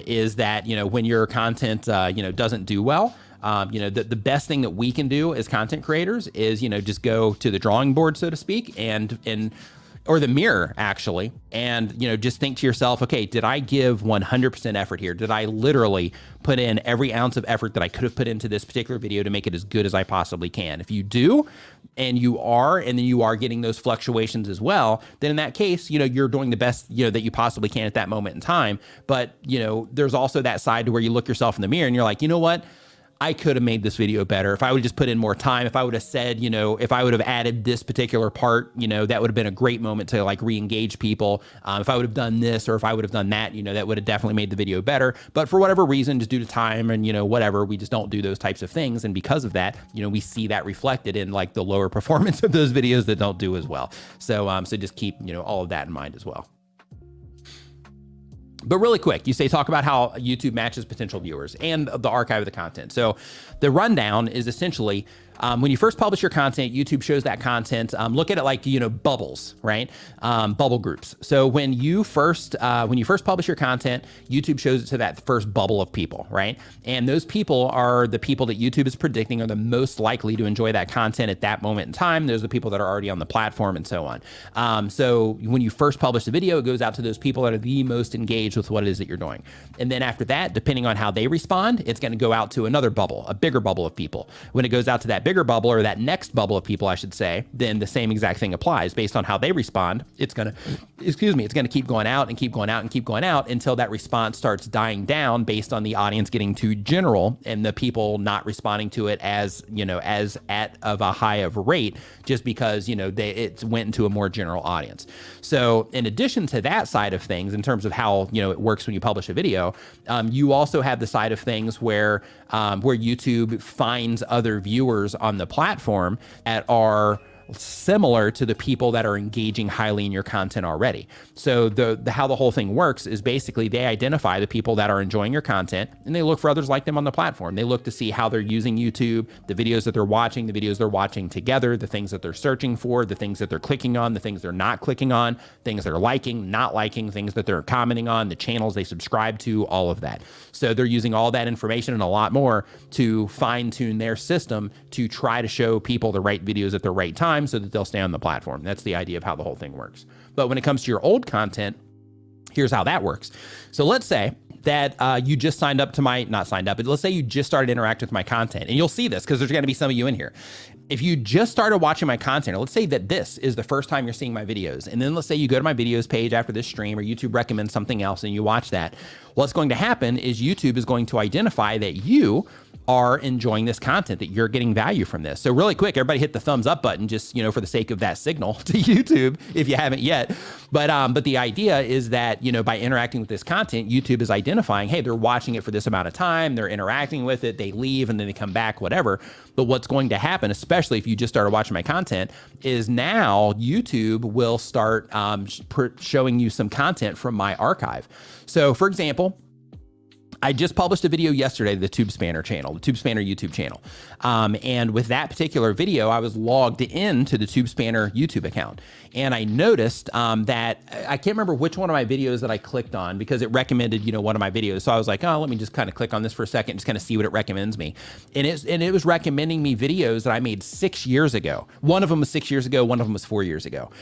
A: is that when your content doesn't do well. The best thing that we can do as content creators is, just go to the drawing board, so to speak, or the mirror actually, and, just think to yourself, okay, did I give 100% effort here? Did I literally put in every ounce of effort that I could have put into this particular video to make it as good as I possibly can? If you do, and you are getting those fluctuations as well, then in that case, you're doing the best, that you possibly can at that moment in time. But, there's also that side to where you look yourself in the mirror and you're like, you know what? I could have made this video better if I would just put in more time. If I would have said, if I would have added this particular part, that would have been a great moment to re-engage people. If I would have done this, or if I would have done that, that would have definitely made the video better. But for whatever reason, just due to time and, whatever, we just don't do those types of things. And because of that, we see that reflected in the lower performance of those videos that don't do as well. So just keep, all of that in mind as well. But really quick, you talk about how YouTube matches potential viewers and the archive of the content. So the rundown is essentially when you first publish your content, YouTube shows that content. Look at it bubbles, right? Bubble groups. So when you first publish your content, YouTube shows it to that first bubble of people, right? And those people are the people that YouTube is predicting are the most likely to enjoy that content at that moment in time. Those are the people that are already on the platform and so on. So when you first publish the video, it goes out to those people that are the most engaged with what it is that you're doing. And then after that, depending on how they respond, it's going to go out to another bubble, a bigger bubble of people. When it goes out to that bigger bubble, or that next bubble of people, I should say, then the same exact thing applies. Based on how they respond, it's going to keep going out and keep going out and keep going out until that response starts dying down based on the audience getting too general and the people not responding to it as at of a high of a rate, just because, it went into a more general audience. So in addition to that side of things, in terms of how, it works when you publish a video, you also have the side of things where YouTube finds other viewers on the platform that are similar to the people that are engaging highly in your content already. So how the whole thing works is basically they identify the people that are enjoying your content and they look for others like them on the platform. They look to see how they're using YouTube, the videos that they're watching, the videos they're watching together, the things that they're searching for, the things that they're clicking on, the things they're not clicking on, things they're liking, not liking, things that they're commenting on, the channels they subscribe to, all of that. So they're using all that information and a lot more to fine tune their system to try to show people the right videos at the right time so that they'll stay on the platform. That's the idea of how the whole thing works. But when it comes to your old content, here's how that works. So let's say that you just signed up to but let's say you just started interacting with my content, and you'll see this because there's going to be some of you in here. if you just started watching my content, or let's say that this is the first time you're seeing my videos, and then let's say you go to my videos page after this stream, or YouTube recommends something else and you watch that, what's going to happen is YouTube is going to identify that you are enjoying this content, that you're getting value from this. So really quick, everybody hit the thumbs up button, just, for the sake of that signal to YouTube, if you haven't yet. But the idea is that, by interacting with this content, YouTube is identifying, hey, they're watching it for this amount of time, they're interacting with it, they leave and then they come back, whatever. But what's going to happen, especially if you just started watching my content, is now YouTube will start showing you some content from my archive. So for example, I just published a video yesterday to the TubeSpanner channel, the TubeSpanner YouTube channel. And with that particular video, I was logged into the TubeSpanner YouTube account. And I noticed that I can't remember which one of my videos that I clicked on, because it recommended, one of my videos. So I was like, oh, let me just kind of click on this for a second, just kind of see what it recommends me. And it was recommending me videos that I made 6 years ago. One of them was 6 years ago, one of them was 4 years ago,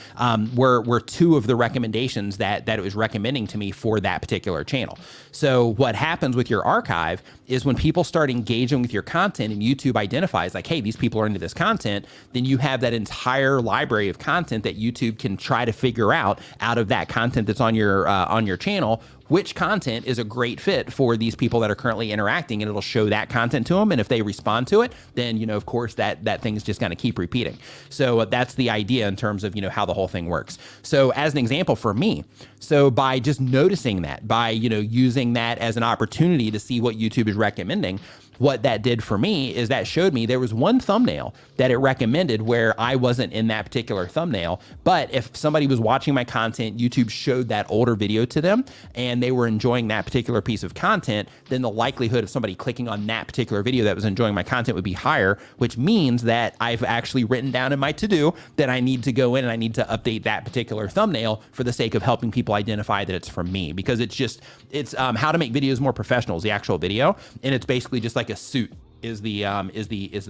A: were two of the recommendations that it was recommending to me for that particular channel. So what happens with your archive is when people start engaging with your content and YouTube identifies like, hey, these people are into this content, then you have that entire library of content that YouTube can try to figure out of that content that's on your channel, which content is a great fit for these people that are currently interacting, and it'll show that content to them. And if they respond to it, then, of course, that thing's just going to keep repeating. So that's the idea in terms of, how the whole thing works. So as an example for me, so by just noticing that, by, using that as an opportunity to see what YouTube is recommending, what that did for me is that showed me there was one thumbnail that it recommended where I wasn't in that particular thumbnail. But if somebody was watching my content, YouTube showed that older video to them and they were enjoying that particular piece of content, then the likelihood of somebody clicking on that particular video that was enjoying my content would be higher, which means that I've actually written down in my to-do that I need to go in and I need to update that particular thumbnail for the sake of helping people identify that it's from me, because it's how to make videos more professional is the actual video. And it's basically just like a suit is the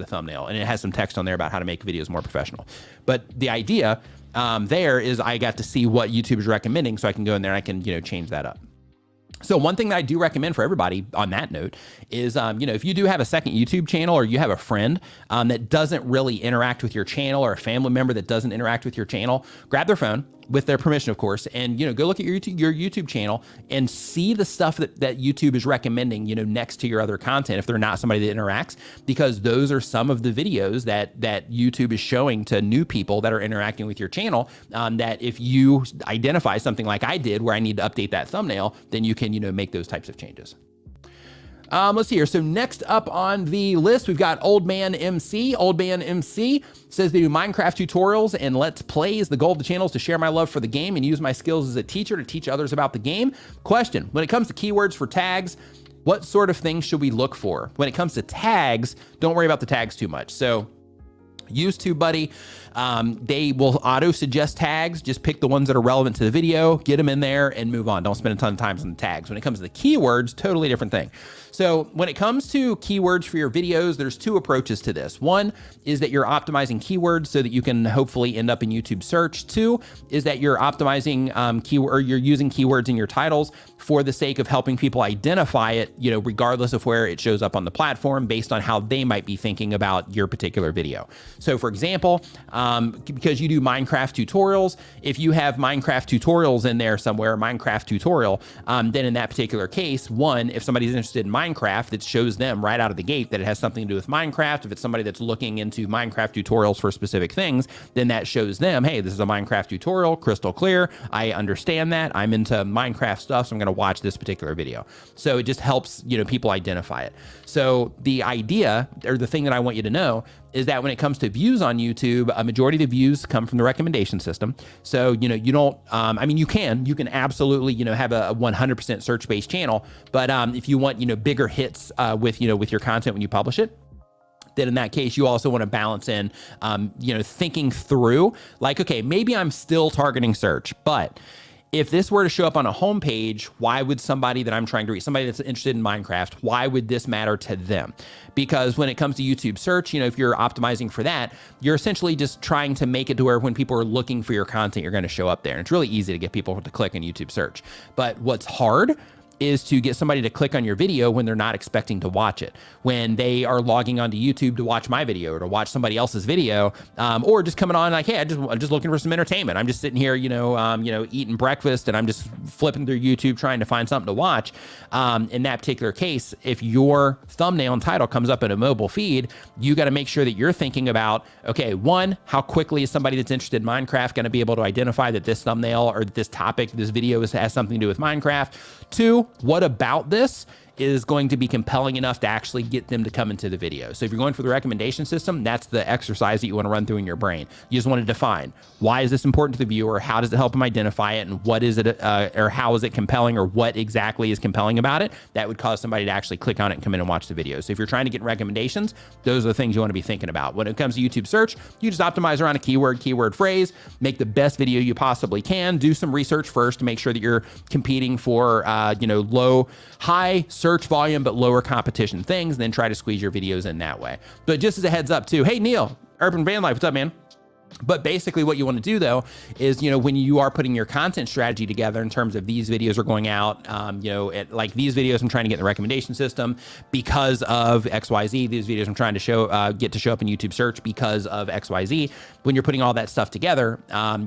A: thumbnail, and it has some text on there about how to make videos more professional. But the idea there is I got to see what YouTube is recommending, so I can go in there and I can change that up. So one thing that I do recommend for everybody on that note is, if you do have a second YouTube channel, or you have a friend that doesn't really interact with your channel, or a family member that doesn't interact with your channel, grab their phone, with their permission, of course, and go look at your YouTube channel and see the stuff that YouTube is recommending, next to your other content if they're not somebody that interacts, because those are some of the videos that YouTube is showing to new people that are interacting with your channel, that if you identify something like I did where I need to update that thumbnail, then you can make those types of changes. Let's see here. So next up on the list, we've got Old Man MC. Old Man MC says they do Minecraft tutorials and Let's Plays. The goal of the channel is to share my love for the game and use my skills as a teacher to teach others about the game. Question: when it comes to keywords for tags, what sort of things should we look for? When it comes to tags, don't worry about the tags too much. So use TubeBuddy. They will auto suggest tags. Just pick the ones that are relevant to the video, get them in there and move on. Don't spend a ton of time on the tags. When it comes to the keywords, totally different thing. So when it comes to keywords for your videos, there's two approaches to this. One is that you're optimizing keywords so that you can hopefully end up in YouTube search. Two is that you're optimizing you're using keywords in your titles for the sake of helping people identify it, regardless of where it shows up on the platform, based on how they might be thinking about your particular video. So for example, because you do Minecraft tutorials, if you have Minecraft tutorials in there somewhere, Minecraft tutorial, then in that particular case, one, if somebody's interested in Minecraft, it shows them right out of the gate that it has something to do with Minecraft. If it's somebody that's looking into Minecraft tutorials for specific things, then that shows them, hey, this is a Minecraft tutorial, crystal clear. I understand that. I'm into Minecraft stuff, so I'm going to watch this particular video. So it just helps, people identify it. So the idea, or the thing that I want you to know, is that when it comes to views on YouTube, a majority of the views come from the recommendation system. So, you don't, you can absolutely, have a 100% search-based channel, but if you want, bigger hits with your content when you publish it, then in that case, you also want to balance in, thinking through like, okay, maybe I'm still targeting search, but if this were to show up on a homepage, why would somebody that I'm trying to reach, somebody that's interested in Minecraft, why would this matter to them? Because when it comes to YouTube search, if you're optimizing for that, you're essentially just trying to make it to where when people are looking for your content, you're going to show up there. And it's really easy to get people to click in YouTube search. But what's hard is to get somebody to click on your video when they're not expecting to watch it, when they are logging onto YouTube to watch my video or to watch somebody else's video, or just coming on like, hey, I'm just looking for some entertainment. I'm just sitting here, eating breakfast, and I'm just flipping through YouTube trying to find something to watch. In that particular case, if your thumbnail and title comes up in a mobile feed, you got to make sure that you're thinking about, okay, one, how quickly is somebody that's interested in Minecraft going to be able to identify that this thumbnail or this topic, this video has something to do with Minecraft? Two, what about this is going to be compelling enough to actually get them to come into the video? So if you're going for the recommendation system, that's the exercise that you want to run through in your brain. You just want to define, why is this important to the viewer? How does it help them identify it? And what is it, or how is it compelling, or what exactly is compelling about it that would cause somebody to actually click on it and come in and watch the video? So if you're trying to get recommendations, those are the things you want to be thinking about. When it comes to YouTube search, you just optimize around a keyword phrase, make the best video you possibly can, do some research first to make sure that you're competing for, high search volume, but lower competition things, and then try to squeeze your videos in that way. But just as a heads up too, hey, Neil, Urban Van Life, what's up, man? But basically what you want to do though is, when you are putting your content strategy together in terms of these videos are going out, like these videos I'm trying to get in the recommendation system because of XYZ, these videos I'm trying to get to show up in YouTube search because of XYZ. When you're putting all that stuff together,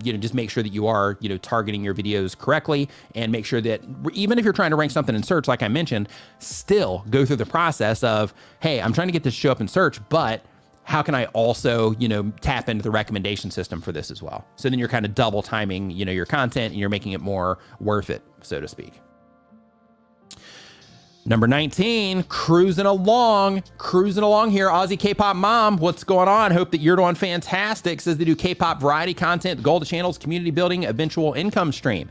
A: just make sure that you are, targeting your videos correctly, and make sure that even if you're trying to rank something in search, like I mentioned, still go through the process of, hey, I'm trying to get this to show up in search, but how can I also, tap into the recommendation system for this as well? So then you're kind of double timing, your content, and you're making it more worth it, so to speak. Number 19, cruising along here. Aussie K-pop mom, what's going on? Hope that you're doing fantastic. Says they do K-pop variety content, the goal of the channel is community building, eventual income stream.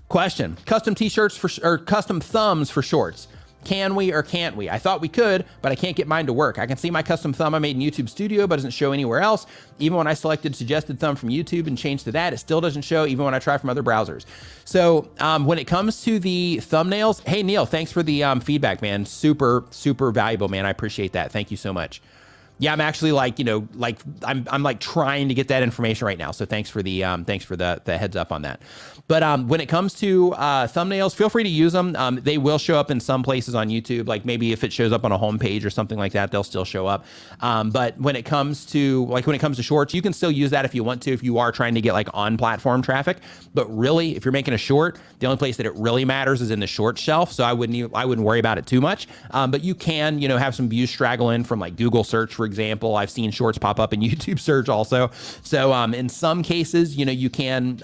A: Question, custom t-shirts or custom thumbs for shorts. Can we or can't we? I thought we could, but I can't get mine to work. I can see my custom thumb I made in YouTube Studio, but it doesn't show anywhere else. Even when I selected suggested thumb from YouTube and changed to that, it still doesn't show even when I try from other browsers. So when it comes to the thumbnails, hey, Neil, thanks for the feedback, man. Super, super valuable, man. I appreciate that. Thank you so much. Yeah, I'm actually I'm like trying to get that information right now. So thanks for the heads up on that. But when it comes to thumbnails, feel free to use them. They will show up in some places on YouTube. Like maybe if it shows up on a homepage or something like that, they'll still show up. But when it comes to shorts, you can still use that if you want to, if you are trying to get like on platform traffic. But really, if you're making a short, the only place that it really matters is in the short shelf. So I wouldn't worry about it too much. But you can, have some views straggle in from like Google search, for example. I've seen shorts pop up in YouTube search also. So in some cases, you can,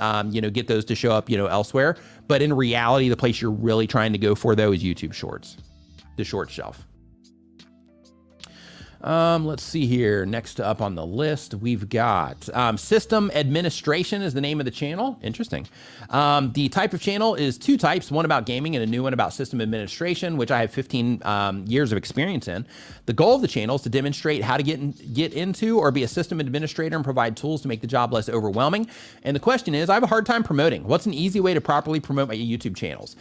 A: get those to show up, elsewhere. But in reality, the place you're really trying to go for though is YouTube Shorts, the short shelf. Let's see here. Next up on the list, we've got system administration is the name of the channel. Interesting. The type of channel is two types, one about gaming and a new one about system administration, which I have 15 years of experience in. The goal of the channel is to demonstrate how to get into or be a system administrator and provide tools to make the job less overwhelming. And the question is, I have a hard time promoting. What's an easy way to properly promote my YouTube channels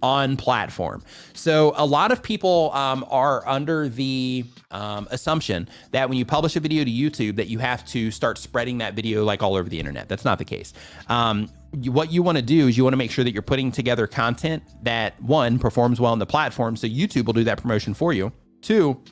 A: on platform? So a lot of people are under the assumption that when you publish a video to YouTube that you have to start spreading that video like all over the internet. That's not the case. What you want to do is you want to make sure that you're putting together content that, one, performs well on the platform, so YouTube will do that promotion for you. Two,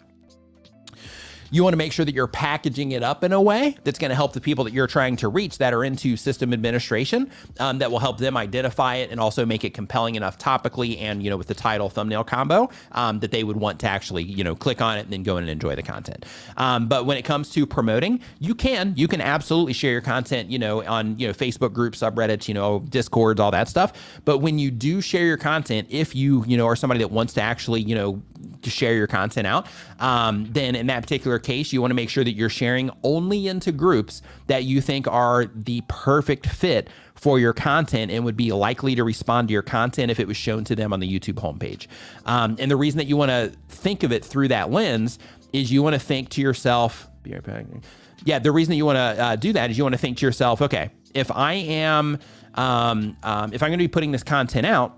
A: you want to make sure that you're packaging it up in a way that's going to help the people that you're trying to reach that are into system administration, that will help them identify it and also make it compelling enough topically and, with the title thumbnail combo, that they would want to actually, click on it and then go in and enjoy the content. But when it comes to promoting, you can absolutely share your content, on, Facebook groups, subreddits, Discords, all that stuff. But when you do share your content, if you, are somebody that wants to actually, to share your content out, then in that particular case, you want to make sure that you're sharing only into groups that you think are the perfect fit for your content and would be likely to respond to your content if it was shown to them on the YouTube homepage. And the reason that you want to think of it through that lens is you want to think to yourself, the reason that you want to do that is you want to think to yourself, okay, if I am, if I'm going to be putting this content out,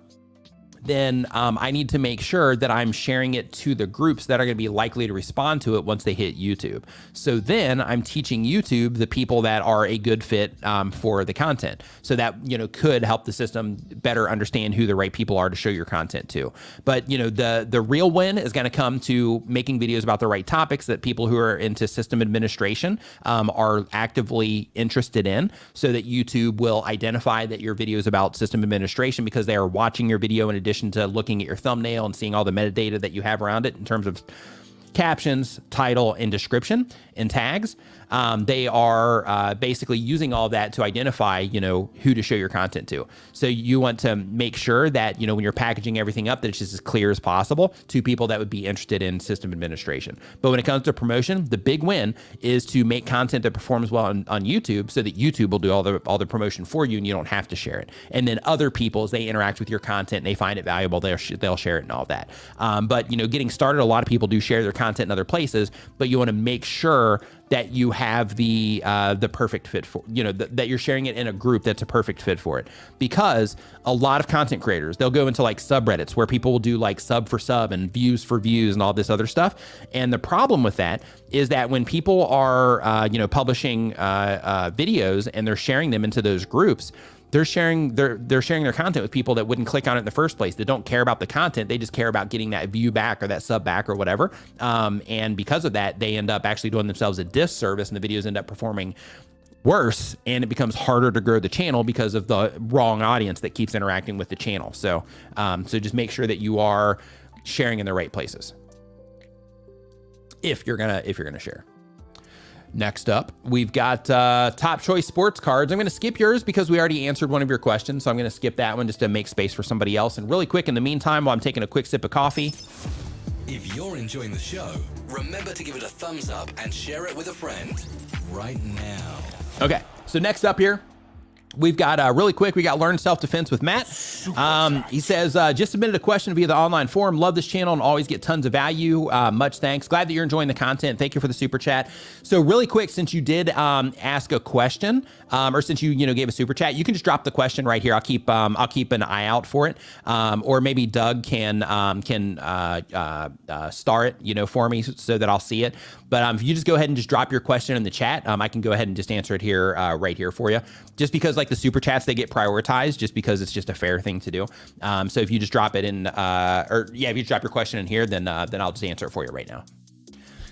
A: then I need to make sure that I'm sharing it to the groups that are going to be likely to respond to it once they hit YouTube. So then I'm teaching YouTube the people that are a good fit for the content. So that, could help the system better understand who the right people are to show your content to. But, the real win is going to come to making videos about the right topics that people who are into system administration are actively interested in, so that YouTube will identify that your video is about system administration because they are watching your video in addition to looking at your thumbnail and seeing all the metadata that you have around it in terms of captions, title, and description and tags. They are basically using all that to identify, who to show your content to. So you want to make sure that, when you're packaging everything up, that it's just as clear as possible to people that would be interested in system administration. But when it comes to promotion, the big win is to make content that performs well on YouTube, so that YouTube will do all the promotion for you and you don't have to share it. And then other people, as they interact with your content and they find it valuable, they'll share it and all that. But, getting started, a lot of people do share their content in other places, but you want to make sure that you have the perfect fit for, that you're sharing it in a group that's a perfect fit for it. Because a lot of content creators, they'll go into like subreddits where people will do like sub for sub and views for views and all this other stuff. And the problem with that is that when people are, publishing videos and they're sharing them into those groups, they're sharing their content with people that wouldn't click on it in the first place. They don't care about the content. They just care about getting that view back or that sub back or whatever. And because of that, they end up actually doing themselves a disservice, and the videos end up performing worse, and it becomes harder to grow the channel because of the wrong audience that keeps interacting with the channel. So just make sure that you are sharing in the right places if you're gonna share. Next up, we've got top choice sports cards. I'm going to skip yours because we already answered one of your questions. So I'm going to skip that one just to make space for somebody else. And really quick, in the meantime, while I'm taking a quick sip of coffee.
B: If you're enjoying the show, remember to give it a thumbs up and share it with a friend right now.
A: Okay, so next up here, we've got really quick, we got Learn Self-Defense with Matt. He says, just submitted a question via the online forum. Love this channel and always get tons of value. Much thanks. Glad that you're enjoying the content. Thank you for the super chat. So really quick, since you did ask a question, or since you gave a super chat, you can just drop the question right here. I'll keep an eye out for it. Or maybe Doug can star it, for me so that I'll see it. But if you just go ahead and just drop your question in the chat, I can go ahead and just answer it here, right here for you. Just because like the super chats, they get prioritized just because it's just a fair thing to do. So if you just drop it in, if you just drop your question in here, then I'll just answer it for you right now.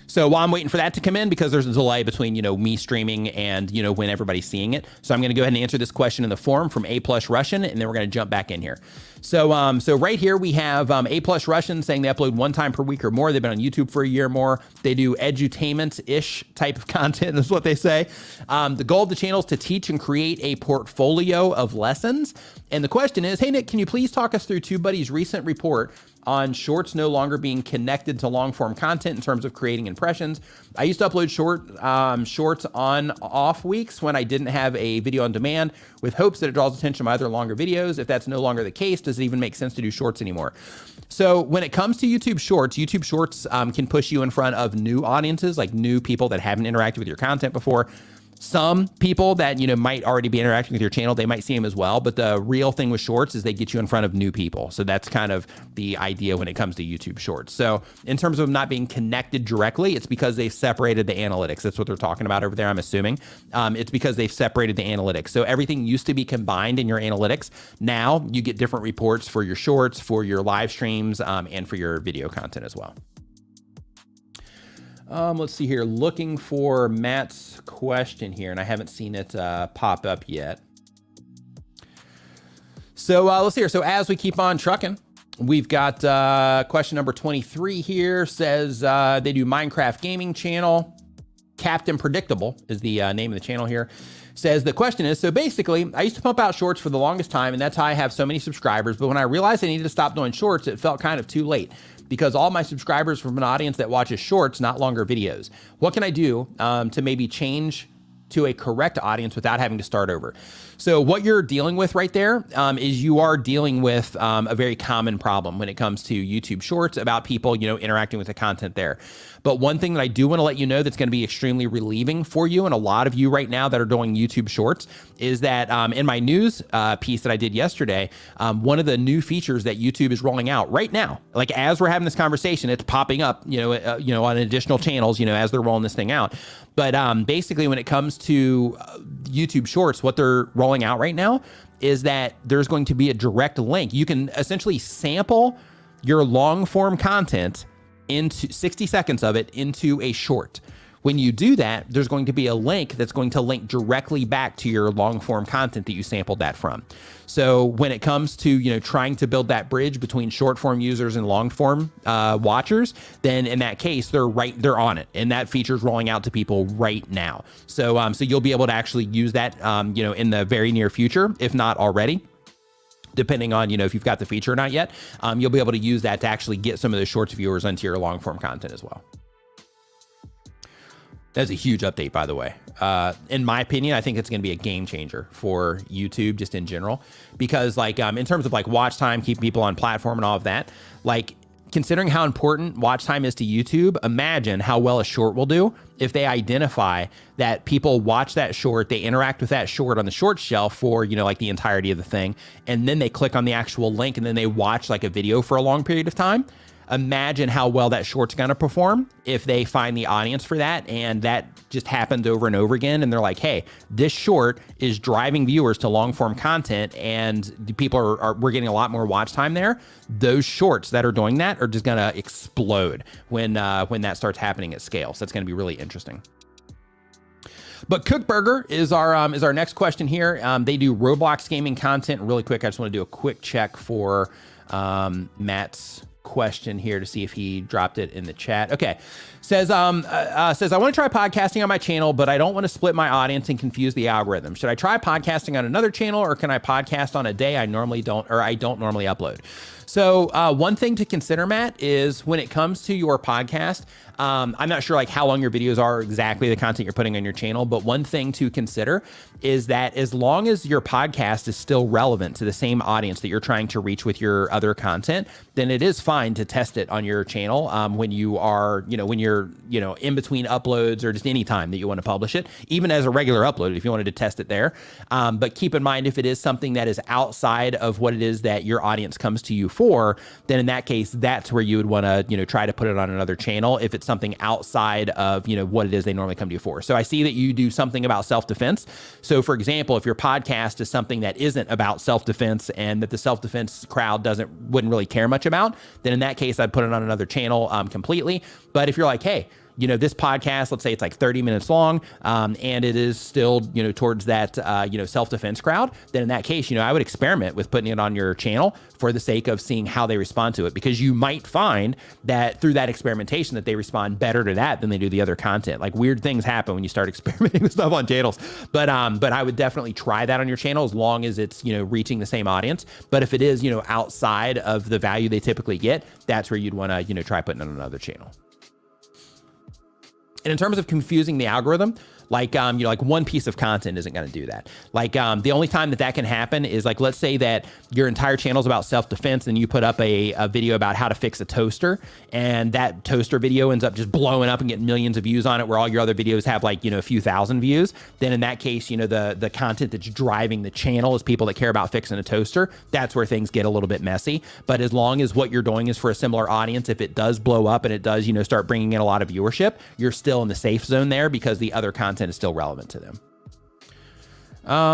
A: So while I'm waiting for that to come in, because there's a delay between, me streaming and, when everybody's seeing it. So I'm going to go ahead and answer this question in the forum from A+ Russian, and then we're going to jump back in here. So right here we have A+ Russian saying they upload 1 time per week or more. They've been on YouTube for a year or more. They do edutainment-ish type of content, is what they say. The goal of the channel is to teach and create a portfolio of lessons. And the question is, hey, Nick, can you please talk us through TubeBuddy's recent report on shorts no longer being connected to long form content in terms of creating impressions? I used to upload shorts on off weeks when I didn't have a video on demand, with hopes that it draws attention to my other longer videos. If that's no longer the case, does it even make sense to do shorts anymore? So when it comes to YouTube Shorts can push you in front of new audiences, like new people that haven't interacted with your content before. Some people that, might already be interacting with your channel, they might see them as well. But the real thing with shorts is they get you in front of new people. So that's kind of the idea when it comes to YouTube Shorts. So in terms of not being connected directly, it's because they've separated the analytics. That's what they're talking about over there, I'm assuming. It's because they've separated the analytics. So everything used to be combined in your analytics. Now you get different reports for your shorts, for your live streams, and for your video content as well. Let's see here, looking for Matt's question here, and I haven't seen it pop up yet. So let's see here. So as we keep on trucking, we've got question number 23 here. Says they do Minecraft gaming channel. Captain Predictable is the name of the channel here. Says the question is, so basically I used to pump out shorts for the longest time, and that's how I have so many subscribers. But when I realized I needed to stop doing shorts, it felt kind of too late, because all my subscribers from an audience that watches shorts, not longer videos. What can I do to maybe change to a correct audience without having to start over. So what you're dealing with right there is you are dealing with a very common problem when it comes to YouTube Shorts about people, interacting with the content there. But one thing that I do want to let you know that's going to be extremely relieving for you and a lot of you right now that are doing YouTube Shorts is that in my news piece that I did yesterday, one of the new features that YouTube is rolling out right now, like as we're having this conversation, it's popping up, on additional channels, as they're rolling this thing out. But basically, when it comes to YouTube Shorts, what they're rolling out right now is that there's going to be a direct link. You can essentially sample your long form content into 60 seconds of it into a short. When you do that, there's going to be a link that's going to link directly back to your long form content that you sampled that from. So when it comes to, trying to build that bridge between short form users and long form watchers, then in that case, they're on it. And that feature is rolling out to people right now. So, so you'll be able to actually use that, in the very near future, if not already. Depending on, if you've got the feature or not yet, you'll be able to use that to actually get some of the shorts viewers onto your long form content as well. That's a huge update, by the way. In my opinion, I think it's going to be a game changer for YouTube just in general, because in terms of watch time, keeping people on platform and all of that, considering how important watch time is to YouTube, imagine how well a short will do if they identify that people watch that short, they interact with that short on the short shelf for, the entirety of the thing, and then they click on the actual link and then they watch a video for a long period of time. Imagine how well that short's going to perform if they find the audience for that, and that just happens over and over again. And they're like, hey, this short is driving viewers to long form content, and the people we're getting a lot more watch time there. Those shorts that are doing that are just going to explode when that starts happening at scale. So that's going to be really interesting. But Cookburger is our next question here. They do Roblox gaming content. Really quick, I just want to do a quick check for Matt's question here to see if he dropped it in the chat. Okay. Says I want to try podcasting on my channel, but I don't want to split my audience and confuse the algorithm. Should I try podcasting on another channel, or can I podcast on a day I don't normally upload? So one thing to consider, Matt, is when it comes to your podcast, I'm not sure how long your videos are, exactly the content you're putting on your channel, but one thing to consider is that as long as your podcast is still relevant to the same audience that you're trying to reach with your other content, then it is fine to test it on your channel when you are, when you're, in between uploads or just any time that you want to publish it, even as a regular upload, if you wanted to test it there. But keep in mind, if it is something that is outside of what it is that your audience comes to you for, then in that case, that's where you would want to, try to put it on another channel if it's something outside of, what it is they normally come to you for. So I see that you do something about self-defense. So for example, if your podcast is something that isn't about self-defense and that the self-defense crowd wouldn't really care much about, then in that case, I'd put it on another channel completely. But if you're like, hey, this podcast, let's say it's 30 minutes long, and it is still, towards that, self-defense crowd, then in that case, I would experiment with putting it on your channel for the sake of seeing how they respond to it, because you might find that through that experimentation that they respond better to that than they do the other content. Weird things happen when you start experimenting with stuff on channels, but I would definitely try that on your channel as long as it's, reaching the same audience. But if it is, outside of the value they typically get, that's where you'd want to, try putting it on another channel. And in terms of confusing the algorithm, one piece of content isn't going to do that. The only time that can happen is let's say that your entire channel is about self-defense and you put up a video about how to fix a toaster, and that toaster video ends up just blowing up and getting millions of views on it, where all your other videos have a few thousand views. Then in that case, the content that's driving the channel is people that care about fixing a toaster. That's where things get a little bit messy. But as long as what you're doing is for a similar audience, if it does blow up and it does, start bringing in a lot of viewership, you're still in the safe zone there, because the other content is still relevant to them.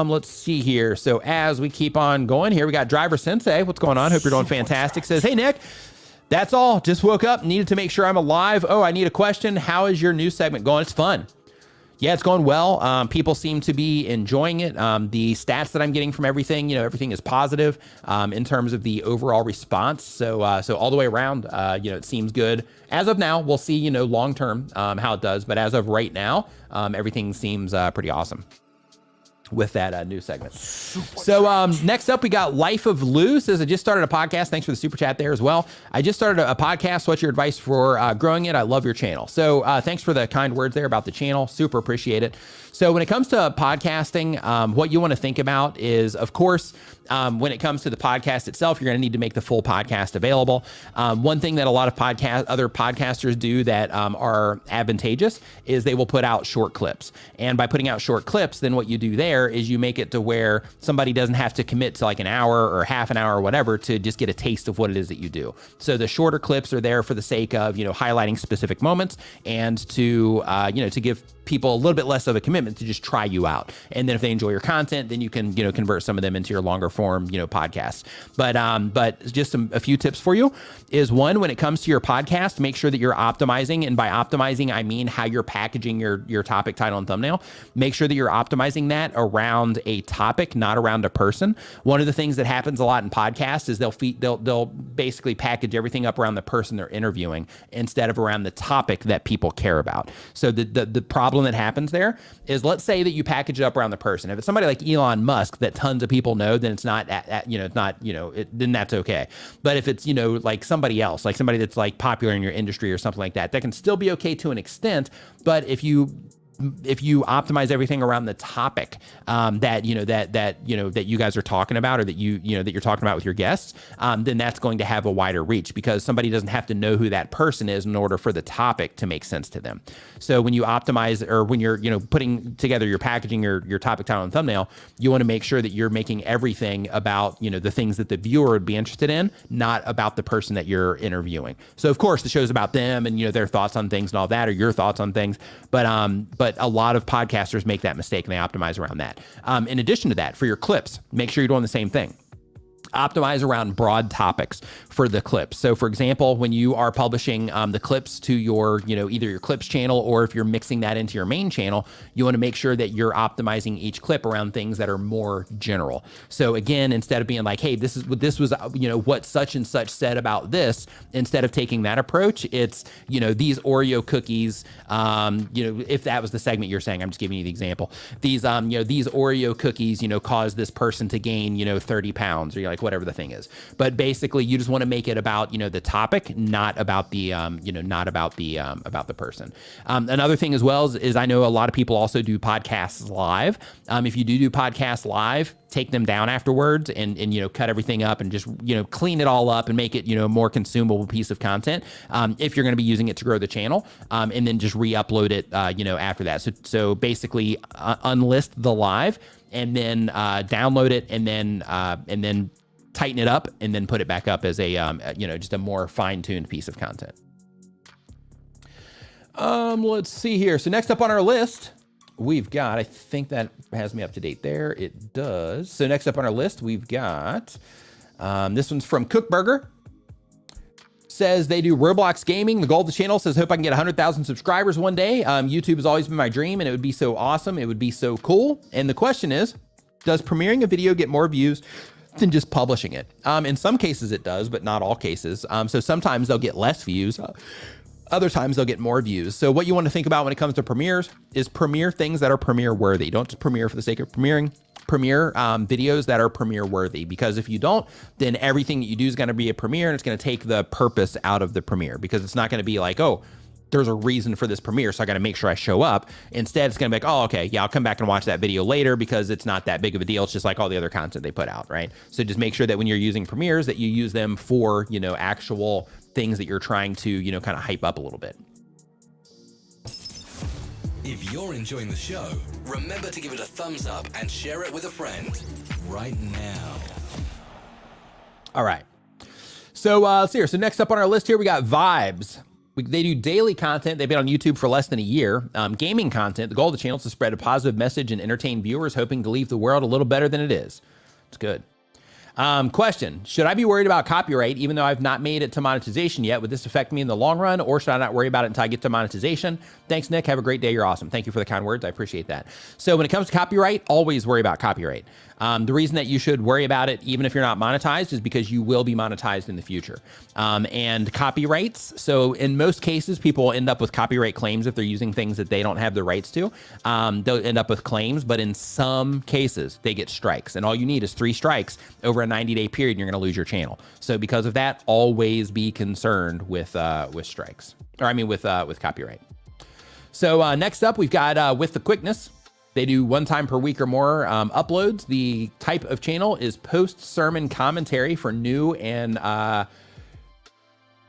A: Let's see here. So as we keep on going here, we got Driver Sensei. What's going on? Hope you're doing fantastic. Says, hey, Nick, that's all. Just woke up. Needed to make sure I'm alive. Oh, I need a question. How is your news segment going? It's fun. Yeah, it's going well. People seem to be enjoying it. The stats that I'm getting from everything, everything is positive in terms of the overall response. So all the way around, it seems good. As of now, we'll see, long term how it does. But as of right now, everything seems pretty awesome. with that new segment. So next up, we got Life of Lou. Says, I just started a podcast. Thanks for the super chat there as well. I just started a podcast. What's your advice for growing it? I love your channel. So thanks for the kind words there about the channel. Super appreciate it. So when it comes to podcasting, what you want to think about is, of course, when it comes to the podcast itself, you're going to need to make the full podcast available. One thing that a lot of other podcasters do that are advantageous is they will put out short clips. And by putting out short clips, then what you do there is you make it to where somebody doesn't have to commit to like an hour or half an hour or whatever to just get a taste of what it is that you do. So the shorter clips are there for the sake of, highlighting specific moments and to, to give people a little bit less of a commitment to just try you out. And then if they enjoy your content, then you can, convert some of them into your longer form, podcasts. But just a few tips for you is, one, when it comes to your podcast, make sure that you're optimizing. And by optimizing, I mean how you're packaging your topic, title, and thumbnail. Make sure that you're optimizing that around a topic, not around a person. One of the things that happens a lot in podcasts is they'll basically package everything up around the person they're interviewing instead of around the topic that people care about. So the problem that happens there is, let's say that you package it up around the person. If it's somebody like Elon Musk that tons of people know, then it's not, then that's okay. But if it's, like somebody else, like somebody that's like popular in your industry or something like that, that can still be okay to an extent. But if you optimize everything around the topic that you guys are talking about, or that you're talking about with your guests, then that's going to have a wider reach, because somebody doesn't have to know who that person is in order for the topic to make sense to them. So when you optimize, or when you're putting together your packaging, your topic, title, and thumbnail, you want to make sure that you're making everything about the things that the viewer would be interested in, not about the person that you're interviewing. So of course the show's about them and their thoughts on things and all that, or your thoughts on things, but a lot of podcasters make that mistake and they optimize around that. In addition to that, for your clips, make sure you're doing the same thing. Optimize around broad topics for the clips. So for example, when you are publishing the clips to your, either your clips channel, or if you're mixing that into your main channel, you want to make sure that you're optimizing each clip around things that are more general. So again, instead of being like, hey, this was what such and such said about this, instead of taking that approach, it's, these Oreo cookies, if that was the segment you're saying, I'm just giving you the example. These, these Oreo cookies, cause this person to gain, 30 pounds, or you're like, whatever the thing is. But basically you just want to make it about, the topic, not about the, about the person. Another thing as well is I know a lot of people also do podcasts live. If you do podcasts live, take them down afterwards and cut everything up and just, clean it all up and make it, a more consumable piece of content. If you're going to be using it to grow the channel, and then just re-upload it, after that. So basically unlist the live and then download it and then tighten it up and then put it back up as a, just a more fine-tuned piece of content. Let's see here. So next up on our list, we've got, I think that has me up to date there. It does. So next up on our list, we've got, this one's from Cookburger. Says they do Roblox gaming. The goal of the channel says, hope I can get 100,000 subscribers one day. YouTube has always been my dream and it would be so awesome. It would be so cool. And the question is, does premiering a video get more views than just publishing it? In some cases it does, but not all cases. So sometimes they'll get less views. Other times they'll get more views. So what you want to think about when it comes to premieres is premiere things that are premiere worthy. Don't just premiere for the sake of premiering. Premiere videos that are premiere worthy, because if you don't, then everything that you do is going to be a premiere and it's going to take the purpose out of the premiere, because it's not going to be like, oh, there's a reason for this premiere, so I got to make sure I show up. Instead, it's going to be like, oh, okay, yeah, I'll come back and watch that video later because it's not that big of a deal. It's just like all the other content they put out, right? So just make sure that when you're using premieres that you use them for, actual things that you're trying to, kind of hype up a little bit.
B: If you're enjoying the show, remember to give it a thumbs up and share it with a friend right now.
A: All right. So let's see here. So next up on our list here, we got Vibes. They do daily content. They've been on YouTube for less than a year. Gaming content. The goal of the channel is to spread a positive message and entertain viewers, hoping to leave the world a little better than it is. It's good. Question, should I be worried about copyright even though I've not made it to monetization yet? Would this affect me in the long run, or should I not worry about it until I get to monetization? Thanks, Nick. Have a great day. You're awesome. Thank you for the kind words. I appreciate that. So when it comes to copyright, always worry about copyright. The reason that you should worry about it, even if you're not monetized, is because you will be monetized in the future. And copyrights, so in most cases, people will end up with copyright claims if they're using things that they don't have the rights to. They'll end up with claims, but in some cases, they get strikes. And all you need is 3 strikes over a 90-day period, and you're going to lose your channel. So because of that, always be concerned with strikes, or I mean with copyright. So next up, we've got With the Quickness. They do 1 time per week or more uploads. The type of channel is post-sermon commentary for new and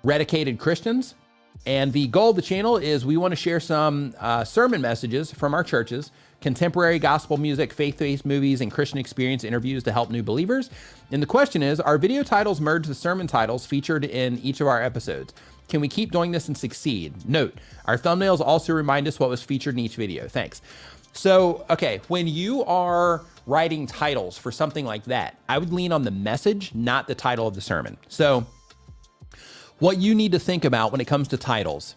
A: redicated Christians. And the goal of the channel is we want to share some sermon messages from our churches, contemporary gospel music, faith-based movies, and Christian experience interviews to help new believers. And the question is, are video titles merged with sermon titles featured in each of our episodes? Can we keep doing this and succeed? Note, our thumbnails also remind us what was featured in each video. Thanks. So, okay, when you are writing titles for something like that, I would lean on the message, not the title of the sermon. So what you need to think about when it comes to titles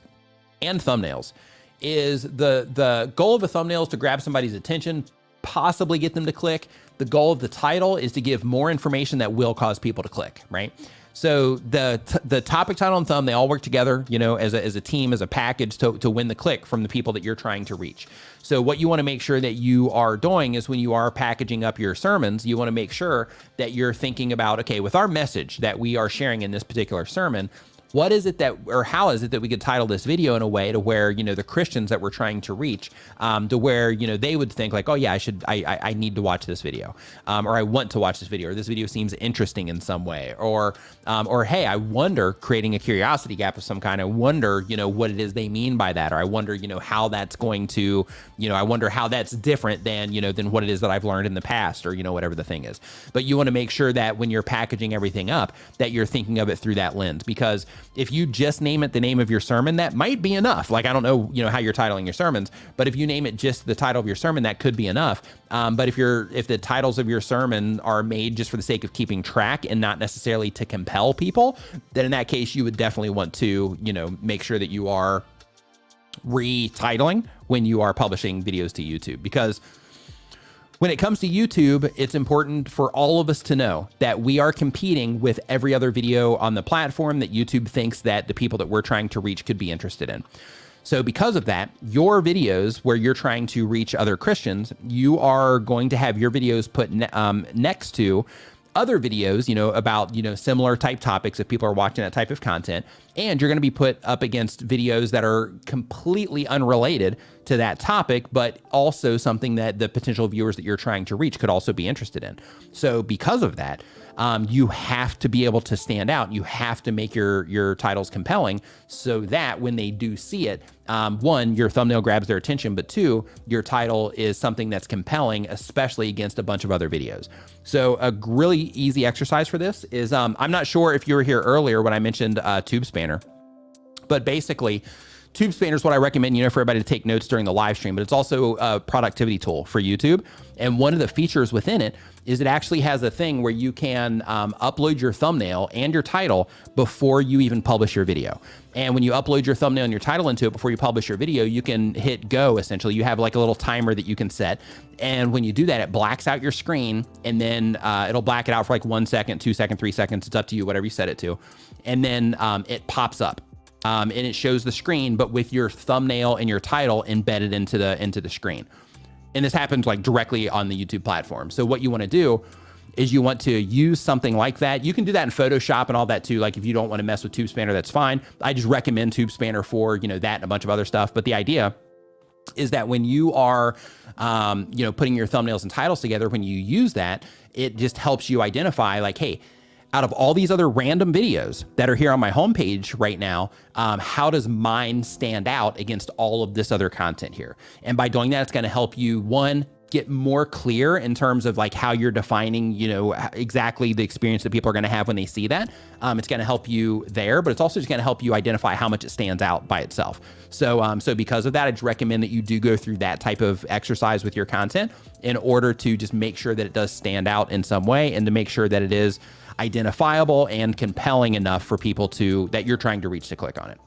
A: and thumbnails is the goal of a thumbnail is to grab somebody's attention, possibly get them to click. The goal of the title is to give more information that will cause people to click, right? So the topic, title, and thumb, they all work together, you know, as a team, as a package to win the click from the people that you're trying to reach. So what you want to make sure that you are doing is when you are packaging up your sermons, you want to make sure that you're thinking about, okay, with our message that we are sharing in this particular sermon, what is it that, or how is it that we could title this video in a way to where, you know, the Christians that we're trying to reach, to where, you know, they would think like, oh yeah, I need to watch this video, or I want to watch this video, or this video seems interesting in some way, or hey, I wonder, creating a curiosity gap of some kind, I wonder, you know, what it is they mean by that, or I wonder, you know, how that's going to, you know, I wonder how that's different than, you know, than what it is that I've learned in the past, or, you know, whatever the thing is. But you want to make sure that when you're packaging everything up, that you're thinking of it through that lens, because if you just name it the name of your sermon, that might be enough. Like, I don't know, you know, how you're titling your sermons, but if you name it just the title of your sermon, that could be enough. But if the titles of your sermon are made just for the sake of keeping track and not necessarily to compel people, then in that case, you would definitely want to, you know, make sure that you are retitling when you are publishing videos to YouTube, because when it comes to YouTube, it's important for all of us to know that we are competing with every other video on the platform that YouTube thinks that the people that we're trying to reach could be interested in. So because of that, your videos where you're trying to reach other Christians, you are going to have your videos put next to other videos, you know, about, you know, similar type topics if people are watching that type of content. And you're going to be put up against videos that are completely unrelated to that topic, but also something that the potential viewers that you're trying to reach could also be interested in. So because of that, you have to be able to stand out. You have to make your titles compelling so that when they do see it, 1, your thumbnail grabs their attention, but 2, your title is something that's compelling, especially against a bunch of other videos. So a really easy exercise for this is, I'm not sure if you were here earlier when I mentioned TubeSpanner, but basically, TubeSpanner is what I recommend, you know, for everybody to take notes during the live stream, but it's also a productivity tool for YouTube. And one of the features within it is it actually has a thing where you can upload your thumbnail and your title before you even publish your video. And when you upload your thumbnail and your title into it before you publish your video, you can hit go, essentially. You have like a little timer that you can set. And when you do that, it blacks out your screen, and then it'll black it out for like 1 second, 2 seconds, 3 seconds. It's up to you, whatever you set it to. And then it pops up. And it shows the screen, but with your thumbnail and your title embedded into the screen. And this happens like directly on the YouTube platform. So what you want to do is you want to use something like that. You can do that in Photoshop and all that too. Like if you don't want to mess with TubeSpanner, that's fine. I just recommend TubeSpanner for, you know, that and a bunch of other stuff. But the idea is that when you are, you know, putting your thumbnails and titles together, when you use that, it just helps you identify like, hey, out of all these other random videos that are here on my homepage right now, how does mine stand out against all of this other content here? And by doing that, it's going to help you, 1, get more clear in terms of like how you're defining, exactly the experience that people are going to have when they see that. It's going to help you there, but it's also just going to help you identify how much it stands out by itself. So, so because of that, I just recommend that you do go through that type of exercise with your content in order to just make sure that it does stand out in some way, and to make sure that it is identifiable and compelling enough for people that you're trying to reach to click on it.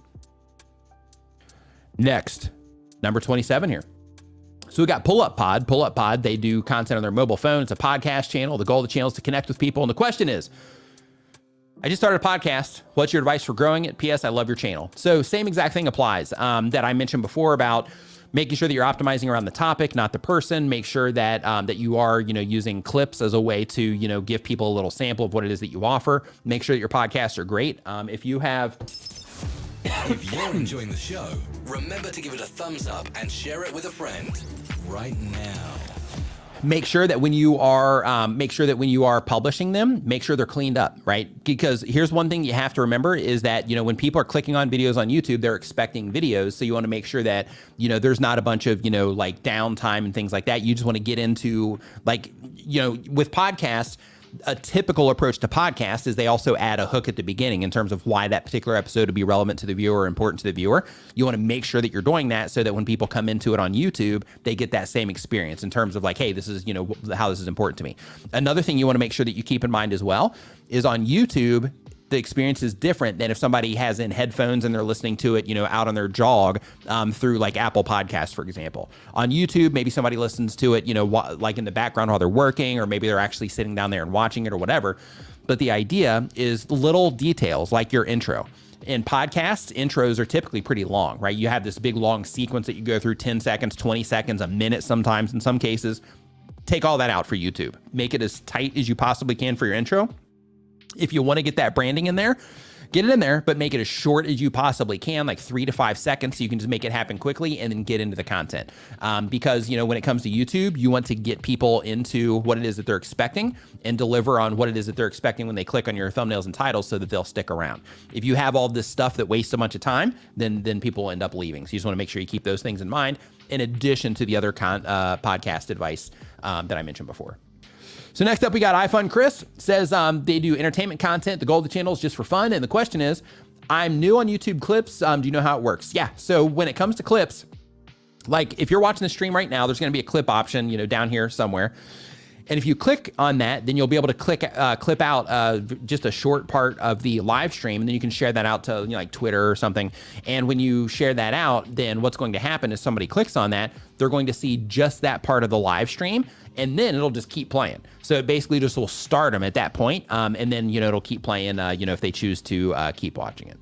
A: Next, number 27 here. So we got Pull Up Pod. Pull Up Pod, they do content on their mobile phone. It's a podcast channel. The goal of the channel is to connect with people. And the question is, I just started a podcast. What's your advice for growing it? P.S. I love your channel. So same exact thing applies that I mentioned before about making sure that you're optimizing around the topic, not the person. Make sure that that you are, using clips as a way to, give people a little sample of what it is that you offer. Make sure that your podcasts are great. If
B: you're enjoying the show, remember to give it a thumbs up and share it with a friend right now.
A: Make sure that when you are publishing them, make sure they're cleaned up, right? Because here's one thing you have to remember is that, when people are clicking on videos on YouTube, they're expecting videos. So you want to make sure that, there's not a bunch of, like downtime and things like that. You just want to get into with podcasts, a typical approach to podcasts is they also add a hook at the beginning in terms of why that particular episode would be relevant to the viewer or important to the viewer. You want to make sure that you're doing that so that when people come into it on YouTube, they get that same experience in terms of like, hey, this is, how this is important to me. Another thing you want to make sure that you keep in mind as well is on YouTube, the experience is different than if somebody has in headphones and they're listening to it, out on their jog through like Apple Podcasts, for example. On YouTube, maybe somebody listens to it, like in the background while they're working, or maybe they're actually sitting down there and watching it or whatever. But the idea is little details like your intro. In podcasts, intros are typically pretty long, right? You have this big long sequence that you go through 10 seconds, 20 seconds, a minute sometimes in some cases. Take all that out for YouTube. Make it as tight as you possibly can for your intro. If you want to get that branding in there, get it in there, but make it as short as you possibly can, like 3 to 5 seconds, so you can just make it happen quickly and then get into the content. Because, when it comes to YouTube, you want to get people into what it is that they're expecting and deliver on what it is that they're expecting when they click on your thumbnails and titles so that they'll stick around. If you have all this stuff that wastes a bunch of time, then people will end up leaving. So you just want to make sure you keep those things in mind in addition to the other podcast advice that I mentioned before. So next up, we got iFun Chris. Says they do entertainment content. The goal of the channel is just for fun. And the question is, I'm new on YouTube clips. Do you know how it works? Yeah. So when it comes to clips, like if you're watching the stream right now, there's going to be a clip option, down here somewhere. And if you click on that, then you'll be able to clip out just a short part of the live stream, and then you can share that out to like Twitter or something. And when you share that out, then what's going to happen is somebody clicks on that, they're going to see just that part of the live stream, and then it'll just keep playing. So it basically just will start them at that point, and then it'll keep playing if they choose to keep watching it.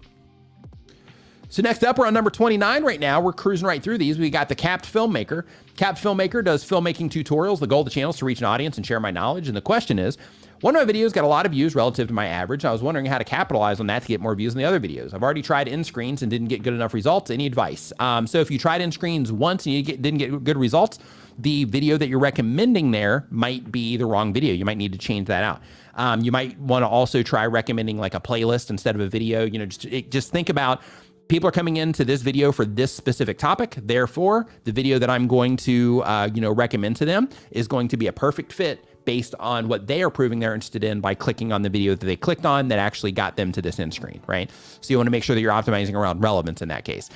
A: So next up, we're on number 29 right now. We're cruising right through these. We got the Capped Filmmaker. Capped Filmmaker does filmmaking tutorials. The goal of the channel is to reach an audience and share my knowledge. And the question is, one of my videos got a lot of views relative to my average. I was wondering how to capitalize on that to get more views than the other videos. I've already tried end screens and didn't get good enough results. Any advice? So if you tried end screens once and you didn't get good results, the video that you're recommending there might be the wrong video. You might need to change that out. You might want to also try recommending like a playlist instead of a video. Just think about, people are coming into this video for this specific topic. Therefore, the video that I'm going to, recommend to them is going to be a perfect fit based on what they are proving they're interested in by clicking on the video that they clicked on that actually got them to this end screen, right? So you want to make sure that you're optimizing around relevance in that case.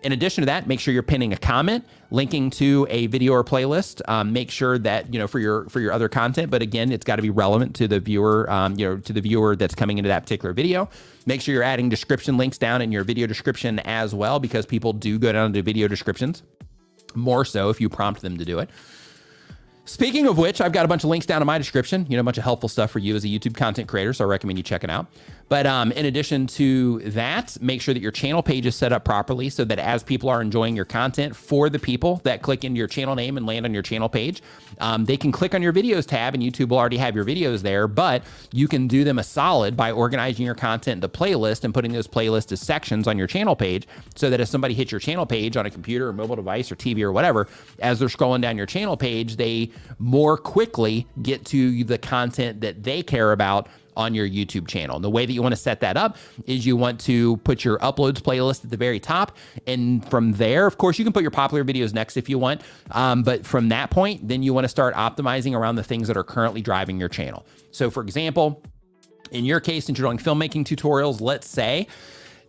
A: In addition to that, make sure you're pinning a comment linking to a video or playlist. Make sure that, for your other content, but again, it's got to be relevant to the viewer, to the viewer that's coming into that particular video. Make sure you're adding description links down in your video description as well, because people do go down to video descriptions more so if you prompt them to do it. Speaking of which, I've got a bunch of links down in my description, a bunch of helpful stuff for you as a YouTube content creator. So I recommend you check it out. But in addition to that, make sure that your channel page is set up properly so that as people are enjoying your content, for the people that click into your channel name and land on your channel page, they can click on your videos tab and YouTube will already have your videos there, but you can do them a solid by organizing your content into playlist and putting those playlists as sections on your channel page so that if somebody hits your channel page on a computer or mobile device or TV or whatever, as they're scrolling down your channel page, they more quickly get to the content that they care about on your YouTube channel. And the way that you want to set that up is you want to put your uploads playlist at the very top. And from there, of course, you can put your popular videos next if you want. But from that point, then you want to start optimizing around the things that are currently driving your channel. So for example, in your case, since you're doing filmmaking tutorials, let's say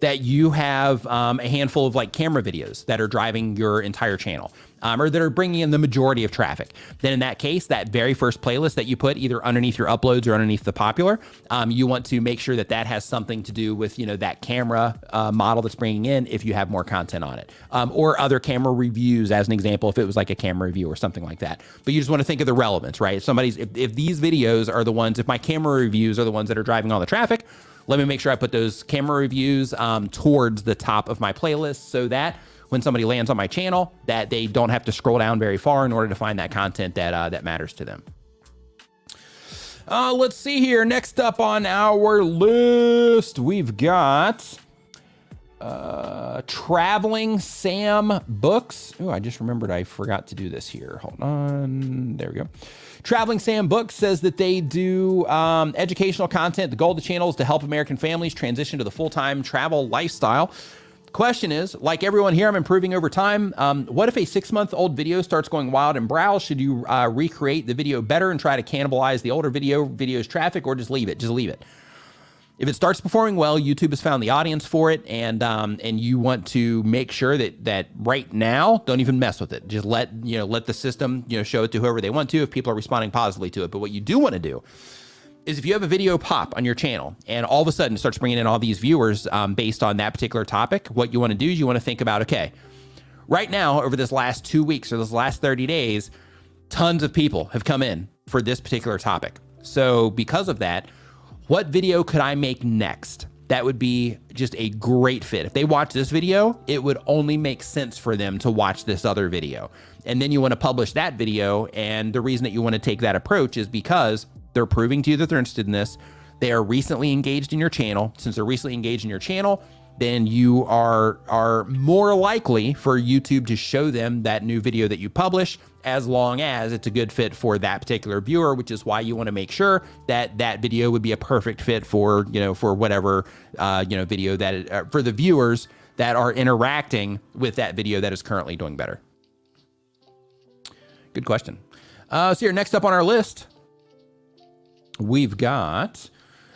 A: that you have a handful of like camera videos that are driving your entire channel, or that are bringing in the majority of traffic. Then in that case, that very first playlist that you put either underneath your uploads or underneath the popular, you want to make sure that that has something to do with, you know, that camera model that's bringing in if you have more content on it, or other camera reviews as an example, if it was like a camera review or something like that. But you just want to think of the relevance, right? If these videos are the ones, if my camera reviews are the ones that are driving all the traffic, let me make sure I put those camera reviews towards the top of my playlist so that when somebody lands on my channel, that they don't have to scroll down very far in order to find that content that matters to them. Let's see here. Next up on our list, we've got Traveling Sam Books. Oh, I just remembered I forgot to do this here. Hold on. There we go. Traveling Sam Books says that they do educational content. The goal of the channel is to help American families transition to the full-time travel lifestyle. Question is, like everyone here, I'm improving over time. What if a 6-month-old video starts going wild and browse? Should you recreate the video better and try to cannibalize the older video's traffic, or just leave it? Just leave it. If it starts performing well, YouTube has found the audience for it, and you want to make sure that right now, don't even mess with it. Just let the system show it to whoever they want to if people are responding positively to it. But what you do want to do is if you have a video pop on your channel and all of a sudden it starts bringing in all these viewers based on that particular topic, what you want to do is you want to think about, okay, right now over this last 2 weeks or this last 30 days, tons of people have come in for this particular topic. So because of that, what video could I make next? That would be just a great fit. If they watch this video, it would only make sense for them to watch this other video. And then you want to publish that video. And the reason that you want to take that approach is because they're proving to you that they're interested in this. They are recently engaged in your channel. Since they're recently engaged in your channel, then you are more likely for YouTube to show them that new video that you publish, as long as it's a good fit for that particular viewer, which is why you want to make sure that that video would be a perfect fit for, for whatever, video that, for the viewers that are interacting with that video that is currently doing better. Good question. So here, next up on our list, we've got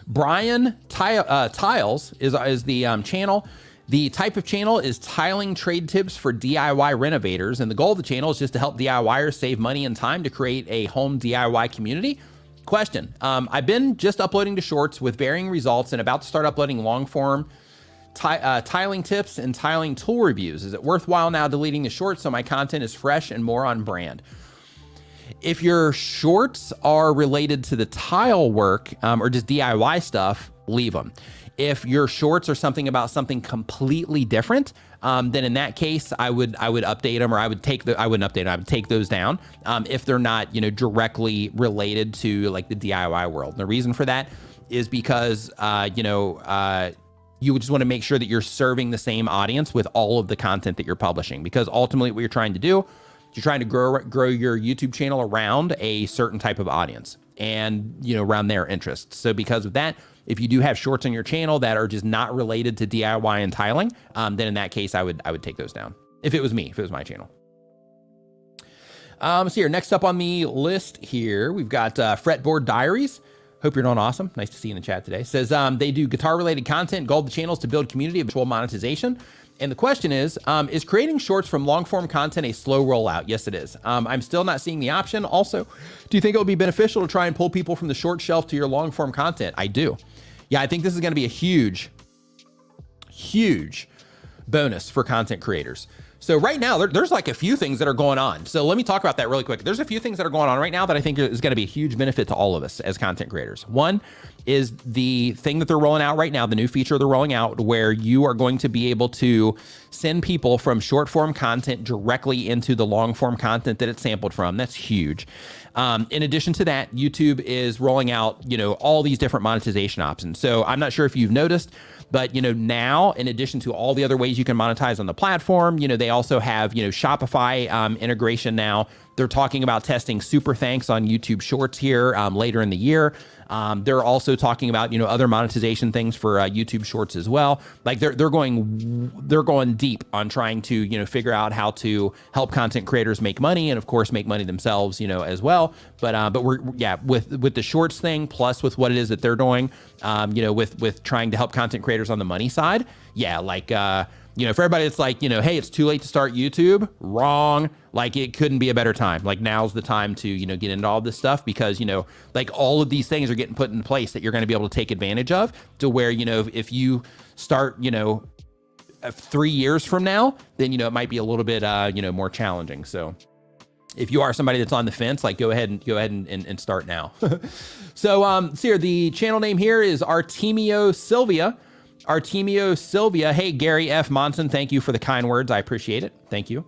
A: Brian Tiles is the channel. The type of channel is tiling trade tips for DIY renovators. And the goal of the channel is just to help DIYers save money and time to create a home DIY community. Question. I've been just uploading to shorts with varying results and about to start uploading long form tiling tips and tiling tool reviews. Is it worthwhile now deleting the shorts so my content is fresh and more on brand? If your shorts are related to the tile work or just DIY stuff, leave them. If your shorts are something about something completely different, then in that case, I would update them, or I wouldn't update them. I would take those down if they're not directly related to like the DIY world. And the reason for that is because you just want to make sure that you're serving the same audience with all of the content that you're publishing, because ultimately what you're trying to do, you're trying to grow your YouTube channel around a certain type of audience and, around their interests. So because of that, if you do have shorts on your channel that are just not related to DIY and tiling, then in that case, I would take those down. If it was me, if it was my channel. So here, next up on the list here, we've got Fretboard Diaries. Hope you're doing awesome. Nice to see you in the chat today. Says they do guitar-related content. Goal of the channel is to build community of virtual monetization. And the question is creating shorts from long-form content a slow rollout? Yes, it is. I'm still not seeing the option. Also, do you think it would be beneficial to try and pull people from the short shelf to your long-form content? I do. Yeah, I think this is going to be a huge, huge bonus for content creators. So right now, there's like a few things that are going on. So let me talk about that really quick. There's a few things that are going on right now that I think is going to be a huge benefit to all of us as content creators. One is the thing that they're rolling out right now, the new feature they're rolling out, where you are going to be able to send people from short form content directly into the long form content that it's sampled from. That's huge. In addition to that, YouTube is rolling out, all these different monetization options. So I'm not sure if you've noticed, but, now, in addition to all the other ways you can monetize on the platform, they also have, Shopify integration now They're talking about testing super thanks on YouTube Shorts here later in the year. They're also talking about, other monetization things for YouTube Shorts as well. Like they're going deep on trying to, figure out how to help content creators make money and of course make money themselves, as well. But with the Shorts thing, plus with what it is that they're doing, with trying to help content creators on the money side. Yeah. Like, for everybody that's like, hey, it's too late to start YouTube. Wrong. Like it couldn't be a better time. Like now's the time to, get into all this stuff because, like all of these things are getting put in place that you're going to be able to take advantage of to where, if you start, 3 years from now, then, it might be a little bit, more challenging. So if you are somebody that's on the fence, like go ahead and start now. So here, the channel name here is Artemio Sylvia. Artemio Sylvia. Hey, Gary F. Monson, thank you for the kind words. I appreciate it. Thank you.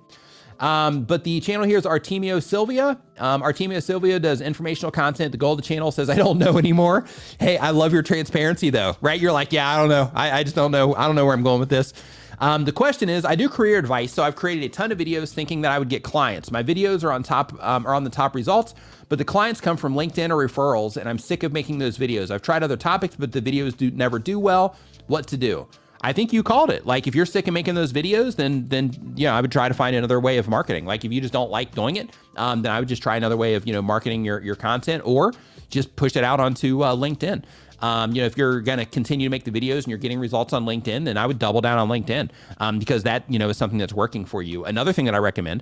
A: But the channel here is Artemio Sylvia. Artemio Sylvia does informational content. The goal of the channel says, I don't know anymore. Hey, I love your transparency though, right? You're like, yeah, I don't know. I just don't know. I don't know where I'm going with this. The question is, I do career advice. So I've created a ton of videos thinking that I would get clients. My videos are on the top results, but the clients come from LinkedIn or referrals, and I'm sick of making those videos. I've tried other topics, but the videos never do well. What to do? I think you called it. Like if you're sick of making those videos, then I would try to find another way of marketing. Like if you just don't like doing it, then I would just try another way of, marketing your content or just push it out onto LinkedIn. If you're going to continue to make the videos and you're getting results on LinkedIn, then I would double down on LinkedIn because that, is something that's working for you. Another thing that I recommend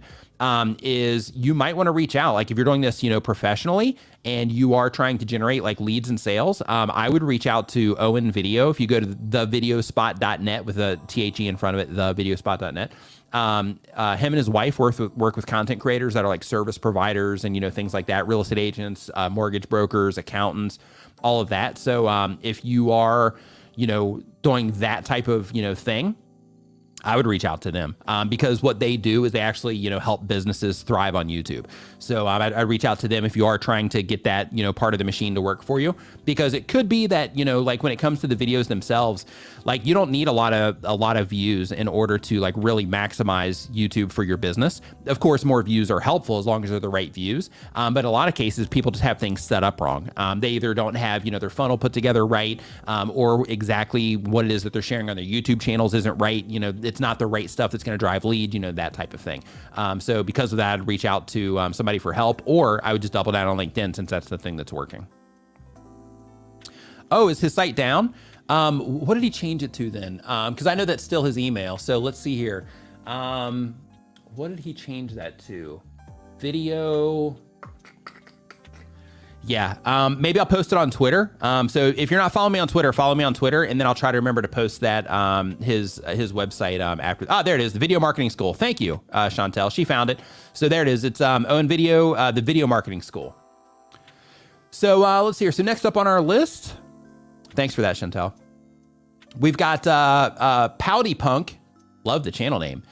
A: is you might want to reach out. Like if you're doing this, professionally and you are trying to generate like leads and sales, I would reach out to Owen Video. If you go to thevideospot.net with a THE in front of it, thevideospot.net. Him and his wife work with content creators that are like service providers and, things like that, real estate agents, mortgage brokers, accountants, all of that. So if you are, doing that type of, thing, I would reach out to them because what they do is they actually, help businesses thrive on YouTube. So I'd reach out to them if you are trying to get that, part of the machine to work for you, because it could be that, like when it comes to the videos themselves, like you don't need a lot of views in order to like really maximize YouTube for your business. Of course, more views are helpful as long as they're the right views. But in a lot of cases, people just have things set up wrong. They either don't have, their funnel put together right, or exactly what it is that they're sharing on their YouTube channels isn't right. It's not the right stuff that's going to drive lead, that type of thing. So because of that, I'd reach out to somebody for help, or I would just double down on LinkedIn since that's the thing that's working. Oh, is his site down? What did he change it to then? Because I know that's still his email. So let's see here. What did he change that to? Video. Yeah, maybe I'll post it on Twitter. So if you're not following me on Twitter, follow me on Twitter, and then I'll try to remember to post that his website after. Oh, there it is, the Video Marketing School. Thank you, Chantel. She found it. So there it is. It's Owen Video, the Video Marketing School. So let's see here. So next up on our list, thanks for that, Chantel. We've got Pouty Punk. Love the channel name.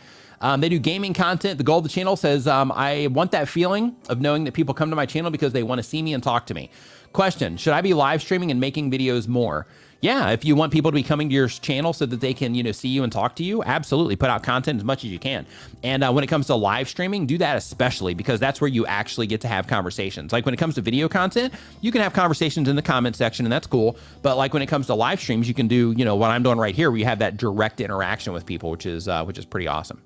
A: They do gaming content. The goal of the channel says, I want that feeling of knowing that people come to my channel because they want to see me and talk to me. Question, should I be live streaming and making videos more? Yeah, if you want people to be coming to your channel so that they can, see you and talk to you, absolutely. Put out content as much as you can. And when it comes to live streaming, do that especially because that's where you actually get to have conversations. Like when it comes to video content, you can have conversations in the comment section and that's cool. But like when it comes to live streams, you can do, what I'm doing right here, where you have that direct interaction with people, which is pretty awesome.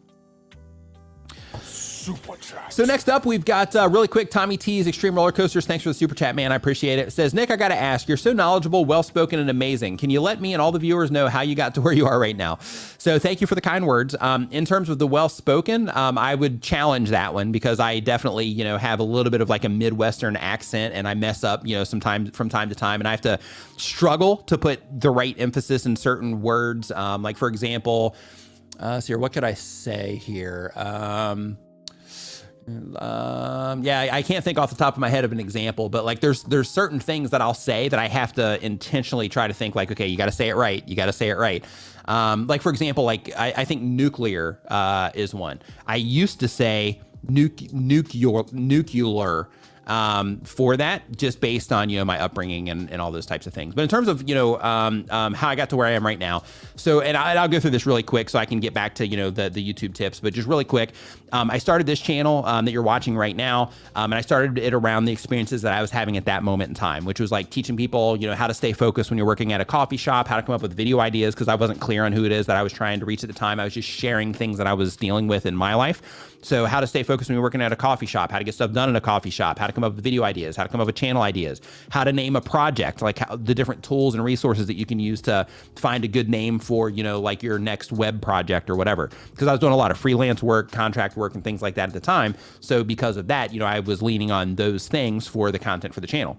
A: Super chat. So next up, we've got really quick, Tommy T's Extreme Roller Coasters. Thanks for the super chat, man. I appreciate it. It says, Nick, I got to ask, you're so knowledgeable, well-spoken, and amazing. Can you let me and all the viewers know how you got to where you are right now? So thank you for the kind words. In terms of the well-spoken, I would challenge that one because I definitely, have a little bit of like a Midwestern accent and I mess up, sometimes from time to time, and I have to struggle to put the right emphasis in certain words. Like for example, so here, what could I say here? Yeah, I can't think off the top of my head of an example, but like there's certain things that I'll say that I have to intentionally try to think like, okay, you got to say it right. You got to say it right. Like for example, like I think nuclear is one. I used to say nuclear. for that, just based on, my upbringing and all those types of things. But in terms of, how I got to where I am right now. So, and I'll go through this really quick so I can get back to, the YouTube tips, but just really quick. I started this channel that you're watching right now. And I started it around the experiences that I was having at that moment in time, which was like teaching people, how to stay focused when you're working at a coffee shop, how to come up with video ideas, because I wasn't clear on who it is that I was trying to reach at the time. I was just sharing things that I was dealing with in my life. So how to stay focused when you're working at a coffee shop, how to get stuff done in a coffee shop, how to come up with video ideas, how to come up with channel ideas, how to name a project, like the different tools and resources that you can use to find a good name for, like your next web project or whatever. Because I was doing a lot of freelance work, contract work, and things like that at the time. So because of that, I was leaning on those things for the content for the channel.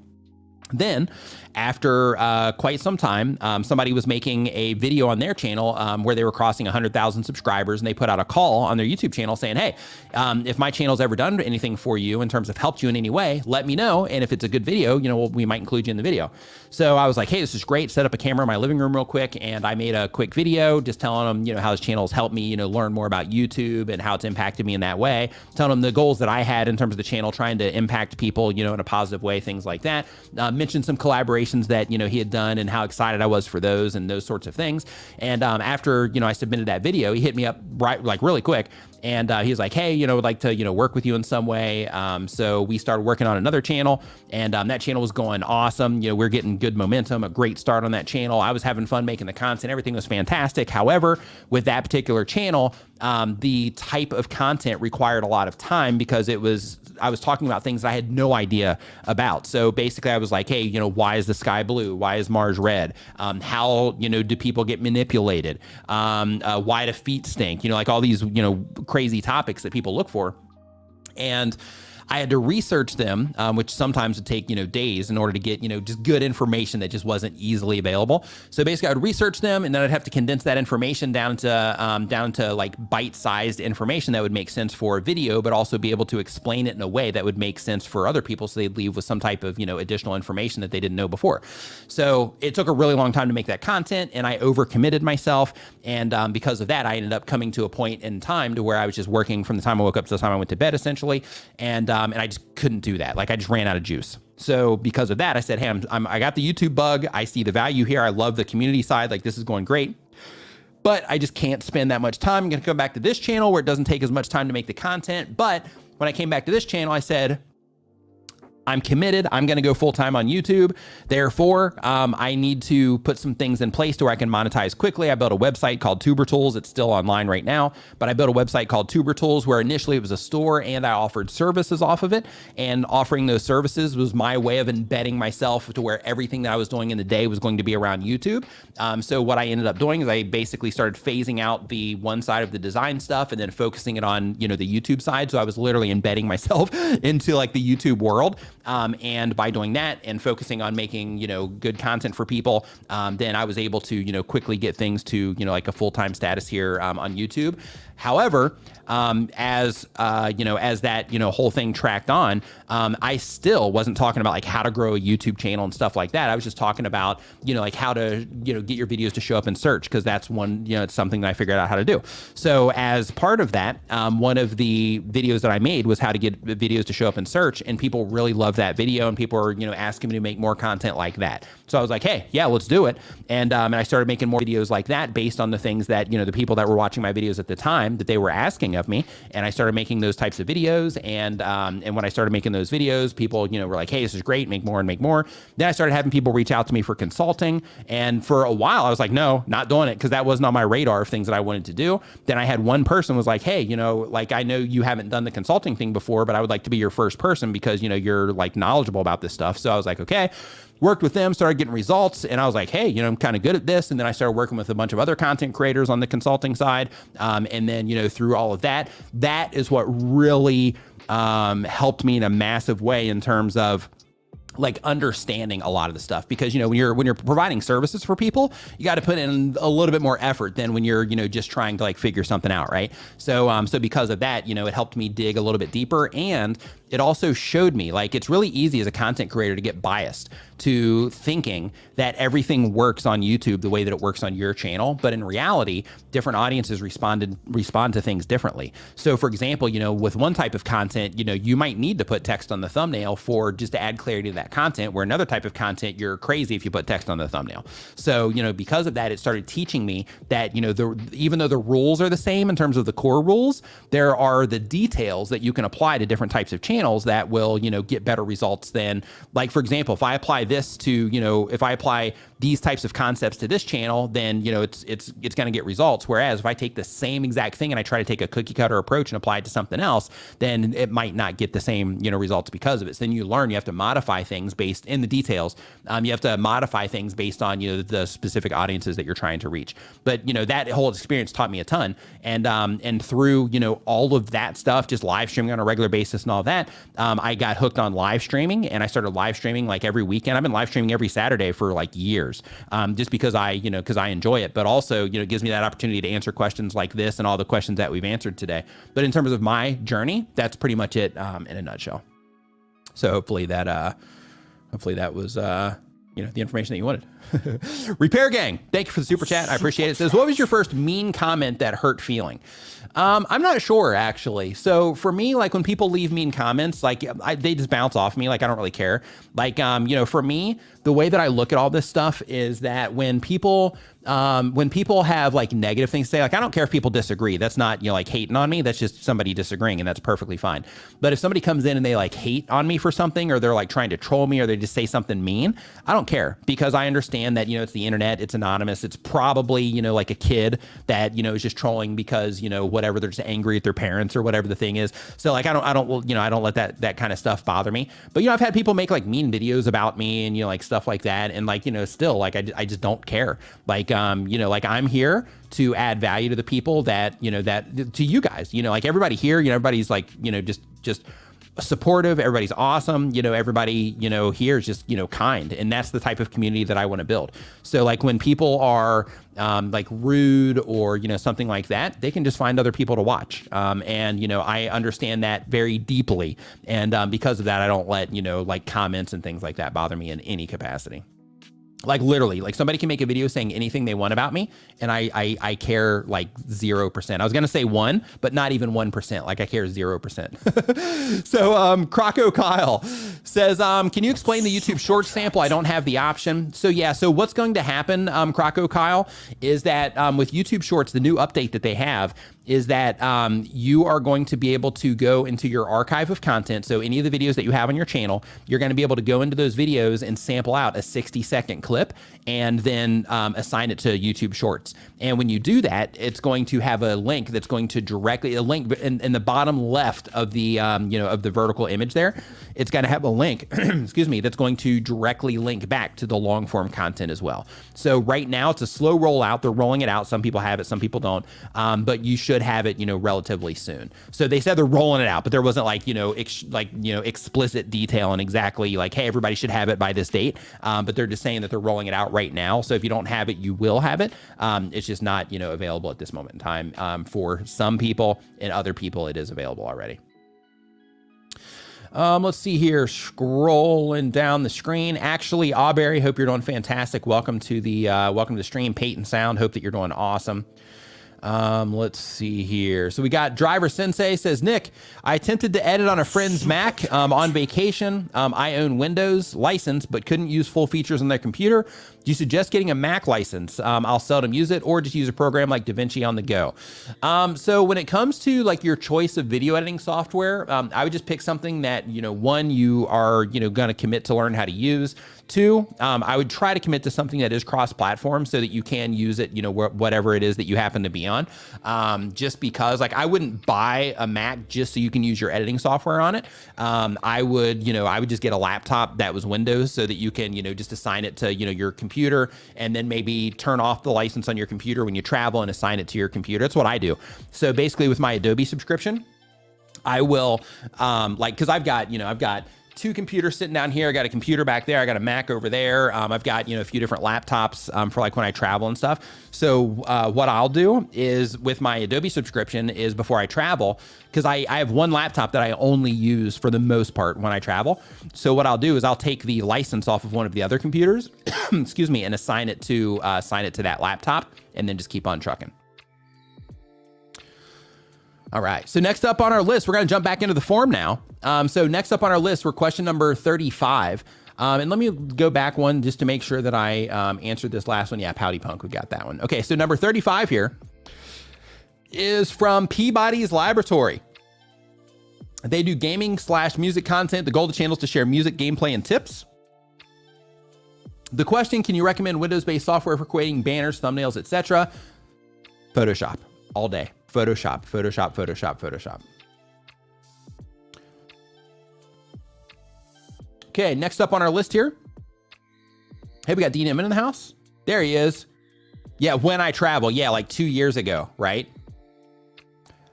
A: Then, after quite some time, somebody was making a video on their channel where they were crossing 100,000 subscribers, and they put out a call on their YouTube channel saying, hey, if my channel's ever done anything for you in terms of helped you in any way, let me know. And if it's a good video, we might include you in the video. So I was like, hey, this is great. Set up a camera in my living room real quick. And I made a quick video just telling them, how this channel's helped me, learn more about YouTube and how it's impacted me in that way. Telling them the goals that I had in terms of the channel, trying to impact people, in a positive way, things like that. Mentioned some collaborations that, he had done and how excited I was for those and those sorts of things. And after, I submitted that video, he hit me up really quick. And he was like, hey, would like to, work with you in some way. So we started working on another channel, and that channel was going awesome. We're getting good momentum, a great start on that channel. I was having fun making the content. Everything was fantastic. However, with that particular channel, the type of content required a lot of time because I was talking about things I had no idea about. So basically I was like, hey, why is the sky blue? Why is Mars red? How, do people get manipulated? Why do feet stink? Like all these, crazy topics that people look for. And I had to research them, which sometimes would take, days in order to get, just good information that just wasn't easily available. So basically I would research them, and then I'd have to condense that information down to like bite-sized information that would make sense for a video, but also be able to explain it in a way that would make sense for other people so they'd leave with some type of, additional information that they didn't know before. So it took a really long time to make that content, and I overcommitted myself. And because of that, I ended up coming to a point in time to where I was just working from the time I woke up to the time I went to bed, essentially. And I just couldn't do that. Like I just ran out of juice. So because of that, I said, hey, I got the YouTube bug. I see the value here. I love the community side. Like this is going great, but I just can't spend that much time. I'm going to come back to this channel where it doesn't take as much time to make the content. But when I came back to this channel, I said, I'm committed. I'm going to go full time on YouTube. Therefore, I need to put some things in place to where I can monetize quickly. I built a website called Tuber Tools. It's still online right now, but I built a website called Tuber Tools where initially it was a store and I offered services off of it. And offering those services was my way of embedding myself to where everything that I was doing in the day was going to be around YouTube. So what I ended up doing is I basically started phasing out the one side of the design stuff and then focusing it on, the YouTube side. So I was literally embedding myself into like the YouTube world. And by doing that and focusing on making, good content for people, then I was able to, quickly get things to, like a full-time status here on YouTube. However, as that, whole thing tracked on, I still wasn't talking about like how to grow a YouTube channel and stuff like that. I was just talking about, like how to, get your videos to show up in search, because that's one, it's something that I figured out how to do. So as part of that, one of the videos that I made was how to get videos to show up in search, and people really loved that video, and people are, asking me to make more content like that. So I was like, hey, yeah, let's do it. And I started making more videos like that based on the things that, the people that were watching my videos at the time that they were asking of me. And I started making those types of videos. And when I started making those videos, people, were like, hey, this is great. Make more and make more. Then I started having people reach out to me for consulting. And for a while I was like, no, not doing it, because that wasn't on my radar of things that I wanted to do. Then I had one person was like, hey, like I know you haven't done the consulting thing before, but I would like to be your first person because, you're like knowledgeable about this stuff. So I was like, okay. Worked with them, started getting results, and I was like, hey, I'm kind of good at this. And then I started working with a bunch of other content creators on the consulting side. And then, through all of that, that is what really helped me in a massive way in terms of like understanding a lot of the stuff, because when you're providing services for people, you got to put in a little bit more effort than when you're just trying to like figure something out, right? So because of that, it helped me dig a little bit deeper, and it also showed me, like, it's really easy as a content creator to get biased to thinking that everything works on YouTube the way that it works on your channel. But in reality, different audiences respond to things differently. So for example, you know, with one type of content, you know, you might need to put text on the thumbnail for just to add clarity to that content, where another type of content, you're crazy if you put text on the thumbnail. So, you know, because of that, it started teaching me that, you know, even though the rules are the same in terms of the core rules, there are the details that you can apply to different types of channels that will, you know, get better results than, like, for example, if I apply this to, you know, if I apply these types of concepts to this channel, then, you know, it's going to get results. Whereas if I take the same exact thing and I try to take a cookie cutter approach and apply it to something else, then it might not get the same, you know, results because of it. So then you learn, you have to modify things based in the details. You have to modify things based on, you know, the specific audiences that you're trying to reach. But, you know, that whole experience taught me a ton. And through, you know, all of that stuff, just live streaming on a regular basis and all that, I got hooked on live streaming, and I started live streaming like every weekend. I've been live streaming every Saturday for like years, just because I enjoy it, but also, you know, it gives me that opportunity to answer questions like this and all the questions that we've answered today. But in terms of my journey, that's pretty much it in a nutshell. So hopefully that was, you know, the information that you wanted. Repair Gang, thank you for the super chat. I appreciate it. It says, what was your first mean comment that hurt feeling? I'm not sure, actually. So for me, like, when people leave mean comments, like, they just bounce off me. Like, I don't really care. Like, you know, for me, the way that I look at all this stuff is that when people have like negative things to say, like, I don't care if people disagree. That's not, you know, like hating on me. That's just somebody disagreeing, and that's perfectly fine. But if somebody comes in and they like hate on me for something, or they're like trying to troll me, or they just say something mean, I don't care, because I understand that, you know, it's the internet, it's anonymous. It's probably, you know, like a kid that, you know, is just trolling because, you know, whatever, they're just angry at their parents or whatever the thing is. So like, I don't, you know, I don't let that kind of stuff bother me. But, you know, I've had people make like mean videos about me and, you know, like stuff like that. And like, you know, still, like, I just don't care. Like, you know, like, I'm here to add value to the people that, you know, that to you guys, you know, like everybody here, you know, everybody's like, you know, just supportive. Everybody's awesome. You know, everybody, you know, here is just, you know, kind. And that's the type of community that I want to build. So like, when people are like rude or, you know, something like that, they can just find other people to watch. And, you know, I understand that very deeply. And because of that, I don't let, you know, like comments and things like that bother me in any capacity. Like, literally, like, somebody can make a video saying anything they want about me, and I care like 0%. I was gonna say 1, but not even 1%. Like, I care 0%. So Croco Kyle says, can you explain the YouTube Shorts sample? I don't have the option. So yeah, so what's going to happen, Croco Kyle, is that with YouTube Shorts, the new update that they have is that you are going to be able to go into your archive of content. So any of the videos that you have on your channel, you're going to be able to go into those videos and sample out a 60-second clip and then assign it to YouTube Shorts. And when you do that, it's going to have a link that's going to directly, a link in the bottom left of the, you know, of the vertical image there. It's going to have a link, excuse me, that's going to directly link back to the long form content as well. So right now it's a slow rollout. They're rolling it out. Some people have it, some people don't. But you should have it, you know, relatively soon. So they said they're rolling it out, but there wasn't like, you know, explicit detail and exactly like, hey, everybody should have it by this date. But they're just saying that they're rolling it out right now. So if you don't have it, you will have it. It's just not, you know, available at this moment in time. For some people, and other people, it is available already. Let's see here, scrolling down the screen. Actually, Auberry, hope you're doing fantastic. Welcome to the stream. Peyton Sound, hope that you're doing awesome. Let's see here. So we got Driver Sensei says, Nick, I attempted to edit on a friend's Mac on vacation. I own Windows license, but couldn't use full features on their computer. Do you suggest getting a Mac license? I'll seldom use it, or just use a program like DaVinci on the go. So when it comes to like your choice of video editing software, I would just pick something that, you know, one, you are, you know, going to commit to learn how to use. 2, I would try to commit to something that is cross-platform so that you can use it, you know, whatever it is that you happen to be on. Just because, like, I wouldn't buy a Mac just so you can use your editing software on it. I would just get a laptop that was Windows so that you can, you know, just assign it to, you know, your computer, and then maybe turn off the license on your computer when you travel and assign it to your computer. That's what I do. So basically with my Adobe subscription, I will, like, cause I've got two computers sitting down here. I got a computer back there. I got a Mac over there. I've got, a few different laptops for like when I travel and stuff. So what I'll do is with my Adobe subscription is before I travel, because I have one laptop that I only use for the most part when I travel. So what I'll do is I'll take the license off of one of the other computers, excuse me, and assign it to that laptop, and then just keep on trucking. All right, so next up on our list, we're gonna jump back into the form now. So next up on our list, we're question number 35. And let me go back one just to make sure that I answered this last one. Yeah, Pouty Punk, we got that one. Okay, so number 35 here is from Peabody's Laboratory. They do gaming/music content. The goal of the channel is to share music, gameplay, and tips. The question, can you recommend Windows-based software for creating banners, thumbnails, etc.? Photoshop, all day. Photoshop, Photoshop, Photoshop, Photoshop. Okay, next up on our list here. Hey, we got D Nimmin in the house. There he is. Yeah, when I travel. Yeah, like 2 years ago, right?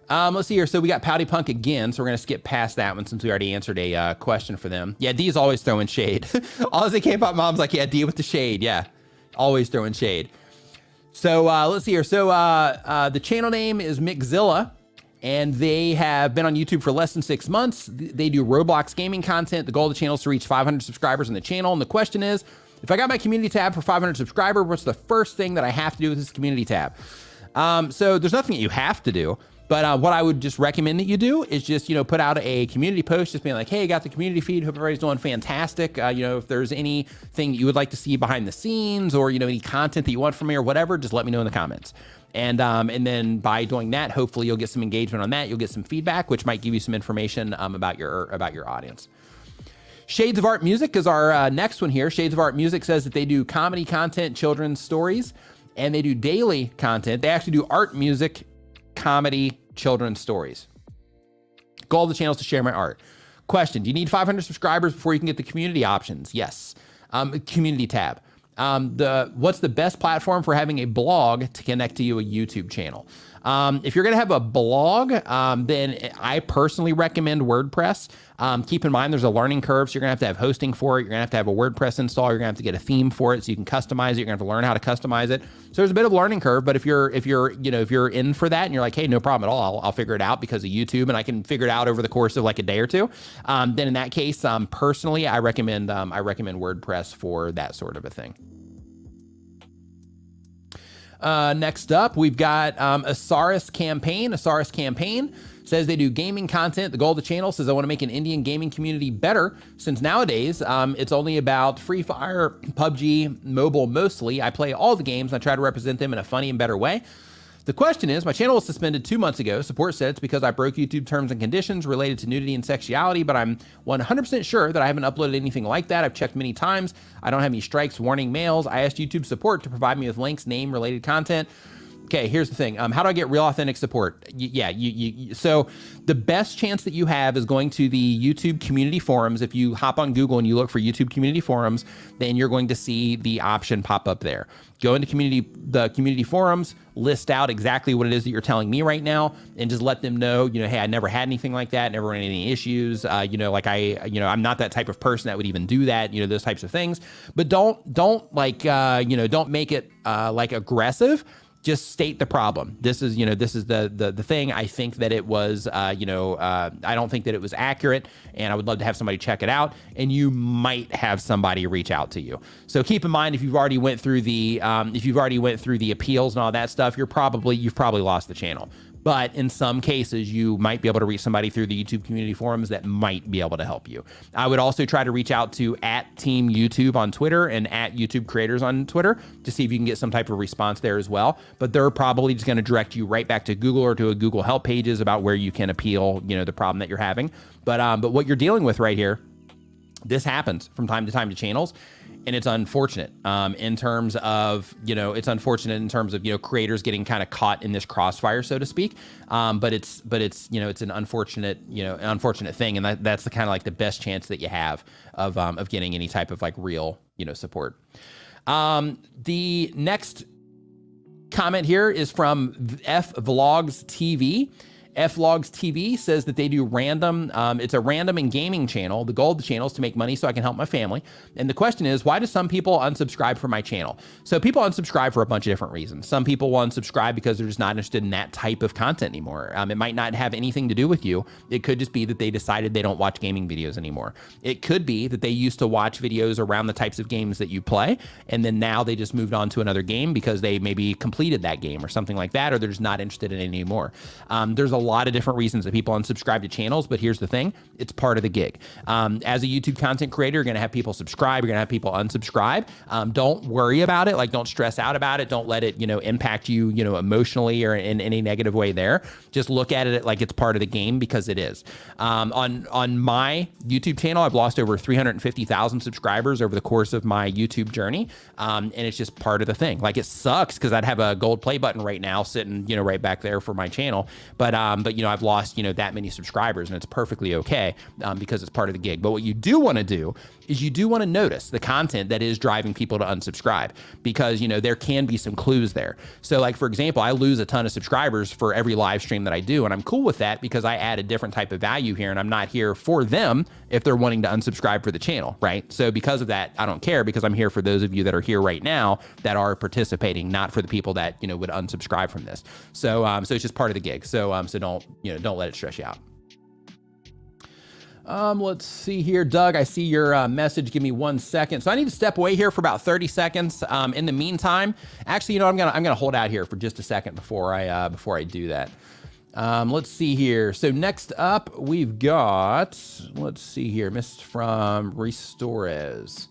A: Let's see here. So we got Pouty Punk again. So we're going to skip past that one since we already answered a question for them. Yeah, D's always throwing shade. All as they came up, mom's like, yeah, D with the shade. Yeah, always throwing shade. So let's see here. So the channel name is Mixzilla, and they have been on YouTube for less than 6 months. They do Roblox gaming content. The goal of the channel is to reach 500 subscribers on the channel. And the question is, if I got my community tab for 500 subscribers, what's the first thing that I have to do with this community tab? So there's nothing that you have to do. But what I would just recommend that you do is just, put out a community post, just being like, hey, got the community feed. Hope everybody's doing fantastic. If there's anything that you would like to see behind the scenes or, any content that you want from me or whatever, just let me know in the comments. And then by doing that, hopefully you'll get some engagement on that. You'll get some feedback, which might give you some information about your audience. Shades of Art Music is our next one here. Shades of Art Music says that they do comedy content, children's stories, and they do daily content. They actually do art, music, comedy, children's stories. Goal of the channel is to share my art. Question, do you need 500 subscribers before you can get the community options? Yes. Community tab. What's the best platform for having a blog to connect to a YouTube channel? If you're going to have a blog, then I personally recommend WordPress. Keep in mind, there's a learning curve. So you're going to have hosting for it. You're going to have a WordPress install. You're going to have to get a theme for it so you can customize it. You're going to have to learn how to customize it. So there's a bit of a learning curve, but if you're in for that and you're like, hey, no problem at all, I'll figure it out because of YouTube and I can figure it out over the course of like a day or two. Then in that case, personally, I recommend WordPress for that sort of a thing. Next up, we've got Asaris Campaign. Asaris Campaign says they do gaming content. The goal of the channel says I want to make an Indian gaming community better, since nowadays it's only about Free Fire, PUBG, mobile mostly. I play all the games and I try to represent them in a funny and better way. The question is, my channel was suspended 2 months ago. Support said it's because I broke YouTube terms and conditions related to nudity and sexuality, but I'm 100% sure that I haven't uploaded anything like that. I've checked many times. I don't have any strikes, warning mails. I asked YouTube support to provide me with links, name, related content. Okay, here's the thing. How do I get real authentic support? So the best chance that you have is going to the YouTube community forums. If you hop on Google and you look for YouTube community forums, then you're going to see the option pop up there. Go into the community forums, list out exactly what it is that you're telling me right now, and just let them know, hey, I never had anything like that, never ran any issues. I'm not that type of person that would even do that, those types of things. But don't make it like aggressive. Just state the problem. This is the thing. I think that it was, I don't think that it was accurate, and I would love to have somebody check it out. And you might have somebody reach out to you. So keep in mind, if you've already went through the appeals and all that stuff, you've probably lost the channel. But in some cases, you might be able to reach somebody through the YouTube community forums that might be able to help you. I would also try to reach out to @TeamYouTube on Twitter and @YouTube Creators on Twitter to see if you can get some type of response there as well. But they're probably just going to direct you right back to Google or to a Google Help pages about where you can appeal, the problem that you're having. But what you're dealing with right here, this happens from time to time to channels. And it's unfortunate in terms of, creators getting kind of caught in this crossfire, so to speak. But it's an unfortunate thing. And that's the kind of like the best chance that you have of getting any type of like real, support. The next comment here is from F Vlogs TV. Flogs TV says that they do random, it's a random and gaming channel. The goal of the channel is to make money so I can help my family. And the question is, why do some people unsubscribe from my channel? So people unsubscribe for a bunch of different reasons. Some people will unsubscribe because they're just not interested in that type of content anymore. It might not have anything to do with you. It could just be that they decided they don't watch gaming videos anymore. It could be that they used to watch videos around the types of games that you play, and then now they just moved on to another game because they maybe completed that game or something like that, or they're just not interested in it anymore. There's a lot of different reasons that people unsubscribe to channels, but here's the thing, it's part of the gig. As a YouTube content creator, you're gonna have people subscribe, you're gonna have people unsubscribe. Don't worry about it, like don't stress out about it, don't let it, impact you, emotionally or in any negative way there. Just look at it like it's part of the game, because it is. On my YouTube channel, I've lost over 350,000 subscribers over the course of my YouTube journey, and it's just part of the thing. Like, it sucks because I'd have a gold play button right now sitting, right back there for my channel, but I've lost, that many subscribers, and it's perfectly okay, because it's part of the gig. But what you do want to do is you do want to notice the content that is driving people to unsubscribe, because, there can be some clues there. So like, for example, I lose a ton of subscribers for every live stream that I do, and I'm cool with that because I add a different type of value here, and I'm not here for them if they're wanting to unsubscribe for the channel, right? So because of that, I don't care, because I'm here for those of you that are here right now that are participating, not for the people that, would unsubscribe from this. So, so it's just part of the gig. So, so don't let it stress you out. Let's see here, Doug, I see your message. Give me 1 second. So I need to step away here for about 30 seconds. In the meantime, actually, I'm gonna hold out here for just a second before I do that. Let's see here. So next up, we've got, let's see here, Miss from Restores.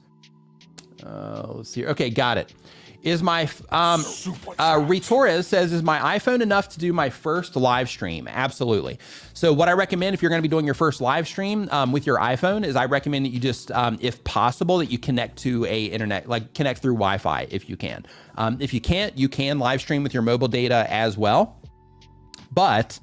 A: Let's see here. Okay, got it. Is my, Retorres says, is my iPhone enough to do my first live stream? Absolutely. So what I recommend if you're gonna be doing your first live stream with your iPhone is I recommend that you just, if possible, that you connect to a internet, like connect through Wi-Fi if you can. If you can't, you can live stream with your mobile data as well. But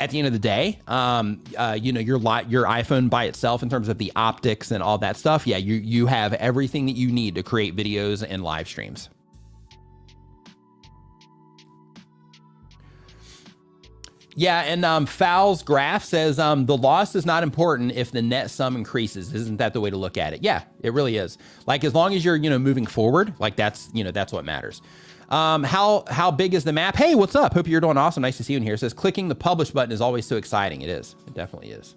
A: at the end of the day, your iPhone by itself, in terms of the optics and all that stuff, yeah, you have everything that you need to create videos and live streams. Yeah, and Fowl's graph says the loss is not important if the net sum increases. Isn't that the way to look at it? Yeah, it really is. Like, as long as you're moving forward, like that's what matters. How big is the map? Hey, what's up? Hope you're doing awesome. Nice to see you in here. It says clicking the publish button is always so exciting. It is. It definitely is.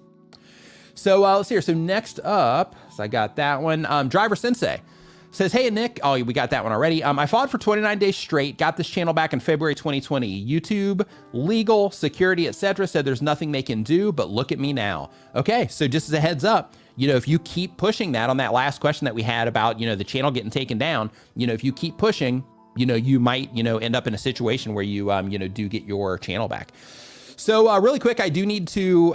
A: So let's see here. So next up, so I got that one. Driver Sensei says, hey, Nick. Oh, we got that one already. I fought for 29 days straight. Got this channel back in February 2020. YouTube, legal, security, etc. said there's nothing they can do, but look at me now. Okay, so just as a heads up, if you keep pushing that on that last question that we had about, the channel getting taken down, if you keep pushing, you might, end up in a situation where you, do get your channel back. So really quick, I do need to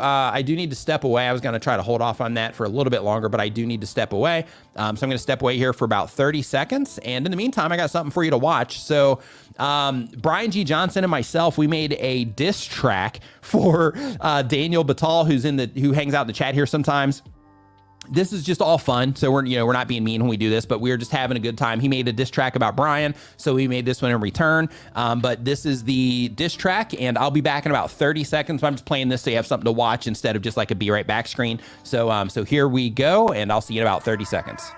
A: step away. I was going to try to hold off on that for a little bit longer, but I do need to step away. So I'm going to step away here for about 30 seconds. And in the meantime, I got something for you to watch. So Brian G. Johnson and myself, we made a diss track for Daniel Batal, who hangs out in the chat here sometimes. This is just all fun. So we're not being mean when we do this, but we're just having a good time. He made a diss track about Brian, so we made this one in return. But this is the diss track, and I'll be back in about 30 seconds. I'm just playing this so you have something to watch instead of just like a be right back screen. So, so here we go, and I'll see you in about 30 seconds.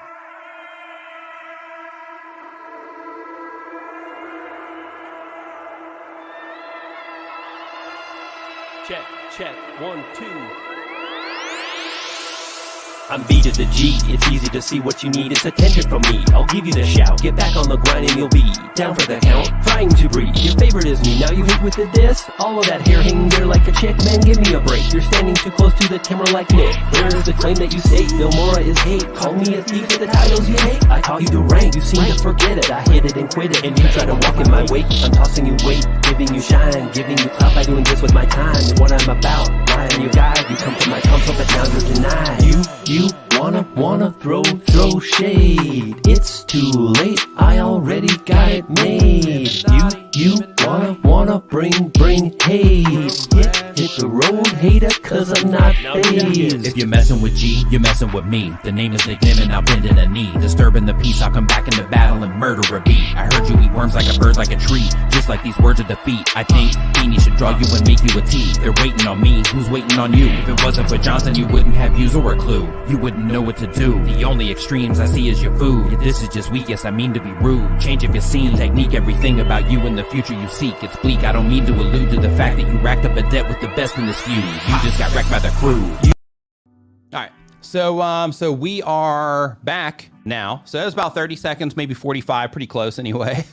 C: Check, 1, 2.
D: I'm B to the G, it's easy to see what you need, it's attention from me. I'll give you the shout, get back on the grind and you'll be down for the count, trying to breathe. Your favorite is me, now you hate with the diss. All of that hair hanging there like a chick, man, give me a break. You're standing too close to the camera like Nick. Where's the claim that you say Filmora is hate? Call me a thief for the titles you hate. I taught you to rank, you seem to forget it. I hit it and quit it, and you try to walk in my wake. I'm tossing you weight, giving you shine, giving you clout by doing this with my time. And what I'm about, I am your guide. You come to my console, but now you're denied. You wanna throw shade. It's too late, I already got it made. You wanna bring hate. Hit hit the road, hater, cause I'm not phased. If you're messing with G, you're messing with me. The name is Nimmin, I'll bend in a knee. Disturbing the peace, I'll come back into battle and murder a beat. I heard you eat worms like a bird, like a tree. Just like these words of defeat, I think Beanie should draw you and make you a T. They're waiting on me, who's waiting on you? If it wasn't for Johnson, you wouldn't have views or a clue. You wouldn't know what to do. The only extremes I see is your food. This is just weak, yes, I mean to be rude. Change of your scene, technique, everything about you and the future you seek. It's bleak, I don't mean to allude to the fact that you racked up a debt with the best in this feud. You just got wrecked by the crew.
A: All right. So we are back now. So that was about 30 seconds, maybe 45, pretty close anyway.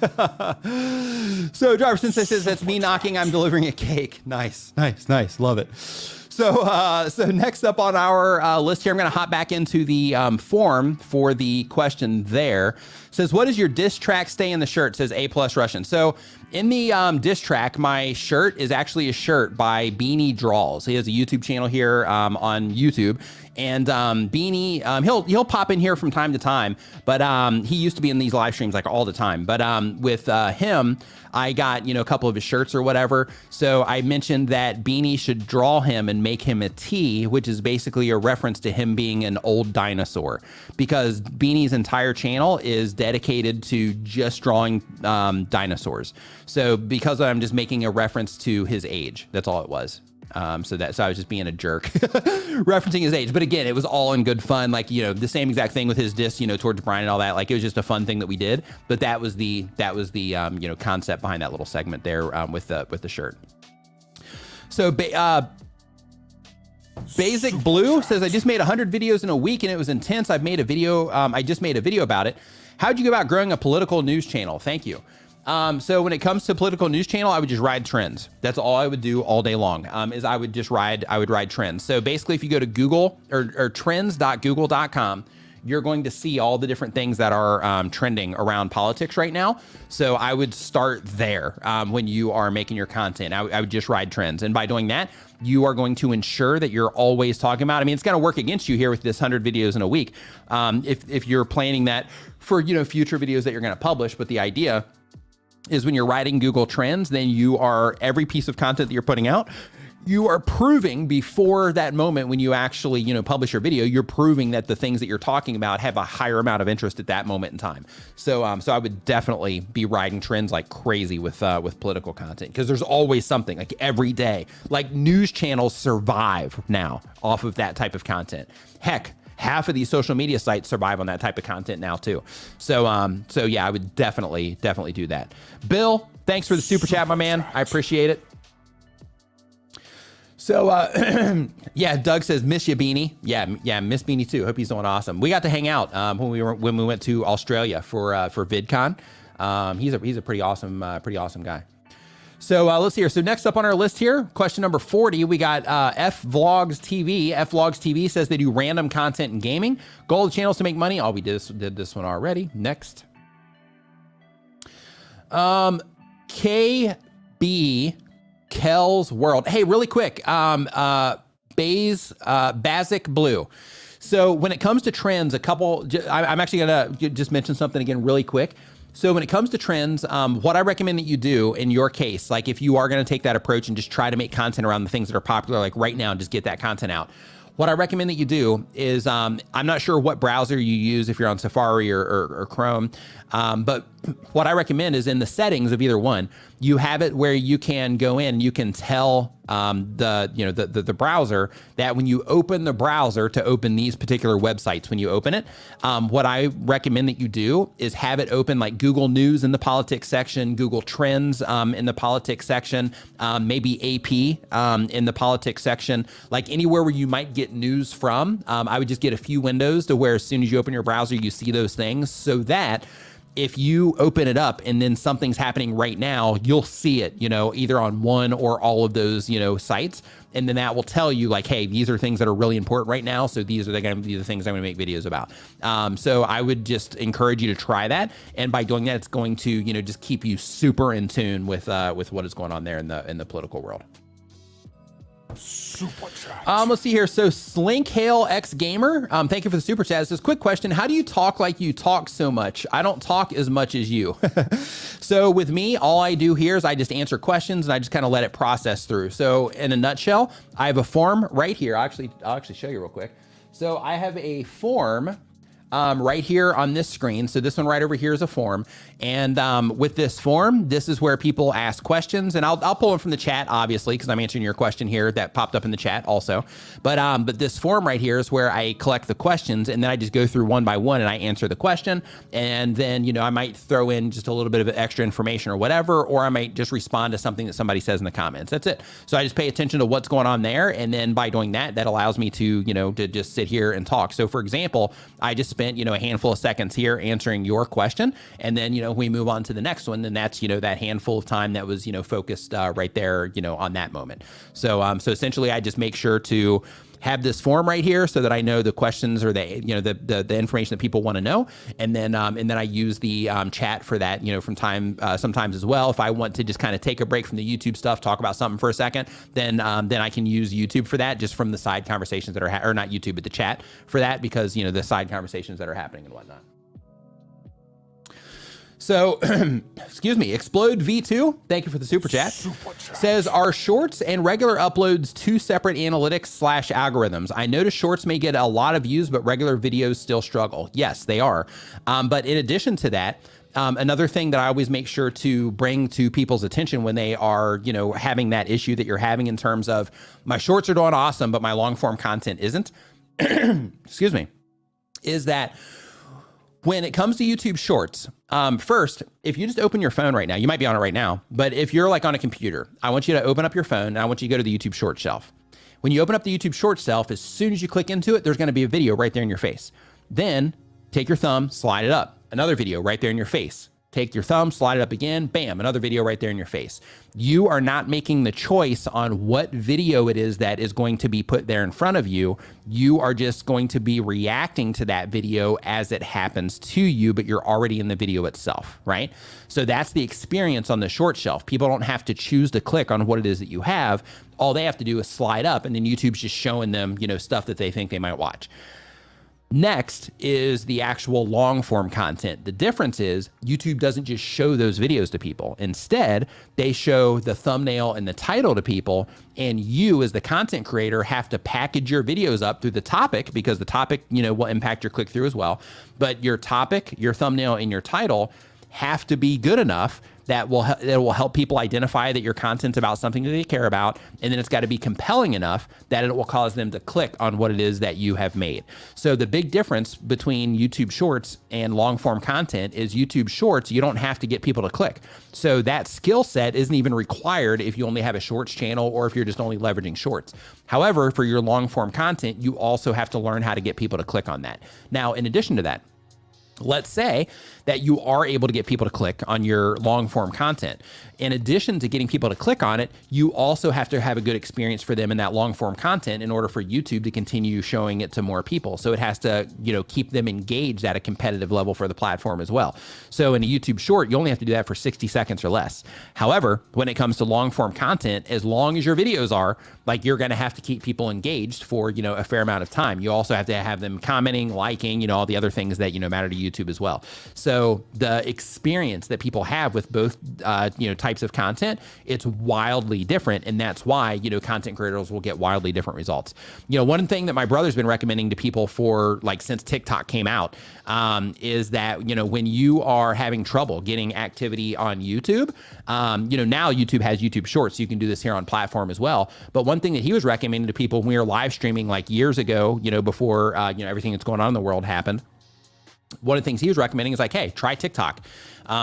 A: So Driver Sensei says, that's me knocking, I'm delivering a cake. Nice. Love it. So next up on our list here, I'm going to hop back into the form for the question there. It says, what does your diss track stay in the shirt? It says A+ Russian. So in the diss track, my shirt is actually a shirt by Beanie Draws. He has a YouTube channel here on YouTube. And Beanie, he'll pop in here from time to time, but he used to be in these live streams like all the time. But with him, I got, a couple of his shirts or whatever. So I mentioned that Beanie should draw him and make him a T, which is basically a reference to him being an old dinosaur, because Beanie's entire channel is dedicated to just drawing dinosaurs. So because I'm just making a reference to his age, that's all it was. So I was just being a jerk referencing his age. But again, it was all in good fun. Like, the same exact thing with his diss, towards Brian and all that. Like, it was just a fun thing that we did. But that was the concept behind that little segment there with the shirt. So Basic Blue says, I just made 100 videos in a week and it was intense. I just made a video about it. How'd you go about growing a political news channel? Thank you. So when it comes to political news channel, I would just ride trends. That's all I would do all day long, is I would ride trends. So basically, if you go to Google or trends.google.com, you're going to see all the different things that are trending around politics right now. So I would start there when you are making your content. I would just ride trends. And by doing that, you are going to ensure that you're always talking about, it's going to work against you here with this 100 videos in a week. If you're planning that for, future videos that you're going to publish, but the idea is when you're writing Google Trends, then every piece of content that you're putting out, you are proving before that moment when you actually, publish your video, you're proving that the things that you're talking about have a higher amount of interest at that moment in time. So I would definitely be riding trends like crazy with political content, because there's always something, like every day. Like, news channels survive now off of that type of content. Heck, half of these social media sites survive on that type of content now too. So yeah, I would definitely do that. Bill, thanks for the super chat, my man. I appreciate it. So yeah, Doug says, miss you, Beanie. Yeah, miss Beanie too. Hope he's doing awesome. We got to hang out when we went to Australia for VidCon. He's a pretty awesome guy. So let's see here. So next up on our list here, question number 40, we got F Vlogs TV. F Vlogs TV says they do random content in gaming. Goal of the channel is to make money. Oh, we did this one already. Next. KB Kel's World. Hey, really quick. Basic Blue. So when it comes to trends, I'm actually going to just mention something again really quick. So when it comes to trends, what I recommend that you do in your case, like if you are going to take that approach and just try to make content around the things that are popular, like right now, and just get that content out. What I recommend that you do is, I'm not sure what browser you use if you're on Safari or Chrome, but what I recommend is in the settings of either one, you have it where you can go in, you can tell the browser that when you open the browser to open these particular websites, when you open it, what I recommend that you do is have it open like Google News in the politics section, Google Trends in the politics section, maybe AP in the politics section, like anywhere where you might get news from. I would just get a few windows to where as soon as you open your browser, you see those things, so that if you open it up and then something's happening right now, you'll see it, either on one or all of those, sites. And then that will tell you like, hey, these are things that are really important right now. So these are going to be the things I'm going to make videos about. So I would just encourage you to try that. And by doing that, it's going to, just keep you super in tune with what is going on there in the political world. Let's see here. So Slink Hail X Gamer, thank you for the super chat. It says, quick question. How do you talk like you talk so much? I don't talk as much as you. So with me, all I do here is I just answer questions and I just kind of let it process through. So in a nutshell, I have a form right here. I'll actually show you real quick. So I have a form right here on this screen. So this one right over here is a form. And with this form, this is where people ask questions. And I'll pull them from the chat, obviously, because I'm answering your question here that popped up in the chat also. But this form right here is where I collect the questions, and then I just go through one by one and I answer the question. And then, you know, I might throw in just a little bit of extra information or whatever, or I might just respond to something that somebody says in the comments. That's it. So I just pay attention to what's going on there. And then by doing that, that allows me to, you know, to just sit here and talk. So for example, I just spent, you know, a handful of seconds here answering your question. And then, you know, we move on to the next one, and that's, you know, that handful of time that was, you know, focused right there, you know, on that moment. So, so essentially I just make sure to have this form right here so that I know the questions or the, you know, the information that people want to know. And then I use the chat for that, you know, from sometimes as well. If I want to just kind of take a break from the YouTube stuff, talk about something for a second, then I can use YouTube for that, just from the side conversations that are, or not YouTube, but the chat for that, because, you know, the side conversations that are happening and whatnot. So, excuse me, Explode V2, thank you for the super chat. Says, are shorts and regular uploads two separate analytics / algorithms? I notice shorts may get a lot of views, but regular videos still struggle. Yes, they are. But in addition to that, another thing that I always make sure to bring to people's attention when they are, you know, having that issue that you're having in terms of my shorts are doing awesome, but my long form content isn't, excuse me, is that when it comes to YouTube Shorts, first, if you just open your phone right now, you might be on it right now, but if you're like on a computer, I want you to open up your phone and I want you to go to the YouTube Short shelf. When you open up the YouTube Short shelf, as soon as you click into it, there's going to be a video right there in your face. Then take your thumb, slide it up. Another video right there in your face. Take your thumb, slide it up again, bam, another video right there in your face. You are not making the choice on what video it is that is going to be put there in front of you. You are just going to be reacting to that video as it happens to you, but you're already in the video itself, right? So that's the experience on the short shelf. People don't have to choose to click on what it is that you have. All they have to do is slide up, and then YouTube's just showing them, you know, stuff that they think they might watch. Next is the actual long form content. The difference is YouTube doesn't just show those videos to people. Instead, they show the thumbnail and the title to people, and you as the content creator have to package your videos up through the topic, because the topic, you know, will impact your click through as well. But your topic, your thumbnail, and your title have to be good enough that will help people identify that your content's about something that they care about, and then it's got to be compelling enough that it will cause them to click on what it is that you have made. So the big difference between YouTube Shorts and long form content is YouTube Shorts, you don't have to get people to click. So that skill set isn't even required if you only have a Shorts channel or if you're just only leveraging Shorts. However, for your long form content, you also have to learn how to get people to click on that. Now, in addition to that, let's say that you are able to get people to click on your long form content. In addition to getting people to click on it, you also have to have a good experience for them in that long form content in order for YouTube to continue showing it to more people. So it has to, you know, keep them engaged at a competitive level for the platform as well. So in a YouTube short, you only have to do that for 60 seconds or less. However, when it comes to long form content, as long as your videos are, like, you're going to have to keep people engaged for, you know, a fair amount of time. You also have to have them commenting, liking, you know, all the other things that, you know, matter to YouTube as well. So the experience that people have with both, you know, types of content, it's wildly different. And that's why, you know, content creators will get wildly different results. You know, one thing that my brother's been recommending to people for, like, since TikTok came out, is that, you know, when you are having trouble getting activity on YouTube, you know, now YouTube has YouTube Shorts. So you can do this here on platform as well. But one thing that he was recommending to people when we were live streaming, like, years ago, you know, before, you know, everything that's going on in the world happened, one of the things he was recommending is like, hey, try TikTok.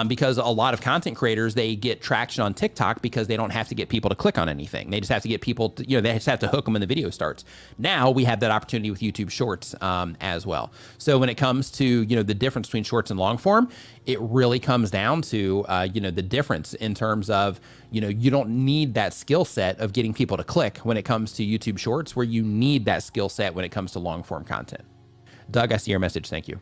A: Because a lot of content creators, they get traction on TikTok because they don't have to get people to click on anything. They just have to get people to, you know, they just have to hook them when the video starts. Now we have that opportunity with YouTube Shorts as well. So when it comes to, you know, the difference between shorts and long form, it really comes down to, you know, the difference in terms of, you know, you don't need that skill set of getting people to click when it comes to YouTube Shorts, where you need that skill set when it comes to long form content. Doug, I see your message. Thank you.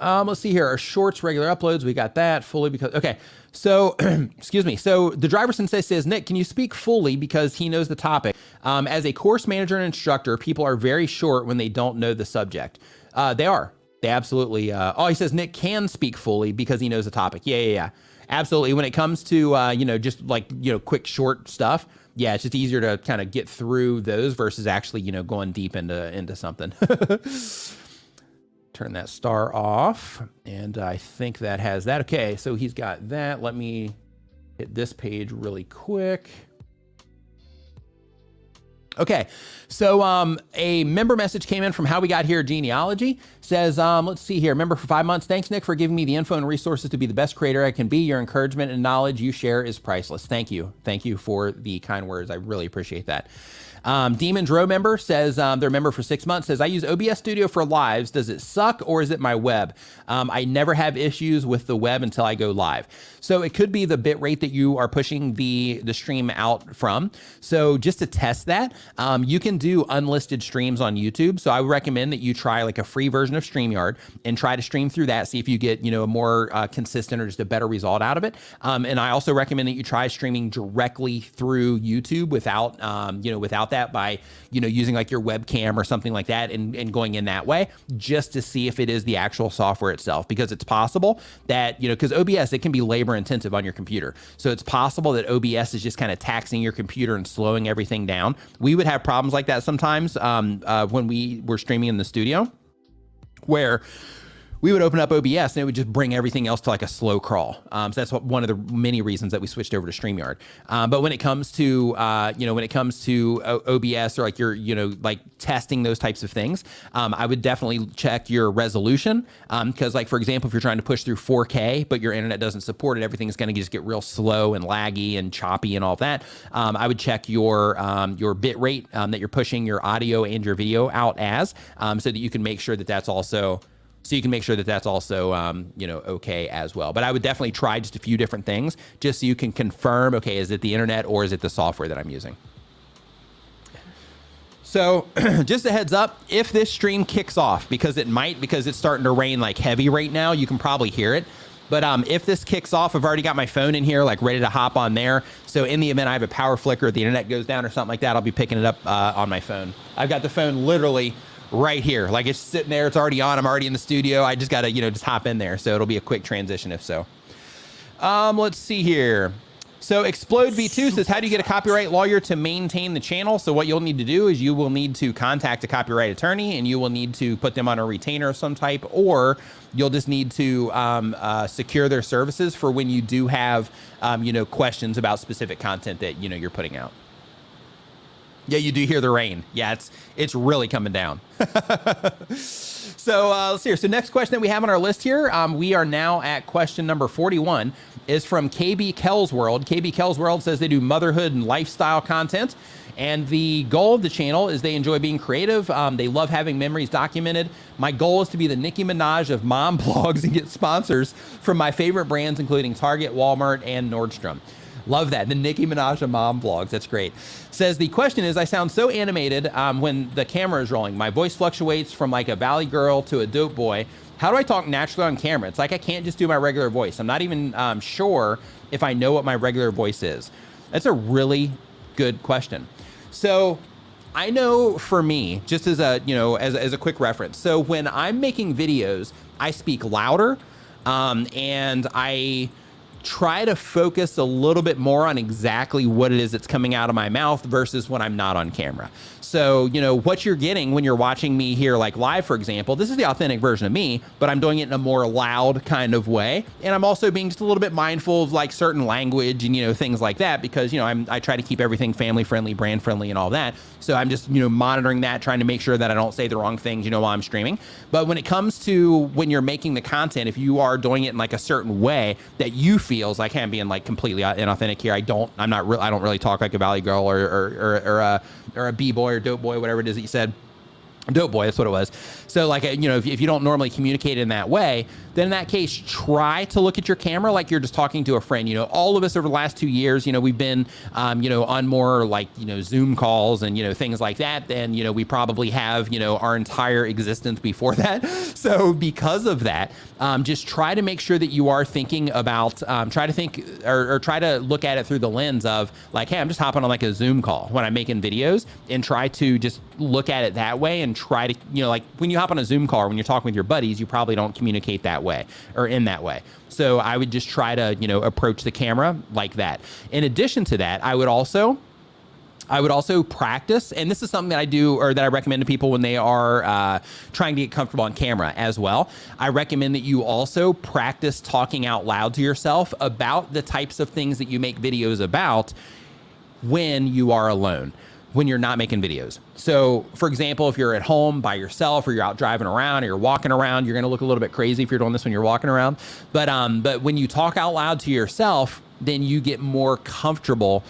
A: Let's see here. Our shorts, regular uploads, we got that fully because, okay. So, excuse me. So the driver sensei says, Nick, can you speak fully because he knows the topic? As a course manager and instructor, people are very short when they don't know the subject. They are. They absolutely, oh, he says Nick can speak fully because he knows the topic. Yeah. Absolutely. When it comes to, just like, quick, short stuff, yeah, it's just easier to kind of get through those versus actually, going deep into something. Turn that star off. And I think that has that. Okay, so he's got that. Let me hit this page really quick. Okay, so a member message came in from How We Got Here Genealogy. Says, let's see here, member for 5 months. Thanks, Nick, for giving me the info and resources to be the best creator I can be. Your encouragement and knowledge you share is priceless. Thank you. Thank you for the kind words. I really appreciate that. Demon's Row member says, they're a member for 6 months, says, I use OBS Studio for lives. Does it suck or is it my web? I never have issues with the web until I go live. So it could be the bit rate that you are pushing the stream out from. So just to test that, you can do unlisted streams on YouTube. So I would recommend that you try like a free version of StreamYard and try to stream through that. See if you get, a more consistent or just a better result out of it. And I also recommend that you try streaming directly through YouTube without, without that by, using like your webcam or something like that and going in that way just to see if it is the actual software itself, because it's possible that, because OBS, it can be labor intensive on your computer. So it's possible that OBS is just kind of taxing your computer and slowing everything down. We would have problems like that sometimes when we were streaming in the studio, where we would open up OBS and it would just bring everything else to like a slow crawl. So that's one of the many reasons that we switched over to StreamYard. But when it comes to, OBS or like your, like testing those types of things, I would definitely check your resolution. Because like, for example, if you're trying to push through 4K, but your internet doesn't support it, everything's going to just get real slow and laggy and choppy and all of that. I would check your bit rate that you're pushing your audio and your video out as, so that you can make sure that that's also okay as well. But I would definitely try just a few different things just so you can confirm, okay, is it the internet or is it the software that I'm using? So just a heads up, if this stream kicks off, because it's starting to rain like heavy right now, you can probably hear it. But if this kicks off, I've already got my phone in here, like ready to hop on there. So in the event I have a power flicker, the internet goes down or something like that, I'll be picking it up on my phone. I've got the phone literally right here. Like it's sitting there, it's already on, I'm already in the studio. I just gotta, just hop in there. So it'll be a quick transition if so. Let's see here. So Explode V2 says, how do you get a copyright lawyer to maintain the channel? So what you'll need to do is you will need to contact a copyright attorney and you will need to put them on a retainer of some type, or you'll just need to secure their services for when you do have, questions about specific content that, you're putting out. Yeah, you do hear the rain. Yeah, it's really coming down. So let's see here. So next question that we have on our list here, we are now at question number 41, is from KB Kell's World. KB Kell's World says they do motherhood and lifestyle content. And the goal of the channel is they enjoy being creative. They love having memories documented. My goal is to be the Nicki Minaj of mom blogs and get sponsors from my favorite brands, including Target, Walmart, and Nordstrom. Love that. The Nicki Minaj of mom vlogs. That's great. Says the question is, I sound so animated when the camera is rolling. My voice fluctuates from like a valley girl to a dope boy. How do I talk naturally on camera? It's like I can't just do my regular voice. I'm not even sure if I know what my regular voice is. That's a really good question. So I know for me, just as a, as a quick reference. So when I'm making videos, I speak louder and I try to focus a little bit more on exactly what it is that's coming out of my mouth versus when I'm not on camera. So, what you're getting when you're watching me here, like live, for example, this is the authentic version of me, but I'm doing it in a more loud kind of way. And I'm also being just a little bit mindful of like certain language and, things like that, because, I try to keep everything family friendly, brand friendly and all that. So I'm just, monitoring that, trying to make sure that I don't say the wrong things, while I'm streaming. But when it comes to when you're making the content, if you are doing it in like a certain way that you feels like, hey, I'm being like completely inauthentic here. I don't really talk like a valley girl or a b-boy or dope boy, whatever it is that you said. Dope boy, that's what it was. So like, you know, if you don't normally communicate in that way, then in that case, try to look at your camera like you're just talking to a friend. You know, all of us over the last 2 years, you know, we've been, you know, on more like, you know, Zoom calls and, you know, things like that. Then, you know, we probably have, you know, our entire existence before that. So because of that, just try to make sure that you are thinking about, try to think or try to look at it through the lens of like, hey, I'm just hopping on like a Zoom call when I'm making videos, and try to just look at it that way and try to, you know, like when you hop on a Zoom call or when you're talking with your buddies, you probably don't communicate that way or in that way. So I would just try to, you know, approach the camera like that. In addition to that, I would also practice, and this is something that I do or that I recommend to people when they are trying to get comfortable on camera as well. I recommend that you also practice talking out loud to yourself about the types of things that you make videos about when you are alone, when you're not making videos. So for example, if you're at home by yourself or you're out driving around or you're walking around, you're gonna look a little bit crazy if you're doing this when you're walking around. But when you talk out loud to yourself, then you get more comfortable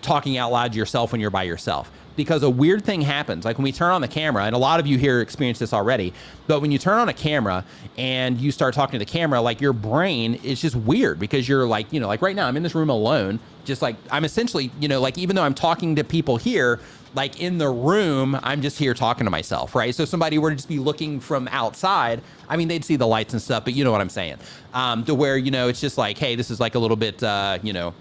A: talking out loud to yourself when you're by yourself. Because a weird thing happens, like when we turn on the camera, and a lot of you here experience this already, but when you turn on a camera and you start talking to the camera, like your brain is just weird because you're like, you know, like right now I'm in this room alone, just like I'm essentially, you know, like even though I'm talking to people here, like in the room, I'm just here talking to myself, right? So if somebody were to just be looking from outside, I mean, they'd see the lights and stuff, but you know what I'm saying? To where, you know, it's just like, hey, this is like a little bit, you know,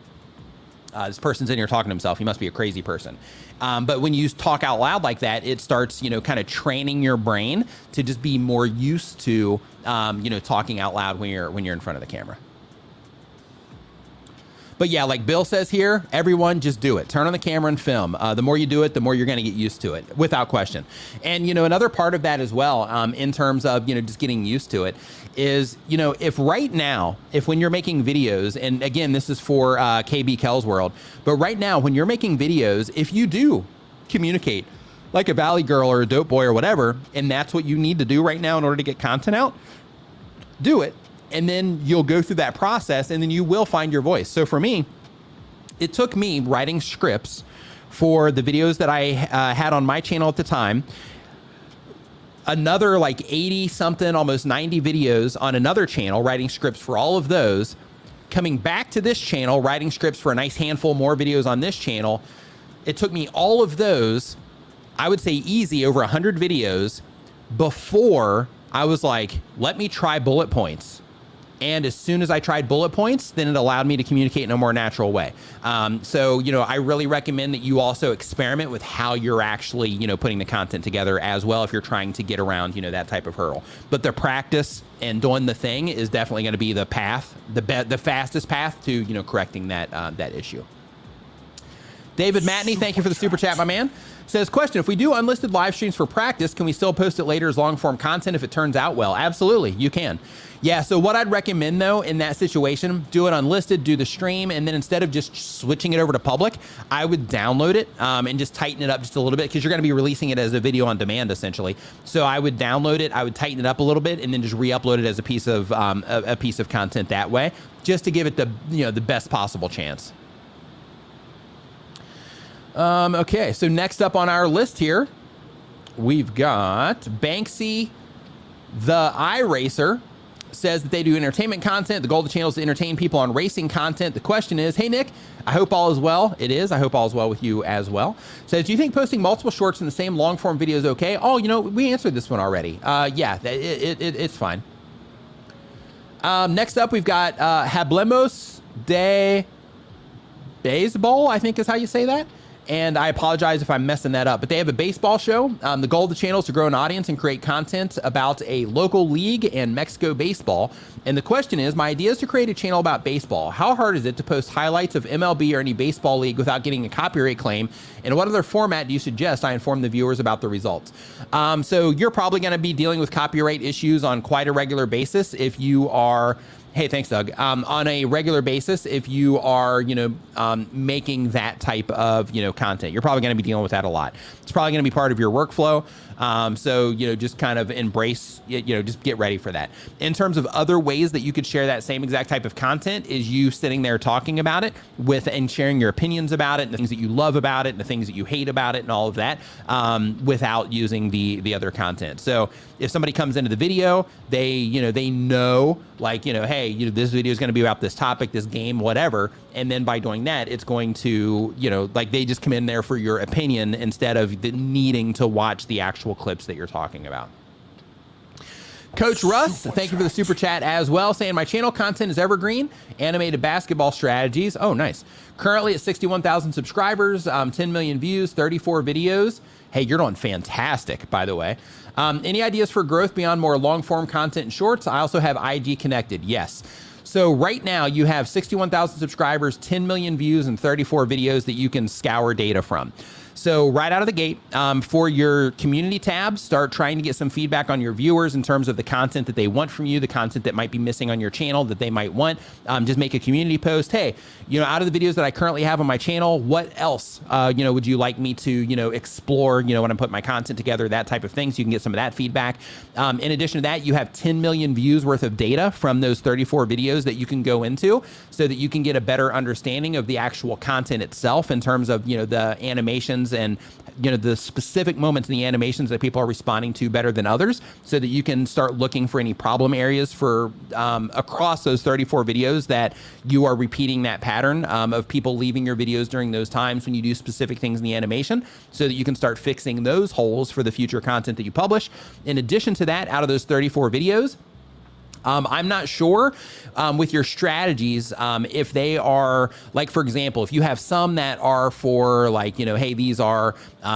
A: this person's in here talking to himself. He must be a crazy person. But when you talk out loud like that, it starts, you know, kind of training your brain to just be more used to, you know, talking out loud when you're in front of the camera. But yeah, like Bill says here, everyone just do it. Turn on the camera and film. The more you do it, the more you're going to get used to it, without question. And, you know, another part of that as well, in terms of, you know, just getting used to it is, you know, if right now, if when you're making videos, and again, this is for KB Kell's world, but right now when you're making videos, if you do communicate like a Valley Girl or a Dope Boy or whatever, and that's what you need to do right now in order to get content out, do it. And then you'll go through that process and then you will find your voice. So for me, it took me writing scripts for the videos that I had on my channel at the time, another like 80 something, almost 90 videos on another channel, writing scripts for all of those, coming back to this channel, writing scripts for a nice handful more videos on this channel. It took me all of those, I would say easy, over 100 videos before I was like, let me try bullet points. And as soon as I tried bullet points, then it allowed me to communicate in a more natural way. So, you know, I really recommend that you also experiment with how you're actually, you know, putting the content together as well if you're trying to get around, you know, that type of hurdle. But the practice and doing the thing is definitely going to be the path, the fastest path to, you know, correcting that, that issue. David Matney, thank you for the super chat, my man. Says, question, if we do unlisted live streams for practice, can we still post it later as long form content if it turns out well? Absolutely, you can. Yeah, so what I'd recommend though, in that situation, do it unlisted, do the stream, and then instead of just switching it over to public, I would download it and just tighten it up just a little bit, because you're gonna be releasing it as a video on demand essentially. So I would download it, I would tighten it up a little bit, and then just re-upload it as a piece of content that way, just to give it the, you know, the best possible chance. Okay, so next up on our list here, we've got Banksy the iRacer. Says that they do entertainment content. The goal of the channel is to entertain people on racing content. The question is, hey Nick, I hope all is well. It is. I hope all is well with you as well. Says, do you think posting multiple shorts in the same long form video is okay? Oh, you know, we answered this one already. Yeah, it's fine. Next up, we've got Hablemos de Baseball, I think is how you say that. And I apologize if I'm messing that up, but they have a baseball show. The goal of the channel is to grow an audience and create content about a local league and Mexico baseball. And the question is, my idea is to create a channel about baseball. How hard is it to post highlights of MLB or any baseball league without getting a copyright claim? And what other format do you suggest I inform the viewers about the results? So you're probably going to be dealing with copyright issues on quite a regular basis if you are... Hey, thanks, Doug. On a regular basis, if you are, you know, making that type of, you know, content, you're probably going to be dealing with that a lot. It's probably going to be part of your workflow. So, you know, just kind of embrace, you know, just get ready for that. In terms of other ways that you could share that same exact type of content is you sitting there talking about it and sharing your opinions about it and the things that you love about it and the things that you hate about it and all of that, without using the other content. So if somebody comes into the video, they know like, you know, hey, you know, this video is going to be about this topic, this game, whatever. And then by doing that, it's going to, you know, like they just come in there for your opinion instead of needing to watch the actual clips that you're talking about. Coach Russ, thank you for the super chat as well, saying my channel content is evergreen, animated basketball strategies. Oh, nice. Currently at 61,000 subscribers, 10 million views, 34 videos. Hey, you're doing fantastic, by the way. Any ideas for growth beyond more long form content and shorts? I also have IG connected. Yes. So right now you have 61,000 subscribers, 10 million views, and 34 videos that you can scour data from. So right out of the gate, for your community tab, start trying to get some feedback on your viewers in terms of the content that they want from you, the content that might be missing on your channel that they might want. Just make a community post. Hey, you know, out of the videos that I currently have on my channel, what else, you know, would you like me to, you know, explore, you know, when I'm putting my content together, that type of thing. So you can get some of that feedback. In addition to that, you have 10 million views worth of data from those 34 videos that you can go into so that you can get a better understanding of the actual content itself in terms of, you know, the animations and, you know, the specific moments in the animations that people are responding to better than others, so that you can start looking for any problem areas for across those 34 videos that you are repeating that pattern of people leaving your videos during those times when you do specific things in the animation, so that you can start fixing those holes for the future content that you publish. In addition to that, out of those 34 videos, I'm not sure with your strategies, if they are, like, for example, if you have some that are for, like, you know, hey, these are,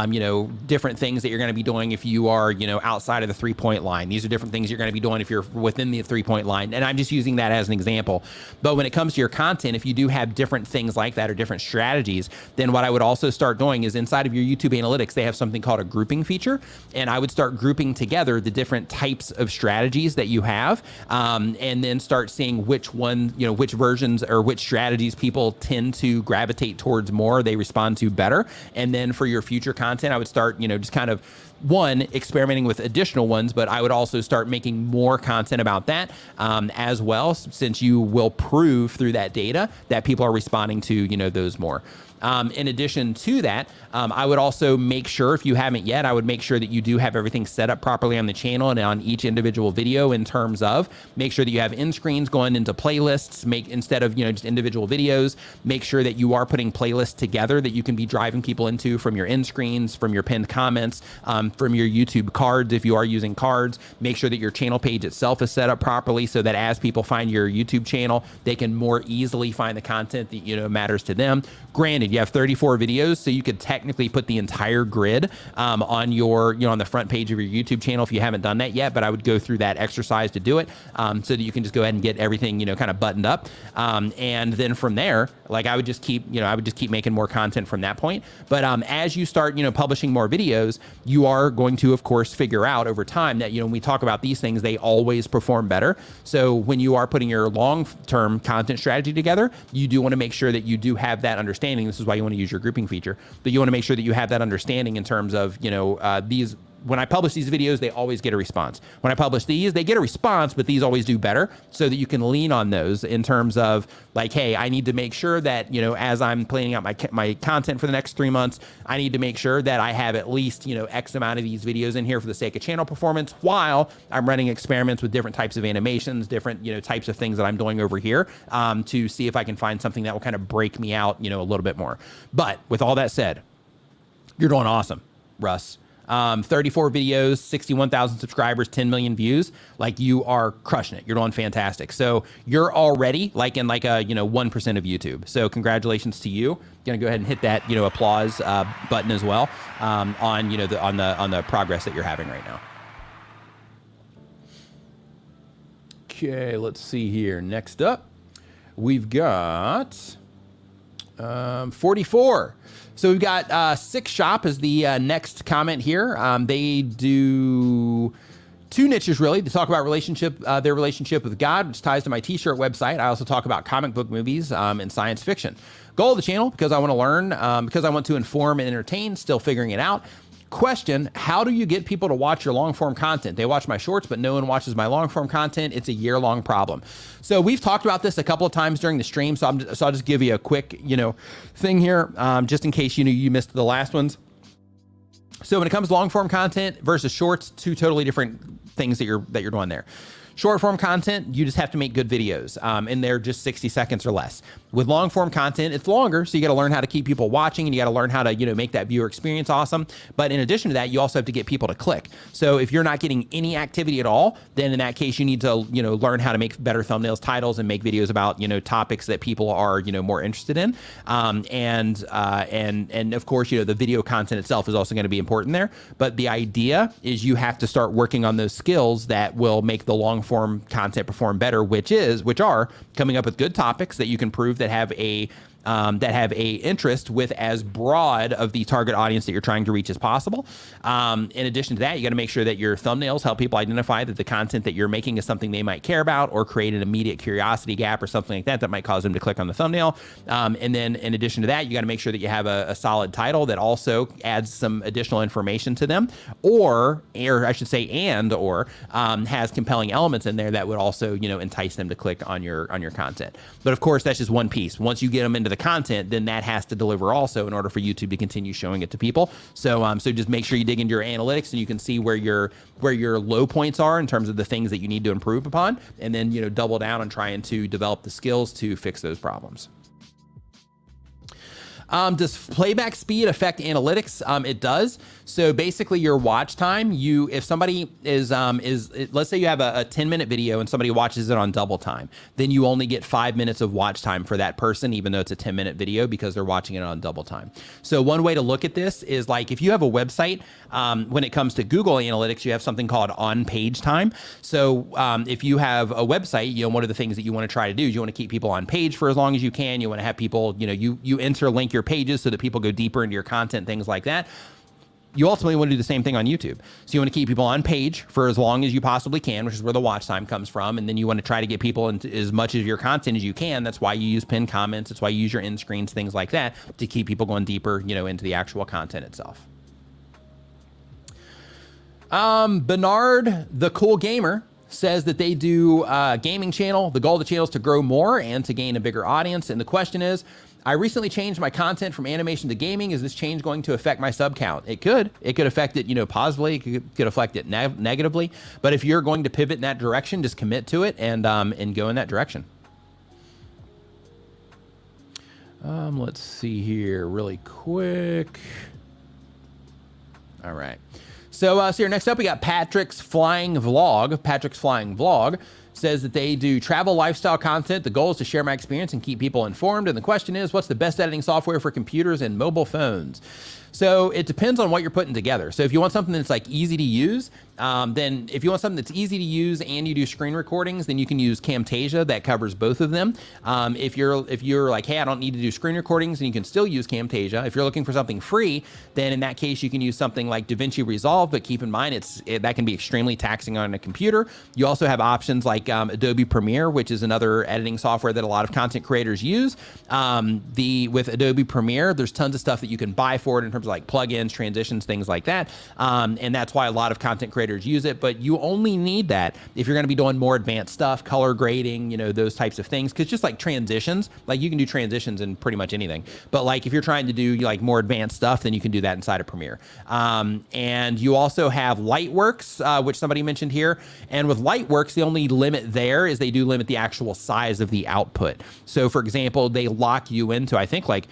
A: you know, different things that you're going to be doing if you are, you know, outside of the 3-point line. These are different things you're going to be doing if you're within the 3-point line. And I'm just using that as an example. But when it comes to your content, if you do have different things like that or different strategies, then what I would also start doing is inside of your YouTube analytics, they have something called a grouping feature. And I would start grouping together the different types of strategies that you have. And then start seeing which one, you know, which versions or which strategies people tend to gravitate towards more, they respond to better. And then for your future content, I would start, you know, just kind of experimenting with additional ones, but I would also start making more content about that as well, since you will prove through that data that people are responding to, you know, those more. In addition to that, I would also make sure, if you haven't yet, I would make sure that you do have everything set up properly on the channel and on each individual video, in terms of make sure that you have end screens going into playlists, instead of, you know, just individual videos, make sure that you are putting playlists together that you can be driving people into from your end screens, from your pinned comments, from your YouTube cards. If you are using cards, make sure that your channel page itself is set up properly so that as people find your YouTube channel, they can more easily find the content that, you know, matters to them. Granted, you have 34 videos, so you could technically put the entire grid on your, you know, on the front page of your YouTube channel if you haven't done that yet, but I would go through that exercise to do it, so that you can just go ahead and get everything, you know, kind of buttoned up. And then from there, like, I would just keep making more content from that point. But as you start, you know, publishing more videos, you are going to, of course, figure out over time that, you know, when we talk about these things, they always perform better. So when you are putting your long-term content strategy together, you do want to make sure that you do have that understanding. This is why you want to use your grouping feature, but you want to make sure that you have that understanding in terms of, you know, when I publish these videos, they always get a response. When I publish these, they get a response, but these always do better, so that you can lean on those in terms of, like, hey, I need to make sure that, you know, as I'm planning out my content for the next 3 months, I need to make sure that I have at least, you know, X amount of these videos in here for the sake of channel performance, while I'm running experiments with different types of animations, different, you know, types of things that I'm doing over here, to see if I can find something that will kind of break me out, you know, a little bit more. But with all that said, you're doing awesome, Russ. 34 videos, 61,000 subscribers, 10 million views. Like, you are crushing it. You're doing fantastic. So you're already like in like a, you know, 1% of YouTube. So congratulations to you. Gonna go ahead and hit that, you know, applause button as well on, you know, on the progress that you're having right now. Okay, let's see here. Next up, we've got 44. So we've got Sick Shop as the next comment here. They do two niches, really. They talk about their relationship with God, which ties to my t-shirt website. I also talk about comic book movies and science fiction. Goal of the channel, because I want to learn, because I want to inform and entertain, still figuring it out. Question, how do you get people to watch your long form content? They watch my shorts, but no one watches my long form content. It's a year-long problem. So we've talked about this a couple of times during the stream. So I'll just give you a quick, thing here, just in case, you missed the last ones. So when it comes to long form content versus shorts, two totally different things that you're doing there. Short form content, you just have to make good videos, and they're just 60 seconds or less. With long form content, it's longer, so you got to learn how to keep people watching, and you got to learn how to make that viewer experience awesome. But in addition to that, you also have to get people to click. So if you're not getting any activity at all, then in that case, you need to learn how to make better thumbnails, titles, and make videos about topics that people are more interested in. And of course, the video content itself is also going to be important there. But the idea is you have to start working on those skills that will make the long form content perform better, which are coming up with good topics that you can prove that have a interest with as broad of the target audience that you're trying to reach as possible. In addition to that, you got to make sure that your thumbnails help people identify that the content that you're making is something they might care about, or create an immediate curiosity gap or something like that might cause them to click on the thumbnail. And then in addition to that, you got to make sure that you have a solid title that also adds some additional information to them, or I should say, has compelling elements in there that would also, entice them to click on your content. But of course, that's just one piece. Once you get them into the content, then that has to deliver also in order for YouTube to continue showing it to people. So just make sure you dig into your analytics and you can see where your low points are in terms of the things that you need to improve upon, and then double down on trying to develop the skills to fix those problems. Does playback speed affect analytics? It does. So basically your watch time, if somebody is let's say you have a 10-minute video and somebody watches it on double time, then you only get 5 minutes of watch time for that person, even though it's a 10-minute video, because they're watching it on double time. So one way to look at this is like, if you have a website, when it comes to Google Analytics, you have something called on-page time. So if you have a website, one of the things that you want to try to do is you want to keep people on page for as long as you can. You want to have people, you interlink your pages so that people go deeper into your content, things like that. You ultimately want to do the same thing on YouTube. So you want to keep people on page for as long as you possibly can, which is where the watch time comes from. And then you want to try to get people into as much of your content as you can. That's why you use pinned comments. That's why you use your end screens, things like that, to keep people going deeper, into the actual content itself. Bernard, the cool gamer, says that they do a gaming channel. The goal of the channel is to grow more and to gain a bigger audience. And the question is, I recently changed my content from animation to gaming. Is this change going to affect my sub count? It could. It could affect it, positively. It could affect it negatively. But if you're going to pivot in that direction, just commit to it and go in that direction. Let's see here really quick. All right. So here next up, we got Patrick's Flying Vlog says that they do travel lifestyle content. The goal is to share my experience and keep people informed. And the question is, what's the best editing software for computers and mobile phones? So it depends on what you're putting together. So if you want something that's like easy to use, then if you want something that's easy to use and you do screen recordings, then you can use Camtasia. That covers both of them. If you're like, hey, I don't need to do screen recordings, and you can still use Camtasia. If you're looking for something free, then in that case, you can use something like DaVinci Resolve, but keep in mind, that can be extremely taxing on a computer. You also have options like Adobe Premiere, which is another editing software that a lot of content creators use. With Adobe Premiere, there's tons of stuff that you can buy for it in terms of like plugins, transitions, things like that. And that's why a lot of content creators use it, but you only need that if you're going to be doing more advanced stuff, color grading, those types of things. Cause just like transitions, like you can do transitions in pretty much anything, but like if you're trying to do like more advanced stuff, then you can do that inside of Premiere. And you also have Lightworks, which somebody mentioned here. And with Lightworks, the only limit there is they do limit the actual size of the output. So for example, they lock you into, I think like,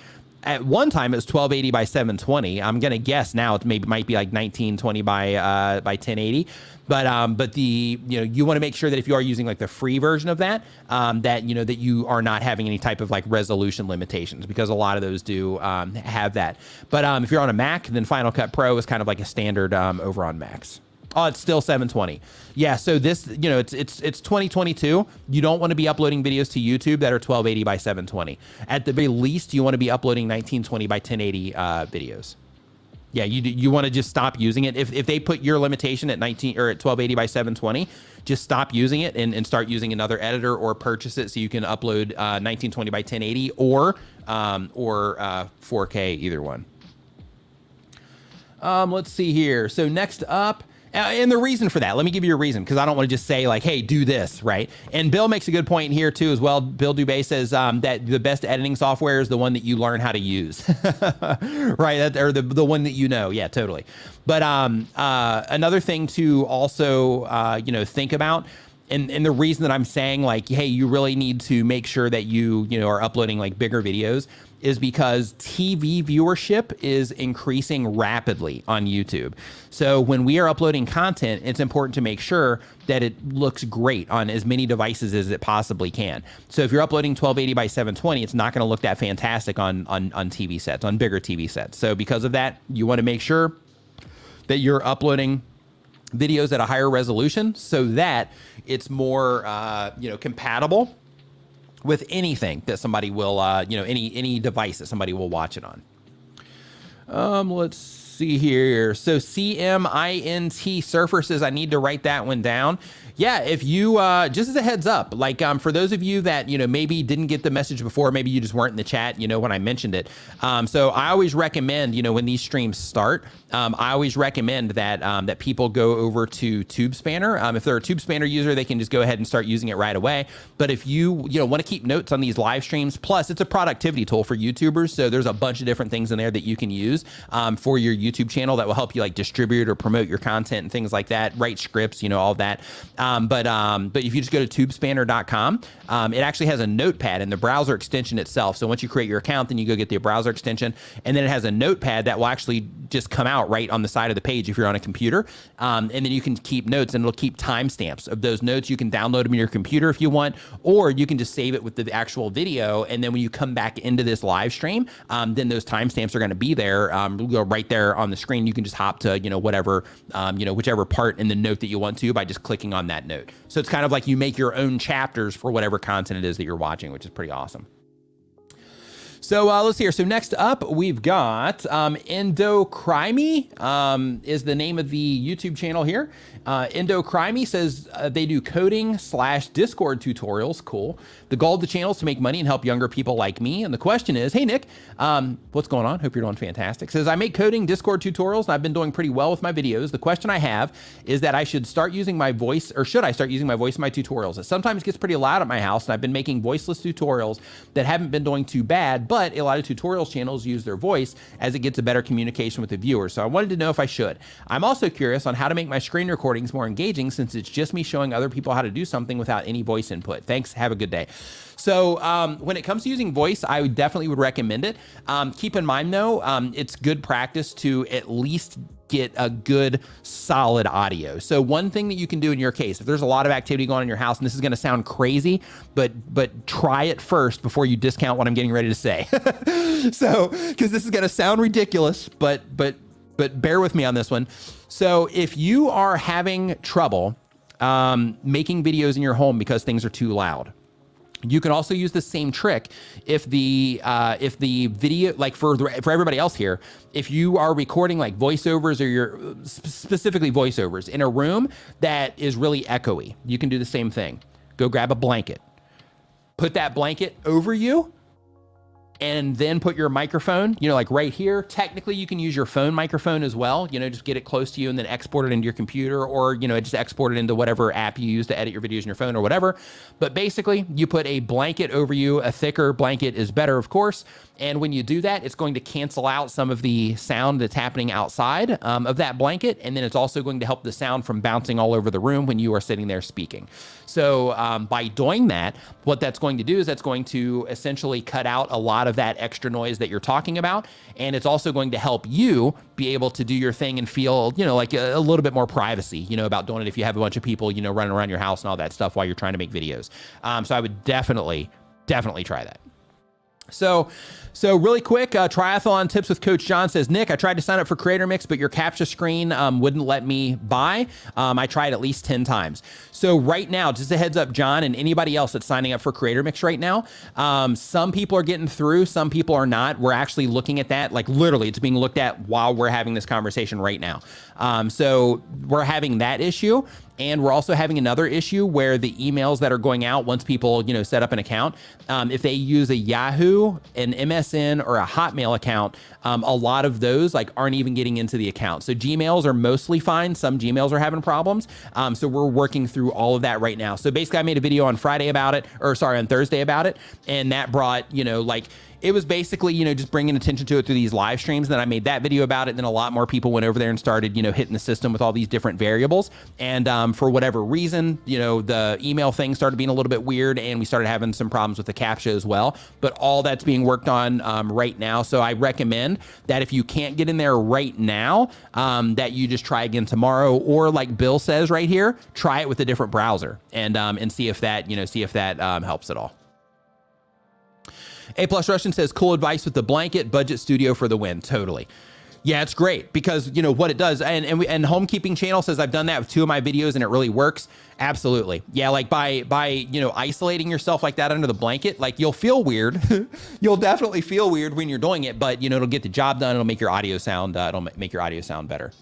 A: at one time it was 1280 by 720. I'm gonna guess now it might be like 1920 by 1080. But the you want to make sure that if you are using like the free version of that, that you are not having any type of like resolution limitations, because a lot of those do have that. But if you're on a Mac, then Final Cut Pro is kind of like a standard over on Macs. Oh, it's still 720. Yeah, so this, it's 2022. You don't want to be uploading videos to YouTube that are 1280 by 720. At the very least, you want to be uploading 1920 by 1080 videos. Yeah, you want to just stop using it. If they put your limitation at 1280 by 720, just stop using it and start using another editor, or purchase it so you can upload 1920 by 1080 or 4K, either one. Let's see here. So next up, and the reason for that, let me give you a reason, because I don't want to just say like, hey, do this, right? And Bill makes a good point here too as well. Bill Dubé says that the best editing software is the one that you learn how to use, right? Or the one that you know. Yeah, totally. But another thing to also, think about, and the reason that I'm saying like, hey, you really need to make sure that you are uploading like bigger videos is because TV viewership is increasing rapidly on YouTube. So when we are uploading content, it's important to make sure that it looks great on as many devices as it possibly can. So if you're uploading 1280 by 720, it's not gonna look that fantastic on TV sets, on bigger TV sets. So because of that, you wanna make sure that you're uploading videos at a higher resolution so that it's more compatible with anything that somebody will, any device that somebody will watch it on. Let's see here. So CMINT Surfer says, I need to write that one down. Yeah, if you, just as a heads up, like for those of you that, maybe didn't get the message before, maybe you just weren't in the chat, when I mentioned it. So I always recommend, when these streams start, I always recommend that that people go over to TubeSpanner. If they're a TubeSpanner user, they can just go ahead and start using it right away. But if you, want to keep notes on these live streams, plus it's a productivity tool for YouTubers. So there's a bunch of different things in there that you can use for your YouTube channel that will help you like distribute or promote your content and things like that, write scripts, all of that. But if you just go to tubespanner.com, it actually has a notepad in the browser extension itself. So once you create your account, then you go get the browser extension, and then it has a notepad that will actually just come out right on the side of the page if you're on a computer. And then you can keep notes, and it'll keep timestamps of those notes. You can download them in your computer if you want, or you can just save it with the actual video. And then when you come back into this live stream, then those timestamps are going to be there. Go right there on the screen. You can just hop to, whatever, whichever part in the note that you want to by just clicking on that note. So it's kind of like you make your own chapters for whatever content it is that you're watching, which is pretty awesome. So let's see here. So next up, we've got Endocrimey is the name of the YouTube channel here. Endocrimey says they do coding/Discord tutorials. Cool. The goal of the channel is to make money and help younger people like me. And the question is, hey, Nick, what's going on? Hope you're doing fantastic. Says, I make coding Discord tutorials, and I've been doing pretty well with my videos. The question I have is that I should start using my voice, or should I start using my voice in my tutorials? It sometimes gets pretty loud at my house, and I've been making voiceless tutorials that haven't been doing too bad, but a lot of tutorials channels use their voice as it gets a better communication with the viewer. So I wanted to know if I should. I'm also curious on how to make my screen recordings more engaging, since it's just me showing other people how to do something without any voice input. Thanks. Have a good day. So when it comes to using voice, I definitely would recommend it. Keep in mind though, it's good practice to at least get a good solid audio. So one thing that you can do in your case, if there's a lot of activity going on in your house, and this is going to sound crazy, but try it first before you discount what I'm getting ready to say. So, because this is going to sound ridiculous, but bear with me on this one. So if you are having trouble making videos in your home because things are too loud, you can also use the same trick if the video, like for everybody else here, if you are recording like voiceovers, or you're specifically voiceovers in a room that is really echoey, you can do the same thing. Go grab a blanket, put that blanket over you, and then put your microphone, like right here. Technically, you can use your phone microphone as well, just get it close to you and then export it into your computer, or, just export it into whatever app you use to edit your videos in your phone or whatever. But basically, you put a blanket over you. A thicker blanket is better, of course. And when you do that, it's going to cancel out some of the sound that's happening outside of that blanket. And then it's also going to help the sound from bouncing all over the room when you are sitting there speaking. So by doing that, what that's going to do is that's going to essentially cut out a lot of that extra noise that you're talking about. And it's also going to help you be able to do your thing and feel, like a little bit more privacy, about doing it if you have a bunch of people, running around your house and all that stuff while you're trying to make videos. So I would definitely try that. So really quick, triathlon tips with Coach John says, Nick, I tried to sign up for Creator Mix, but your capture screen wouldn't let me buy. I tried at least 10 times. So right now, just a heads up, John, and anybody else that's signing up for Creator Mix right now, some people are getting through, some people are not. We're actually looking at that, like literally it's being looked at while we're having this conversation right now. So we're having that issue. And we're also having another issue where the emails that are going out once people, set up an account, if they use a Yahoo, an MSN, or a Hotmail account, a lot of those aren't even getting into the account. So Gmails are mostly fine. Some Gmails are having problems. So we're working through all of that right now. So basically I made a video on Thursday about it. And that brought, it was basically, just bringing attention to it through these live streams. Then I made that video about it. Then a lot more people went over there and started, hitting the system with all these different variables. And for whatever reason, the email thing started being a little bit weird, and we started having some problems with the CAPTCHA as well. But all that's being worked on right now. So I recommend that if you can't get in there right now, that you just try again tomorrow, or like Bill says right here, try it with a different browser and see if that, helps at all. A Plus Russian says, cool advice with the blanket, budget studio for the win. Totally. Yeah, it's great because what it does. And Homekeeping Channel says, I've done that with 2 of my videos and it really works. Absolutely. Yeah. By isolating yourself like that under the blanket, you'll feel weird. You'll definitely feel weird when you're doing it, but it'll get the job done. It'll make your audio sound, better.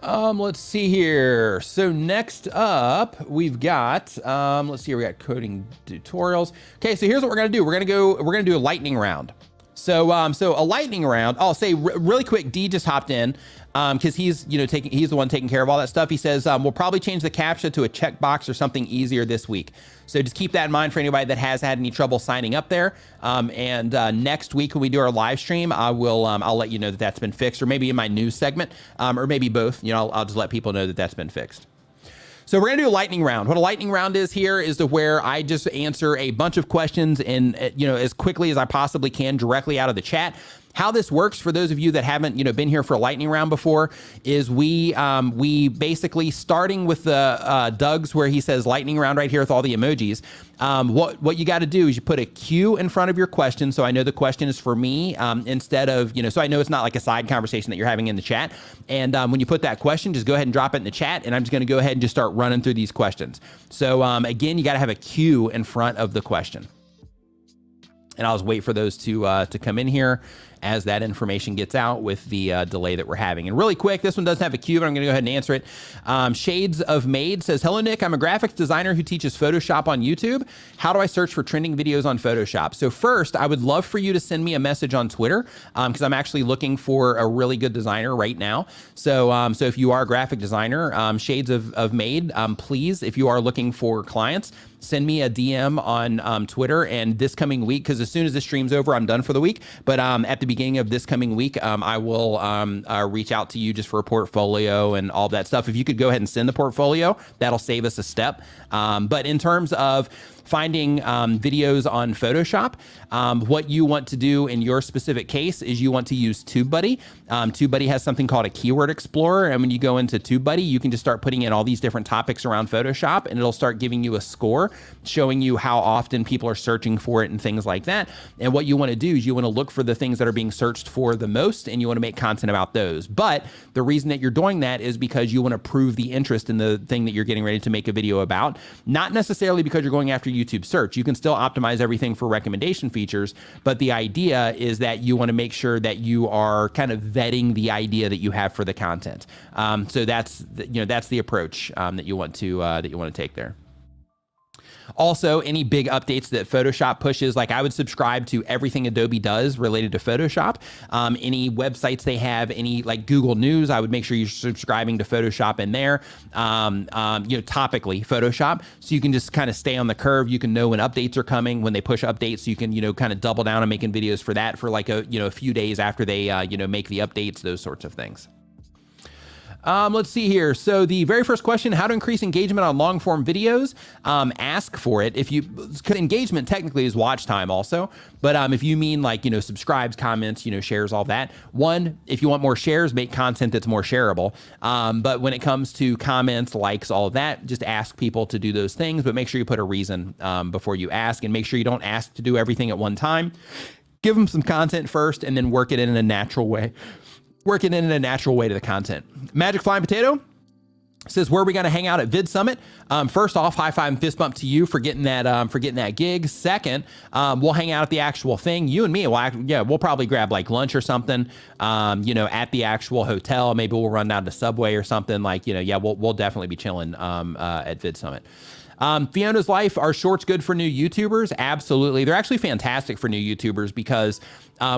A: Let's see here. So next up, we've got, let's see here. We got coding tutorials. Okay. So here's what we're going to do. We're going to do a lightning round. So a lightning round, I'll say really quick, D just hopped in, cause he's the one taking care of all that stuff. He says, we'll probably change the CAPTCHA to a checkbox or something easier this week. So just keep that in mind for anybody that has had any trouble signing up there. And next week when we do our live stream, I'll let you know that that's been fixed, or maybe in my news segment, or maybe both. I'll just let people know that that's been fixed. So we're gonna do a lightning round. What a lightning round is here is to where I just answer a bunch of questions and as quickly as I possibly can directly out of the chat. How this works for those of you that haven't been here for a lightning round before is we basically, starting with the Doug's where he says lightning round right here with all the emojis. What you got to do is you put a Q in front of your question, so I know the question is for me, instead of so I know it's not like a side conversation that you're having in the chat. And when you put that question, just go ahead and drop it in the chat, and I'm just going to go ahead and just start running through these questions. So again, you got to have a Q in front of the question. And I'll just wait for those to come in here as that information gets out with the delay that we're having. And really quick, this one doesn't have a cue, but I'm gonna go ahead and answer it. Shades of Maid says, hello, Nick. I'm a graphics designer who teaches Photoshop on YouTube. How do I search for trending videos on Photoshop? So first, I would love for you to send me a message on Twitter because I'm actually looking for a really good designer right now. So if you are a graphic designer, Shades of Maid, please, if you are looking for clients, send me a DM on Twitter. And this coming week, because as soon as this stream's over, I'm done for the week. But at the beginning of this coming week, I will reach out to you just for a portfolio and all that stuff. If you could go ahead and send the portfolio, that'll save us a step. But in terms of finding videos on Photoshop, what you want to do in your specific case is you want to use TubeBuddy. TubeBuddy has something called a keyword explorer. And when you go into TubeBuddy, you can just start putting in all these different topics around Photoshop, and it'll start giving you a score showing you how often people are searching for it and things like that. And what you want to do is you want to look for the things that are being searched for the most, and you want to make content about those. But the reason that you're doing that is because you want to prove the interest in the thing that you're getting ready to make a video about, not necessarily because you're going after YouTube search. You can still optimize everything for recommendation features, but the idea is that you want to make sure that you are kind of vetting the idea that you have for the content. So that's the approach that you want to take there. Also, any big updates that Photoshop pushes, like I would subscribe to everything Adobe does related to Photoshop. Any websites they have, any like Google News, I would make sure you're subscribing to Photoshop in there. Topically Photoshop, so you can just kind of stay on the curve. You can know when updates are coming, when they push updates, so you can kind of double down on making videos for that for like a few days after they make the updates, those sorts of things. Let's see here. So the very first question, how to increase engagement on long form videos? Ask for it. Because engagement technically is watch time also, but if you mean like, subscribes, comments, shares, all that. One, if you want more shares, make content that's more shareable. But when it comes to comments, likes, all of that, just ask people to do those things, but make sure you put a reason before you ask, and make sure you don't ask to do everything at one time. Give them some content first and then work it in a natural way. To the content. Magic Flying Potato Says, where are we going to hang out at Vid Summit? First off, high five and fist bump to you for getting that gig. Second, we'll hang out at the actual thing. You and me, we'll probably grab like lunch or something, at the actual hotel. Maybe we'll run down to Subway or something we'll definitely be chilling at Vid Summit. Fiona's Life, are shorts good for new YouTubers? Absolutely. They're actually fantastic for new YouTubers because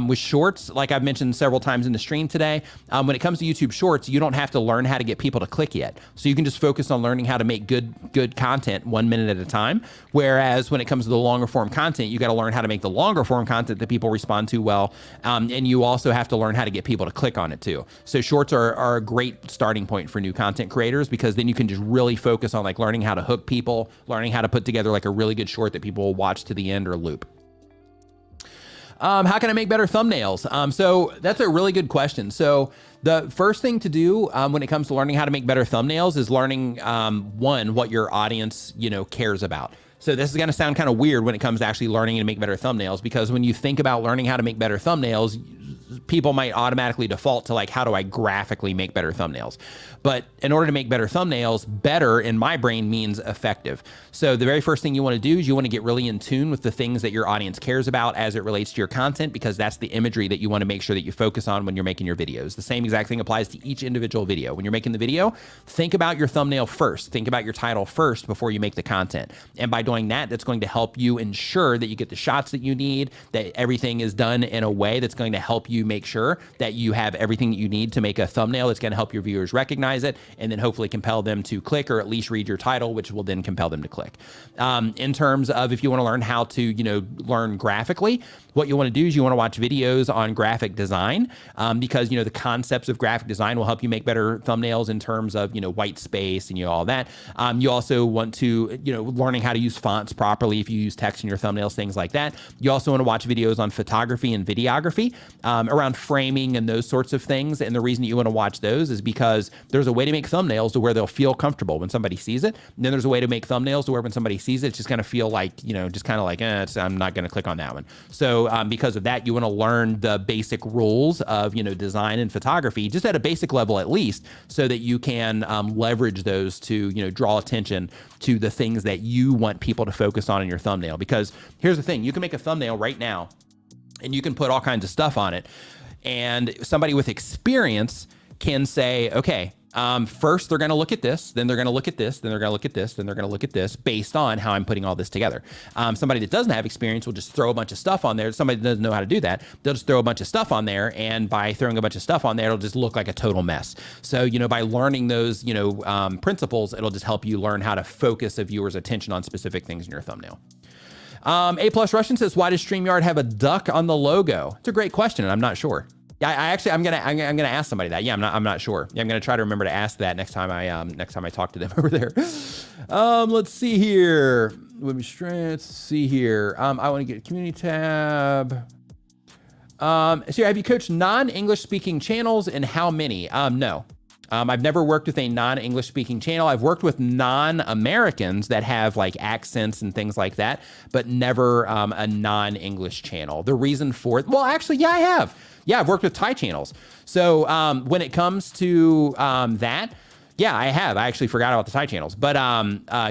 A: with shorts, like I've mentioned several times in the stream today, when it comes to YouTube shorts, you don't have to learn how to get people to click yet. So you can just focus on learning how to make good content 1 minute at a time. Whereas when it comes to the longer form content, you got to learn how to make the longer form content that people respond to well. And you also have to learn how to get people to click on it too. So shorts are a great starting point for new content creators, because then you can just really focus on like learning how to hook people, learning how to put together like a really good short that people will watch to the end or loop. How can I make better thumbnails? So that's a really good question. So the first thing to do when it comes to learning how to make better thumbnails is learning, one, what your audience, cares about. So this is going to sound kind of weird when it comes to actually learning to make better thumbnails, because when you think about learning how to make better thumbnails, people might automatically default to like, how do I graphically make better thumbnails? But in order to make better thumbnails, better in my brain means effective. So the very first thing you want to do is you want to get really in tune with the things that your audience cares about as it relates to your content, because that's the imagery that you want to make sure that you focus on when you're making your videos. The same exact thing applies to each individual video. When you're making the video, think about your thumbnail first, think about your title first before you make the content. And by doing that, that's going to help you ensure that you get the shots that you need, that everything is done in a way that's going to help you make sure that you have everything that you need to make a thumbnail that's going to help your viewers recognize it, and then hopefully compel them to click or at least read your title, which will then compel them to click. In terms of if you want to learn how to, learn graphically, what you want to do is you want to watch videos on graphic design, because, the concepts of graphic design will help you make better thumbnails in terms of, white space and, all that. You also want to, learning how to use fonts properly if you use text in your thumbnails, things like that. You also want to watch videos on photography and videography, around framing and those sorts of things. And the reason you want to watch those is because there's a way to make thumbnails to where they'll feel comfortable when somebody sees it. And then there's a way to make thumbnails to where when somebody sees it, it's just going to feel like, just kind of like, I'm not going to click on that one. So because of that, you want to learn the basic rules of, design and photography, just at a basic level at least, so that you can leverage those to, draw attention to the things that you want people to focus on in your thumbnail. Because here's the thing, you can make a thumbnail right now and you can put all kinds of stuff on it. And somebody with experience can say, okay, first they're going to look at this, then they're going to look at this, then they're going to look at this, then they're going to look at this based on how I'm putting all this together. Somebody that doesn't have experience will just throw a bunch of stuff on there. Somebody that doesn't know how to do that, they'll just throw a bunch of stuff on there. And by throwing a bunch of stuff on there, it'll just look like a total mess. So, by learning those, principles, it'll just help you learn how to focus a viewer's attention on specific things in your thumbnail. A+ Russian says, why does StreamYard have a duck on the logo? It's a great question, and I'm not sure. Yeah, I'm gonna ask somebody that. Yeah, I'm not sure. Yeah, I'm gonna try to remember to ask that next time I talk to them over there. Let's see here. Let's see here. I want to get a community tab. So have you coached non-English speaking channels, and how many? No. I've never worked with a non-English speaking channel. I've worked with non-Americans that have like accents and things like that, but never a non-English channel. The reason for it, well, actually, yeah, I have. Yeah, I've worked with Thai channels. So when it comes to that, yeah, I have. I actually forgot about the Thai channels, but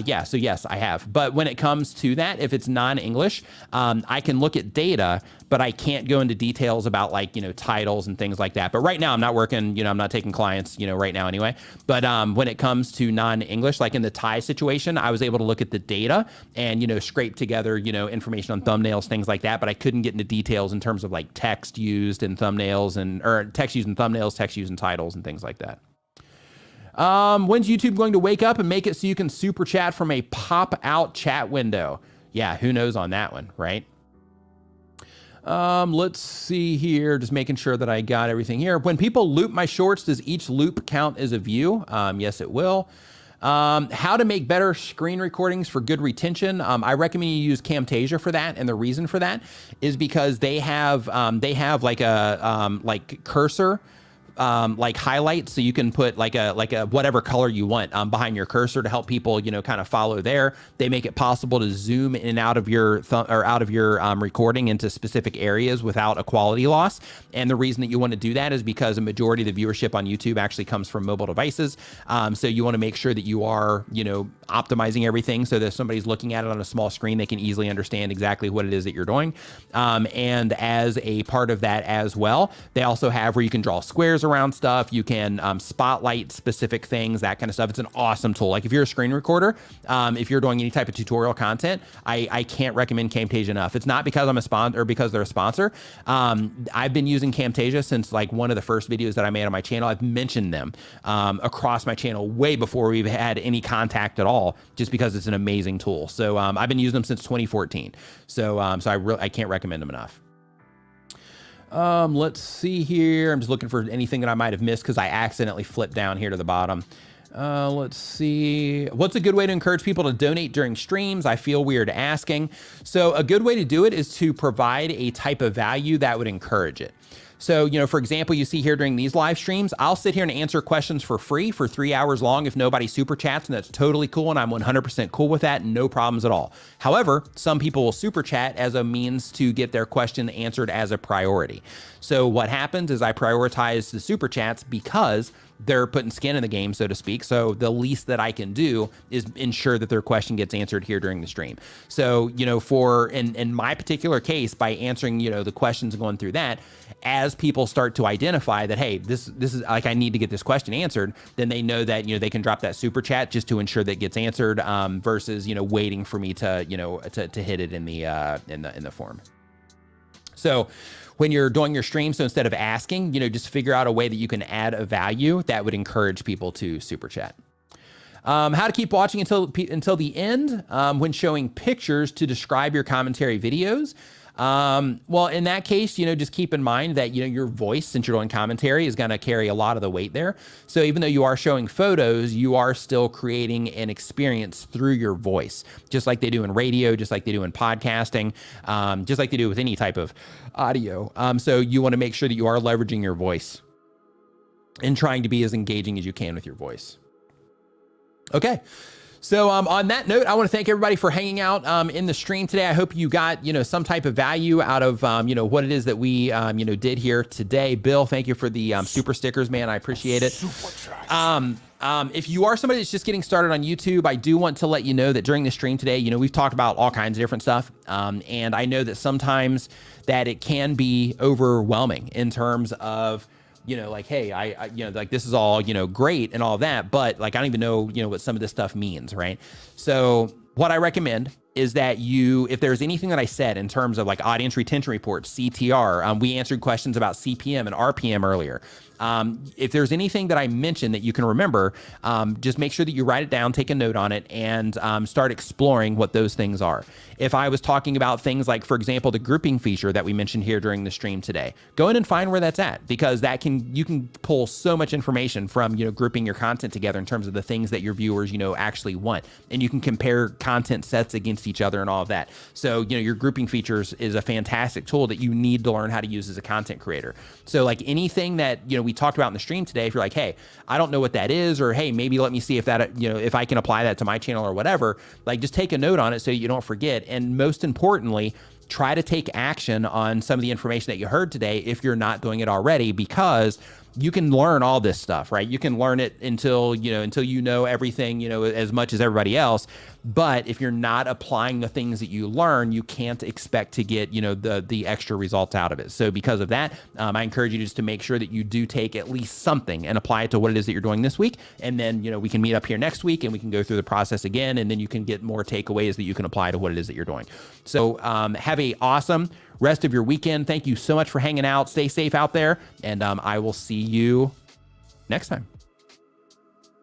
A: yeah, so yes, I have. But when it comes to that, if it's non-English, I can look at data, but I can't go into details about like, titles and things like that. But right now I'm not working, I'm not taking clients, right now anyway. But when it comes to non-English, like in the Thai situation, I was able to look at the data and, scrape together, information on thumbnails, things like that. But I couldn't get into details in terms of like text used in thumbnails or text used in thumbnails, text used in titles and things like that. When's YouTube going to wake up and make it so you can super chat from a pop-out chat window? Yeah, who knows on that one, right? Let's see here, just making sure that I got everything here. When people loop my shorts, does each loop count as a view? Yes, it will. How to make better screen recordings for good retention. I recommend you use Camtasia for that. And the reason for that is because they have like a, cursor like highlights, so you can put like a whatever color you want behind your cursor to help people, you know, kind of follow there. They make it possible to zoom in and out of your recording into specific areas without a quality loss. And the reason that you want to do that is because a majority of the viewership on YouTube actually comes from mobile devices. So you want to make sure that you are, you know, optimizing everything so that if somebody's looking at it on a small screen, they can easily understand exactly what it is that you're doing. And as a part of that as well, they also have where you can draw squares around stuff. You can spotlight specific things, that kind of stuff. It's an awesome tool. Like if you're a screen recorder, if you're doing any type of tutorial content, I can't recommend Camtasia enough. It's not because I'm a sponsor or because they're a sponsor. I've been using Camtasia since like one of the first videos that I made on my channel. I've mentioned them across my channel way before we've had any contact at all, just because it's an amazing tool. So I've been using them since 2014. So I can't recommend them enough. Let's see here. I'm just looking for anything that I might have missed because I accidentally flipped down here to the bottom. Let's see. What's a good way to encourage people to donate during streams? I feel weird asking. So a good way to do it is to provide a type of value that would encourage it. So, you know, for example, you see here during these live streams, I'll sit here and answer questions for free for 3 hours long if nobody super chats, and that's totally cool. And I'm 100% cool with that. No problems at all. However, some people will super chat as a means to get their question answered as a priority. So what happens is I prioritize the super chats because they're putting skin in the game, so to speak. So the least that I can do is ensure that their question gets answered here during the stream. So, you know, in my particular case, by answering, you know, the questions and going through that, as people start to identify that, hey, this is like, I need to get this question answered, then they know that, you know, they can drop that super chat just to ensure that it gets answered, versus, you know, waiting for me to, you know, to hit it in the form. So when you're doing your stream, so instead of asking, you know, just figure out a way that you can add a value that would encourage people to super chat. How to keep watching until the end when showing pictures to describe your commentary videos. Well, in that case, you know, just keep in mind that, you know, your voice, since you're doing commentary, is going to carry a lot of the weight there. So even though you are showing photos, you are still creating an experience through your voice, just like they do in radio, just like they do in podcasting, just like they do with any type of audio. So you want to make sure that you are leveraging your voice and trying to be as engaging as you can with your voice. Okay. So on that note, I want to thank everybody for hanging out in the stream today. I hope you got, you know, some type of value out of, you know, what it is that we, you know, did here today. Bill, thank you for the super stickers, man. I appreciate it. If you are somebody that's just getting started on YouTube, I do want to let you know that during the stream today, you know, we've talked about all kinds of different stuff. And I know that sometimes that it can be overwhelming in terms of, you know, like, hey, I you know, like this is all, you know, great and all that, but like, I don't even know, you know, what some of this stuff means, right? So what I recommend is that if there's anything that I said in terms of like audience retention reports, CTR, we answered questions about CPM and RPM earlier. If there's anything that I mentioned that you can remember, just make sure that you write it down, take a note on it, and start exploring what those things are. If I was talking about things like, for example, the grouping feature that we mentioned here during the stream today, go in and find where that's at, because you can pull so much information from, you know, grouping your content together in terms of the things that your viewers, you know, actually want. And you can compare content sets against each other and all of that. So, you know, your grouping features is a fantastic tool that you need to learn how to use as a content creator. So like anything that, you know, we talked about in the stream today, if you're like, hey, I don't know what that is, or hey, maybe let me see if that, you know, if I can apply that to my channel or whatever, like just take a note on it so you don't forget. And most importantly, try to take action on some of the information that you heard today if you're not doing it already, because you can learn all this stuff, right? You can learn it until you know everything, you know, as much as everybody else. But if you're not applying the things that you learn, you can't expect to get, you know, the extra results out of it. So because of that, I encourage you just to make sure that you do take at least something and apply it to what it is that you're doing this week. And then, you know, we can meet up here next week and we can go through the process again, and then you can get more takeaways that you can apply to what it is that you're doing. So have a awesome rest of your weekend. Thank you so much for hanging out. Stay safe out there, and I will see you next time.